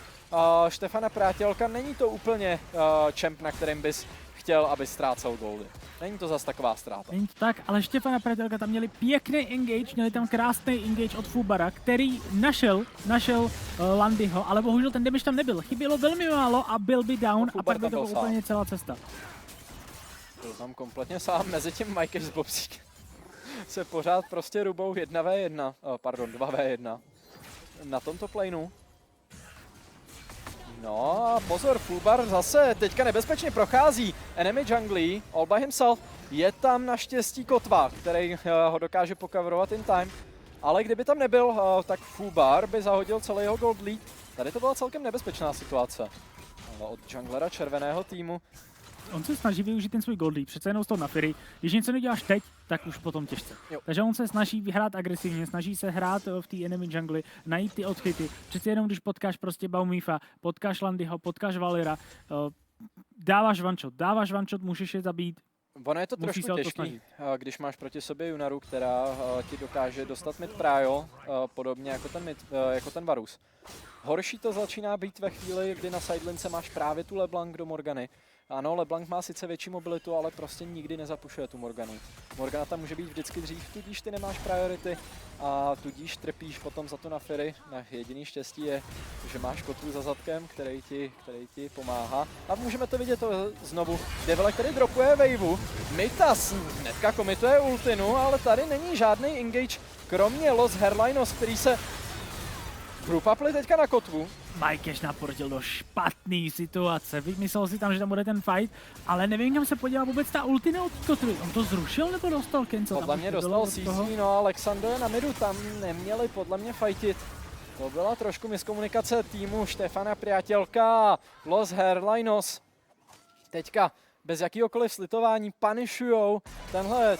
Štefana Prátělka, není to úplně champ, na kterém bys chtěl, aby ztrácel goldy. Není to zas taková ztráta. Není to tak, ale Štefana Prátělka tam měli pěkný engage, měli tam krásný engage od Fubara, který našel Landyho, ale bohužel ten damage tam nebyl. Chybělo velmi málo a byl by down a pak by to byla úplně celá cesta. Byl tam kompletně sám, mezi tím Mike s Bobsíkem se pořád prostě rubou 1v1, pardon 2v1 na tomto planeu. No a pozor, Fubar zase teďka nebezpečně prochází enemy junglí, all by himself. Je tam naštěstí Kotva, který ho dokáže pocoverovat in time. Ale kdyby tam nebyl, tak Fubar by zahodil celý jeho gold lead. Tady to byla celkem nebezpečná situace od junglera červeného týmu. On se snaží využít ten svůj gold lead, přece jenom z toho na Fury. Když něco neděláš teď, tak už potom těžce. Jo. Takže on se snaží vyhrát agresivně, snaží se hrát v té enemy jungli, najít ty odchyty. Přece jenom když potkáš prostě Baumifa, potkáš Landyho, potkáš Valira, dáváš one shot, můžeš je zabít. Ono je to trošku těžký, když máš proti sobě Junaru, která ti dokáže dostat mid prio, podobně jako ten Varus. Horší to začíná být ve chvíli, kdy na sidelince máš právě tu LeBlanc do Morgany. Ano, LeBlanc má sice větší mobilitu, ale prostě nikdy nezapušuje tu Morganu. Morgana tam může být vždycky dřív, tudíž ty nemáš priority a tudíž trpíš potom za to na Fury. Jediný štěstí je, že máš Kotvu za zadkem, který ti pomáhá. A můžeme to vidět znovu. Devil, který dropuje waveu. Mitas hnedka komituje ultinu, ale tady není žádný engage, kromě Los Hermanos, který se group upli teďka na Kotvu. Majkeš naportil do špatný situace. Myslel si tam, že tam bude ten fight, ale nevím, kam se podíval vůbec ta ultina od Kotvy. On to zrušil nebo dostal Kenzo? Podle mě dostal CC, no a Alexander na midu, tam neměli podle mě fightit. To byla trošku miskomunikace týmu Štefana Prátělka. Los Hermanos teďka bez jakýhokoliv slitování punishujou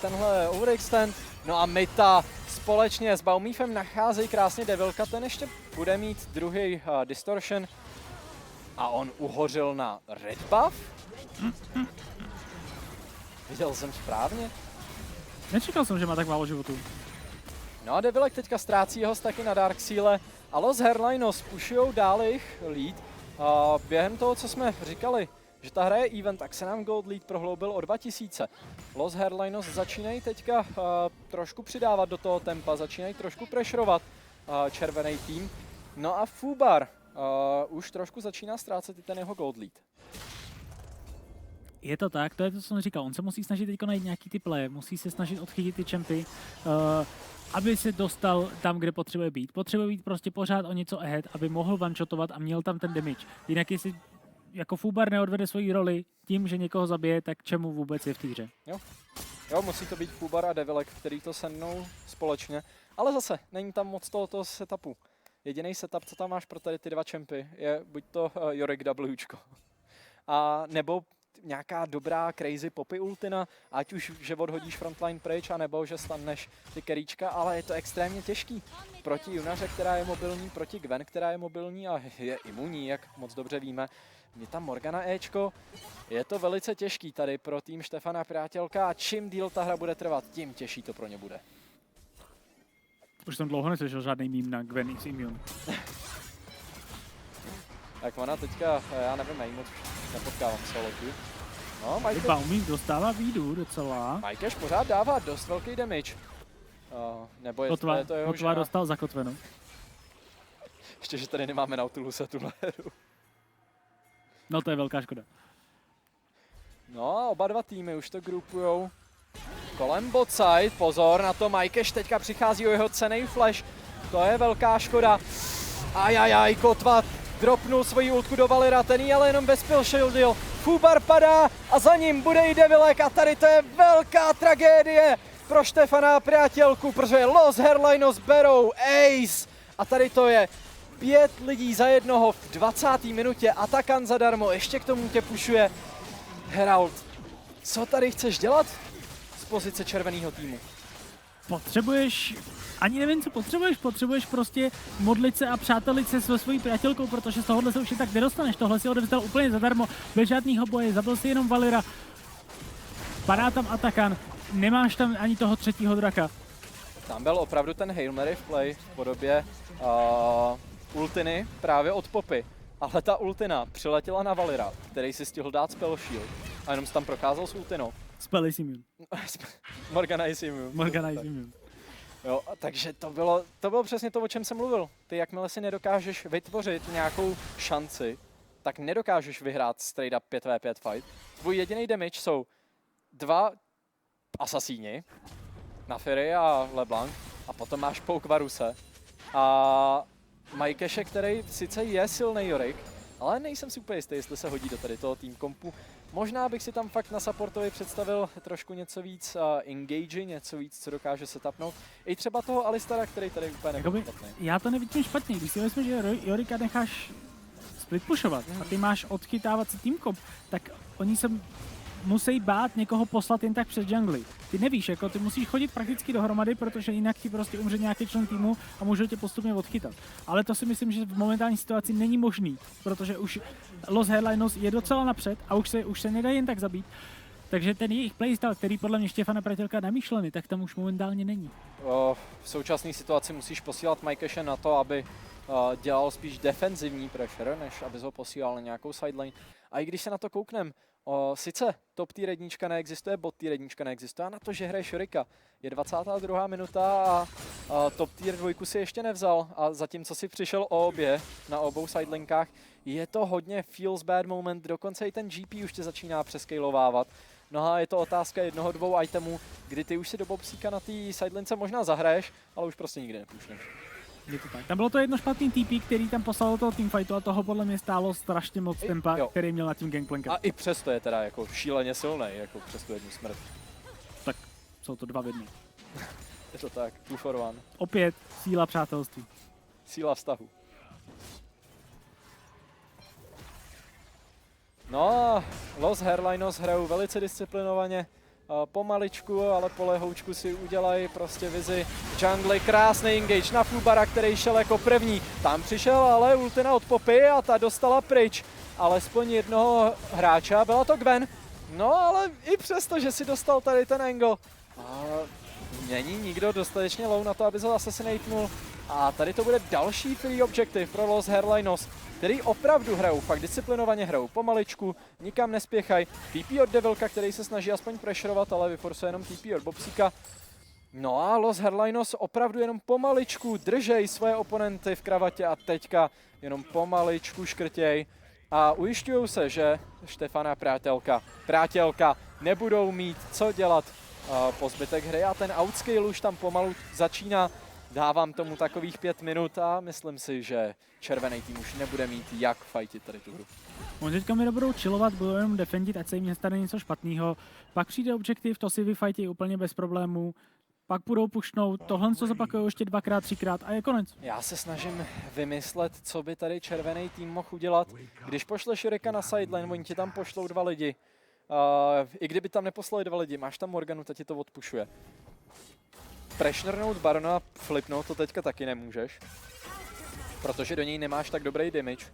tenhle overextend. No a Mita společně s Baumifem nacházejí krásně Devilka, ten ještě bude mít druhý distortion. A on uhořil na red buff? Viděl jsem správně? Nečekal jsem, že má tak málo životů. No a Devilek teďka ztrácí jeho staky na Darkseale a Los Hermanos pushujou dál jejich lead. Během toho, co jsme říkali, že ta hra je event, tak se nám gold lead prohloubil o 2000. Los Hermanos začínají teďka trošku přidávat do toho tempa, začínají trošku pressurovat červený tým. No a Fubar už trošku začíná ztrácet i ten jeho gold lead. Je to tak, to je to, co jsem říkal. On se musí snažit teď najít nějaký ty play, musí se snažit odchytit ty champy, aby se dostal tam, kde potřebuje být. Potřebuje být prostě pořád o něco ahead, aby mohl one-shotovat a měl tam ten damage. Jinak jestli jako Fubar neodvede svoji roli tím, že někoho zabije, tak čemu vůbec je v té hře? Jo, musí to být Fubar a Devilek, který to sednou společně, ale zase není tam moc tohoto setupu. Jediný setup, co tam máš pro tady ty dva champy, je buď to Yorick Wčko, a nebo nějaká dobrá crazy poppy ultina, ať už, že odhodíš frontline pryč, anebo že staneš ty keríčka, ale je to extrémně těžký. Proti Junaře, která je mobilní, proti Gwen, která je mobilní a je imunní, jak moc dobře víme. Je tam Morgana Ečko, je to velice těžký tady pro tým Štefana Prátělka a čím díl ta hra bude trvat, tím těžší to pro ně bude. Už jsem dlouho neslyšel žádný mím na Gwen X Immune. Tak ona teďka, já nevím, já jí moc nepotkávám solo queue. No, Baumif dostává výdu docela. Majkeš pořád dává dost velký damage. Nebo je to jeho Kotva dostal zakotveno. Ještě, že tady nemáme Nautiluse tuhle hru. No to je velká škoda. No a oba dva týmy už to groupujou kolem bot side. Pozor na to, Majkeš teďka přichází o jeho cenný flash. To je velká škoda. Ajajaj, Kotva dropnul svoji ultku do Valira, ten ji ale jenom bezpil shieldil. Fubar padá a za ním bude i Devilek a tady to je velká tragédie pro Štefana Prátělku, protože Los Hermanos berou ace a tady to je 5 lidí za jednoho v 20. minutě, Atakan zadarmo, ještě k tomu tě pušuje Herald. Co tady chceš dělat z pozice červeného týmu? Potřebuješ, ani nevím, co potřebuješ prostě modlit se a přátelit se se svojí Prátělkou, protože z tohohle se už tak nedostaneš, tohle si odevzdal úplně zadarmo, bez žádného boje, zabil si jenom Valira, padá tam Atakan, nemáš tam ani toho třetího draka. Tam byl opravdu ten Hail Mary v play v podobě ultiny právě od Poppy. Ale ta ultina přiletěla na Valira, který si stihl dát spell shield a jenom si tam prokázal s ultinou. Spell is immune. Morgana is immune. Morgana is immune. Jo, takže to bylo přesně to, o čem jsem mluvil. Ty jakmile si nedokážeš vytvořit nějakou šanci, tak nedokážeš vyhrát straight up 5v5 fight. Tvůj jediný damage jsou 2 asasíni, Naafiri a LeBlanc, a potom máš pouk Varuse a Majkeše, který sice je silný Yorick, ale nejsem si úplně jistý, jestli se hodí do tady toho team kompu. Možná bych si tam fakt na supportovi představil trošku něco víc engaging, něco víc, co dokáže setupnout. I třeba toho Alistara, který tady úplně nebyl špatný. Já to nevidím špatně, když si myslím, že Yoricka necháš split pushovat a ty máš odchytávat si team komp, tak oni se musí bát někoho poslat jen tak přes jungly. Ty nevíš, jako ty musíš chodit prakticky dohromady, protože jinak ti prostě umře nějaký člen týmu a můžou tě postupně odchytat. Ale to si myslím, že v momentální situaci není možný, protože už Los Hermanos je docela napřed a už se nedá jen tak zabít. Takže ten jejich playstyle, který podle mě Štěfana Pratělka namýšlený, tak tam už momentálně není. V současné situaci musíš posílat Majkeše na to, aby dělal spíš defenzivní pressure, než aby ho posílal na nějakou sideline. A i když se na to kouknem, sice top tier jednička neexistuje, bot tier jednička neexistuje, a na to, že hraje Shurika. Je 22. minuta a top tier 2 si ještě nevzal a zatímco si přišel o obě na obou sidelinkách, je to hodně feels bad moment, dokonce i ten GP už tě začíná přeskejlovávat. No a je to otázka 1-2 itemů, kdy ty už si do Bobsíka na té sidelince možná zahraješ, ale už prostě nikdy nepůjšneš. Je to tak. Tam bylo to jedno špatný TP, který tam poslal do toho teamfightu a toho podle mě stálo strašně moc tempa, který měl na tím gangplankem. A i přesto je teda jako šíleně silný, jako přes tu jednu smrt. Tak jsou to 2 v 1. Je to tak, 2 for 1. Opět síla přátelství. Síla vztahu. No, Los Hermanos hrajou velice disciplinovaně, pomaličku, ale po lehoučku si udělají prostě vizi jungly, krásný engage na Fubara, který šel jako první. Tam přišel ale ultina od Poppy a ta dostala pryč alespoň jednoho hráče, byla to Gwen. No ale i přesto, že si dostal tady ten angle, není nikdo dostatečně low na to, aby ho assassinatnul. A tady to bude další free objective pro Los Hermanos, který opravdu hrajou, fakt disciplinovaně hrajou pomaličku, nikam nespěchají. TP od Devilka, který se snaží aspoň pressurovat, ale vyforcuje jenom TP od Bobsíka. No a Los Hermanos opravdu jenom pomaličku držej svoje oponenty v kravatě a teďka jenom pomaličku škrtěj. A ujišťují se, že Štefana Prátělka nebudou mít co dělat po zbytek hry a ten outscale už tam pomalu začíná. Dávám tomu takových 5 minut a myslím si, že červený tým už nebude mít jak fightit tady tu hru. Oni teďka mi budou chillovat, budou jenom defendit, ať se jim nestane něco špatného. Pak přijde objektiv, to si vyfajtí úplně bez problémů. Pak budou pušnout, tohle co zopakují ještě 2x, 3x a je konec. Já se snažím vymyslet, co by tady červený tým mohl udělat. Když pošleš Shurika na sideline, oni ti tam pošlou 2 lidi. I kdyby tam neposlali 2 lidi, máš tam Morganu, ta ti to odpušuje. Pressurenout Barona, flipnout to teďka taky nemůžeš, protože do něj nemáš tak dobrý damage.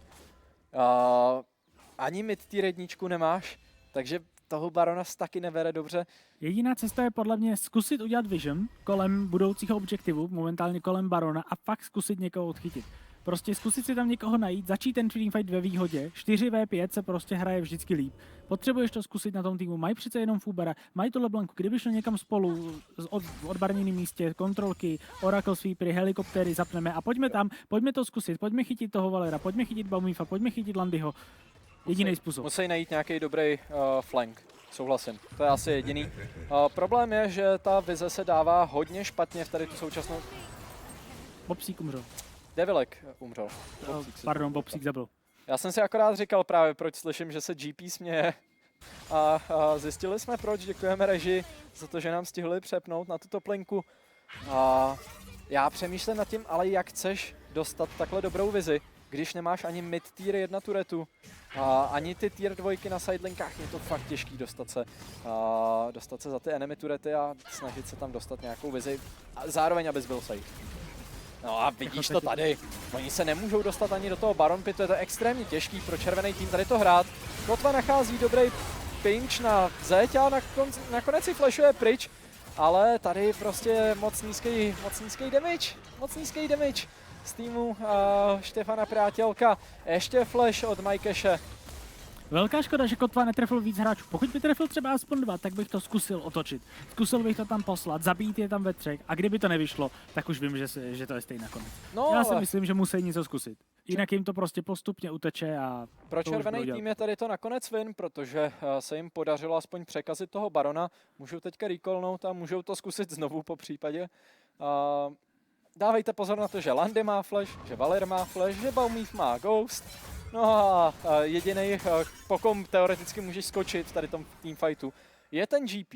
Ani mid tier jedničku nemáš, takže toho Barona taky nevere dobře. Jediná cesta je podle mě zkusit udělat vision kolem budoucího objektivu, momentálně kolem Barona, a fakt zkusit někoho odchytit. Prostě zkusit si tam někoho najít, začít ten teamfight ve výhodě, 4v5 se prostě hraje vždycky líp. Potřebuješ to zkusit na tom týmu, mají přece jenom Fubara, mají tu LeBlancu, kdyby šlo někam spolu v odbarněném místě, kontrolky, Oracle Sweepery, helikoptéry zapneme a pojďme tam, pojďme to zkusit, pojďme chytit toho Valera, pojďme chytit Baumifa, pojďme chytit Landyho. Jediný způsob. Musí najít nějaký dobrý flank, souhlasím, to je asi jediný. Problém je, že ta vize se dává hodně špatně v tady tu současnou... Bobsík umřel. Devilek umřel. Pardon, Bobsík zabil. Já jsem si akorát říkal právě, proč slyším, že se GP směje. A zjistili jsme proč, děkujeme režii za to, že nám stihli přepnout na tuto plinku. A já přemýšlím nad tím, ale jak chceš dostat takhle dobrou vizi, když nemáš ani mid tier 1 turetu, ani ty tier 2 na sidelinkách, je to fakt těžký dostat se za ty enemy turety a snažit se tam dostat nějakou vizi, a zároveň abys byl safe. No a vidíš to tady, oni se nemůžou dostat ani do toho Baron Pitu, je to extrémně těžký pro červený tým tady to hrát. Kotva nachází dobrý pinch na zeď a nakonec si flashuje pryč ale tady prostě moc nízký damage z týmu Štefana Prátělka. Ještě flash od Majkeše. Velká škoda, že Kotva netrefil víc hráčů. Pokud by trefil třeba aspoň 2, tak bych to zkusil otočit. Zkusil bych to tam poslat, zabít je tam ve 3 a kdyby to nevyšlo, tak už vím, že to je stejný nakonec. No, Já si ale myslím, že musí něco zkusit. Jinak jim to prostě postupně uteče a pro to už červený budou tým dělat. je tady to nakonec win, protože se jim podařilo aspoň překazit toho Barona. Můžou teďka recallnout a můžou to zkusit znovu po případě. Dávejte pozor na to, že Landy má flash, že Valir má flash, že Baumív má Ghost. No a jediný, po kom teoreticky můžeš skočit v tady tom teamfightu, je ten GP.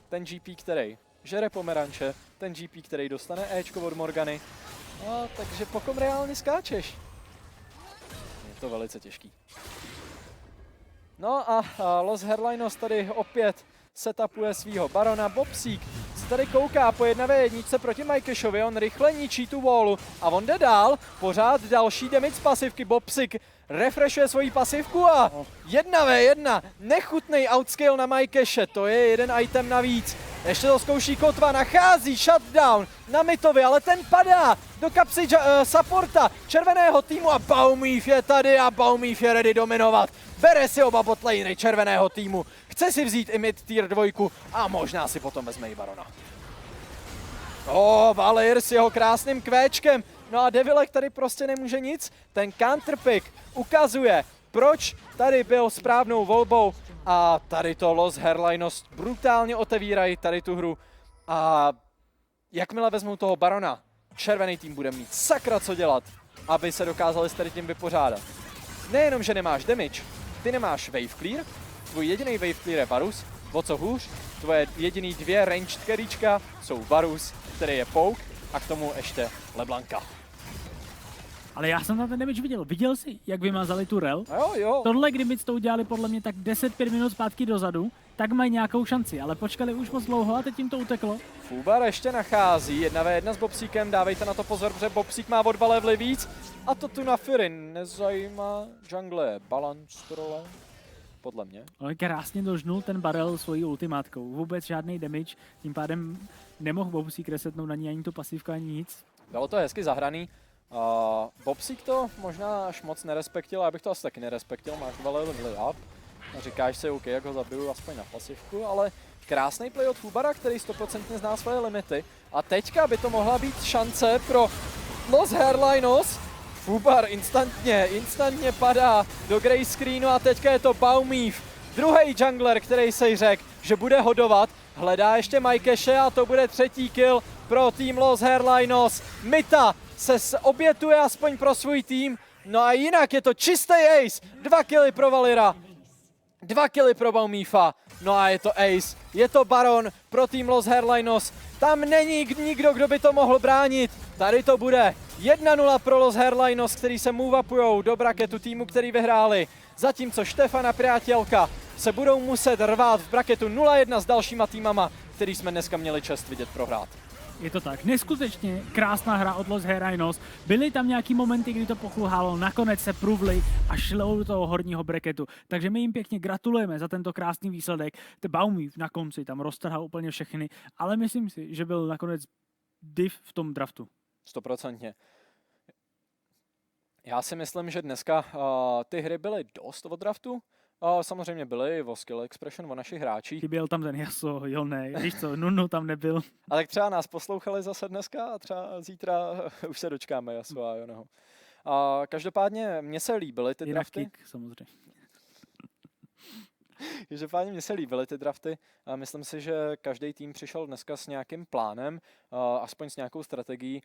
Ten GP, který žere pomeranče, ten GP, který dostane Ečko od Morgany. Takže po kom reálně skáčeš? Je to velice těžký. No a Los Herlinos tady opět setupuje svýho Barona. Bobsík se tady kouká po 1v1 proti Majkešovi, on rychle ničí tu wallu a on jde dál, pořád další damage z pasivky. Bobsík refreshuje svoji pasivku a 1v1, nechutný outscale na Majkeše, to je jeden item navíc. Ještě to zkouší Kotva, nachází shutdown na Mitovi, ale ten padá do kapsy supporta červeného týmu a Baumív je tady a Baumív je ready dominovat. Bere si oba botlanery červeného týmu, chce si vzít i mid tier 2 a možná si potom vezme i Barona. Valir s jeho krásným kvéčkem, no a Devilek tady prostě nemůže nic. Ten counterpick ukazuje, proč tady byl správnou volbou a tady to Los Herlinos brutálně otevírají tady tu hru a jakmile vezmou toho Barona, červený tým bude mít sakra co dělat, aby se dokázali s tady tím vypořádat. Nejenom, že nemáš damage, ty nemáš wave clear, tvůj jediný wave clear je Varus, o co hůř, tvoje jediný 2 ranged carryčka jsou Varus, který je Poke a k tomu ještě LeBlanca. Ale já jsem tam ten damage viděl. Viděl jsi, jak vymazali tu rel? Jo. Tohle, kdyby to udělali podle mě tak 10-5 minut zpátky dozadu, tak mají nějakou šanci, ale počkali už moc dlouho a teď jim to uteklo. Fubar ještě nachází 1v1 s Bobsíkem, dávejte na to pozor, protože Bobsík má o 2 levely víc a to tu na Firin nezajímá. Jungle je balance role, podle mě. Ale krásně dožnul ten barel svojí ultimátkou. Vůbec žádný damage, tím pádem nemohl Bobsík resetnout na ní ani tu pasivku, ani nic. Bylo to hezky zahraný. Bobsík to možná až moc nerespektil, já bych to asi taky nerespektil, máš 2 levely up. A říkáš si, OK, jak ho zabiju aspoň na pasivku, ale krásný play od Fubara, který 100% zná svoje limity. A teďka by to mohla být šance pro Los Herlinos. Fubar instantně padá do grey screenu a teďka je to Baumív, druhý jungler, který si řekl, že bude hodovat. Hledá ještě Majkeše a to bude 3. kill pro tým Los Herlinos. Mita se obětuje aspoň pro svůj tým. No a jinak je to čistý ace. 2 killy pro Valira. 2 killy pro Baumífa, no a je to ace, je to Baron pro tým Los Herlinos, tam není nikdo, kdo by to mohl bránit, tady to bude 1-0 pro Los Herlinos, který se move-upujou do braketu týmu, který vyhráli, zatímco Štefana Prátělka se budou muset rvát v braketu 0-1 s dalšíma týmama, který jsme dneska měli čest vidět prohrát. Je to tak, neskutečně krásná hra od Los Herlinos. Byly tam nějaký momenty, kdy to pokulhalo, nakonec se průvli a šlo do toho horního braketu. Takže my jim pěkně gratulujeme za tento krásný výsledek. Baumív na konci tam roztrhal úplně všechny, ale myslím si, že byl nakonec div v tom draftu. 100%. Já si myslím, že dneska ty hry byly dost od draftu. Samozřejmě byly o skill expression o našich hráčích. Chyběl tam ten Yasuo, jo ne, víš co, Nunu tam nebyl. A tak třeba nás poslouchali zase dneska a třeba zítra už se dočkáme Yasuo a Joneho. Každopádně mně se líbily ty drafty. Kick, samozřejmě. Každopádně mně se líbily ty drafty a myslím si, že každý tým přišel dneska s nějakým plánem, aspoň s nějakou strategií.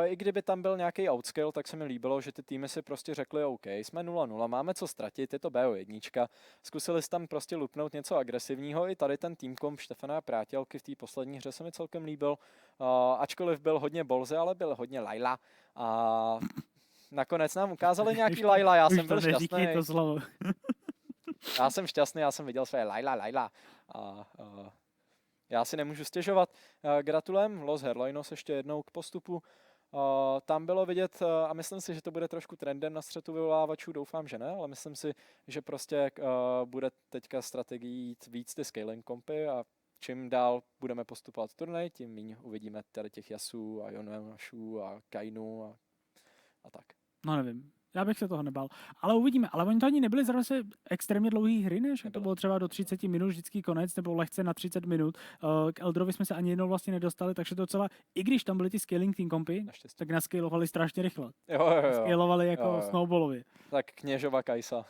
I kdyby tam byl nějaký outscale, tak se mi líbilo, že ty týmy si prostě řekli OK, jsme 0-0, máme co ztratit, je to BO1. Zkusili si tam prostě lupnout něco agresivního, i tady ten týmkomp Štefana Prátělky v té poslední hře se mi celkem líbil. Ačkoliv byl hodně bolze, ale byl hodně Layla. A nakonec nám ukázali nějaký Layla, já jsem byl šťastný. To slovo. Já jsem šťastný, já jsem viděl své Layla. A já si nemůžu stěžovat. Gratulujem Los Herlinos ještě jednou k postupu. Tam bylo vidět, a myslím si, že to bude trošku trendem na střetu vyvolávačů, doufám, že ne, ale myslím si, že prostě bude teďka strategií jít víc ty scaling kompy a čím dál budeme postupovat v turnaji, tím méně uvidíme tady těch Yasuů a Yonashů a Kainu a tak. No nevím. Já bych se toho nebál. Ale uvidíme. Ale oni to ani nebyli zase extrémně dlouhý hry, než to Nebylo. bylo třeba do 30 minut vždycky konec, nebo lehce na 30 minut. K Eldrovi jsme se ani jednou vlastně nedostali, takže to celá, i když tam byly ty scaling team kompy, Naštěstí. tak nascalovali strašně rychle. Jo. Scalovali jako Jo. snowballově. Tak Kněžova Kajsa.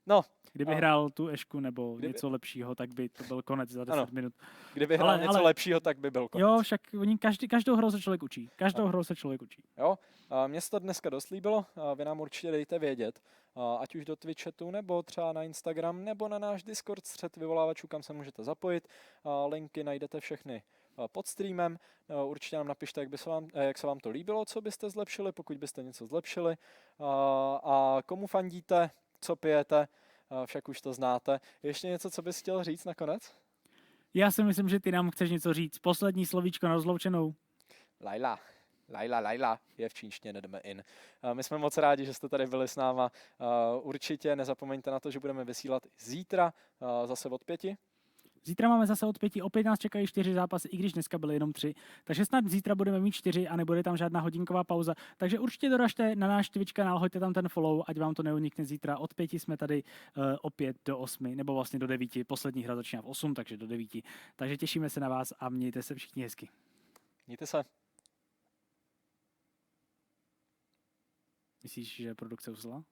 No, Kdyby A- hrál tu Ešku nebo Kdyby- něco lepšího, tak by to byl konec za 10 Ano. minut. kdyby hrál něco ale- lepšího, tak by byl konec. Jo, však oni každou hrou se člověk učí. Každou hrou se člověk učí. Jo, mně se to dneska dost líbilo, vy nám určitě dejte vědět, ať už do Twitchatu, nebo třeba na Instagram, nebo na náš Discord střed vyvolávačů, kam se můžete zapojit. Linky najdete všechny pod streamem. Určitě nám napište, jak se vám to líbilo, co byste zlepšili, pokud byste něco zlepšili. A komu fandíte, co pijete, však už to znáte. Ještě něco, co bys chtěl říct nakonec? Já si myslím, že ty nám chceš něco říct. Poslední slovíčko na rozloučenou. Laila je v čínštině nedeme in. My jsme moc rádi, že jste tady byli s náma. Určitě nezapomeňte na to, že budeme vysílat zítra zase od 5. Zítra máme zase od 5, opět nás čekají 4 zápasy, i když dneska byly jenom 3. Takže snad zítra budeme mít 4 a nebude tam žádná hodinková pauza. Takže určitě doražte na náš Twitch kanál, hoďte tam ten follow, ať vám to neunikne zítra. Od 5 jsme tady opět do 8, nebo vlastně do 9. Poslední hra začíná v 8, takže do 9. Takže těšíme se na vás a mějte se všichni hezky. Mějte se. Myslíš, že produkce usla?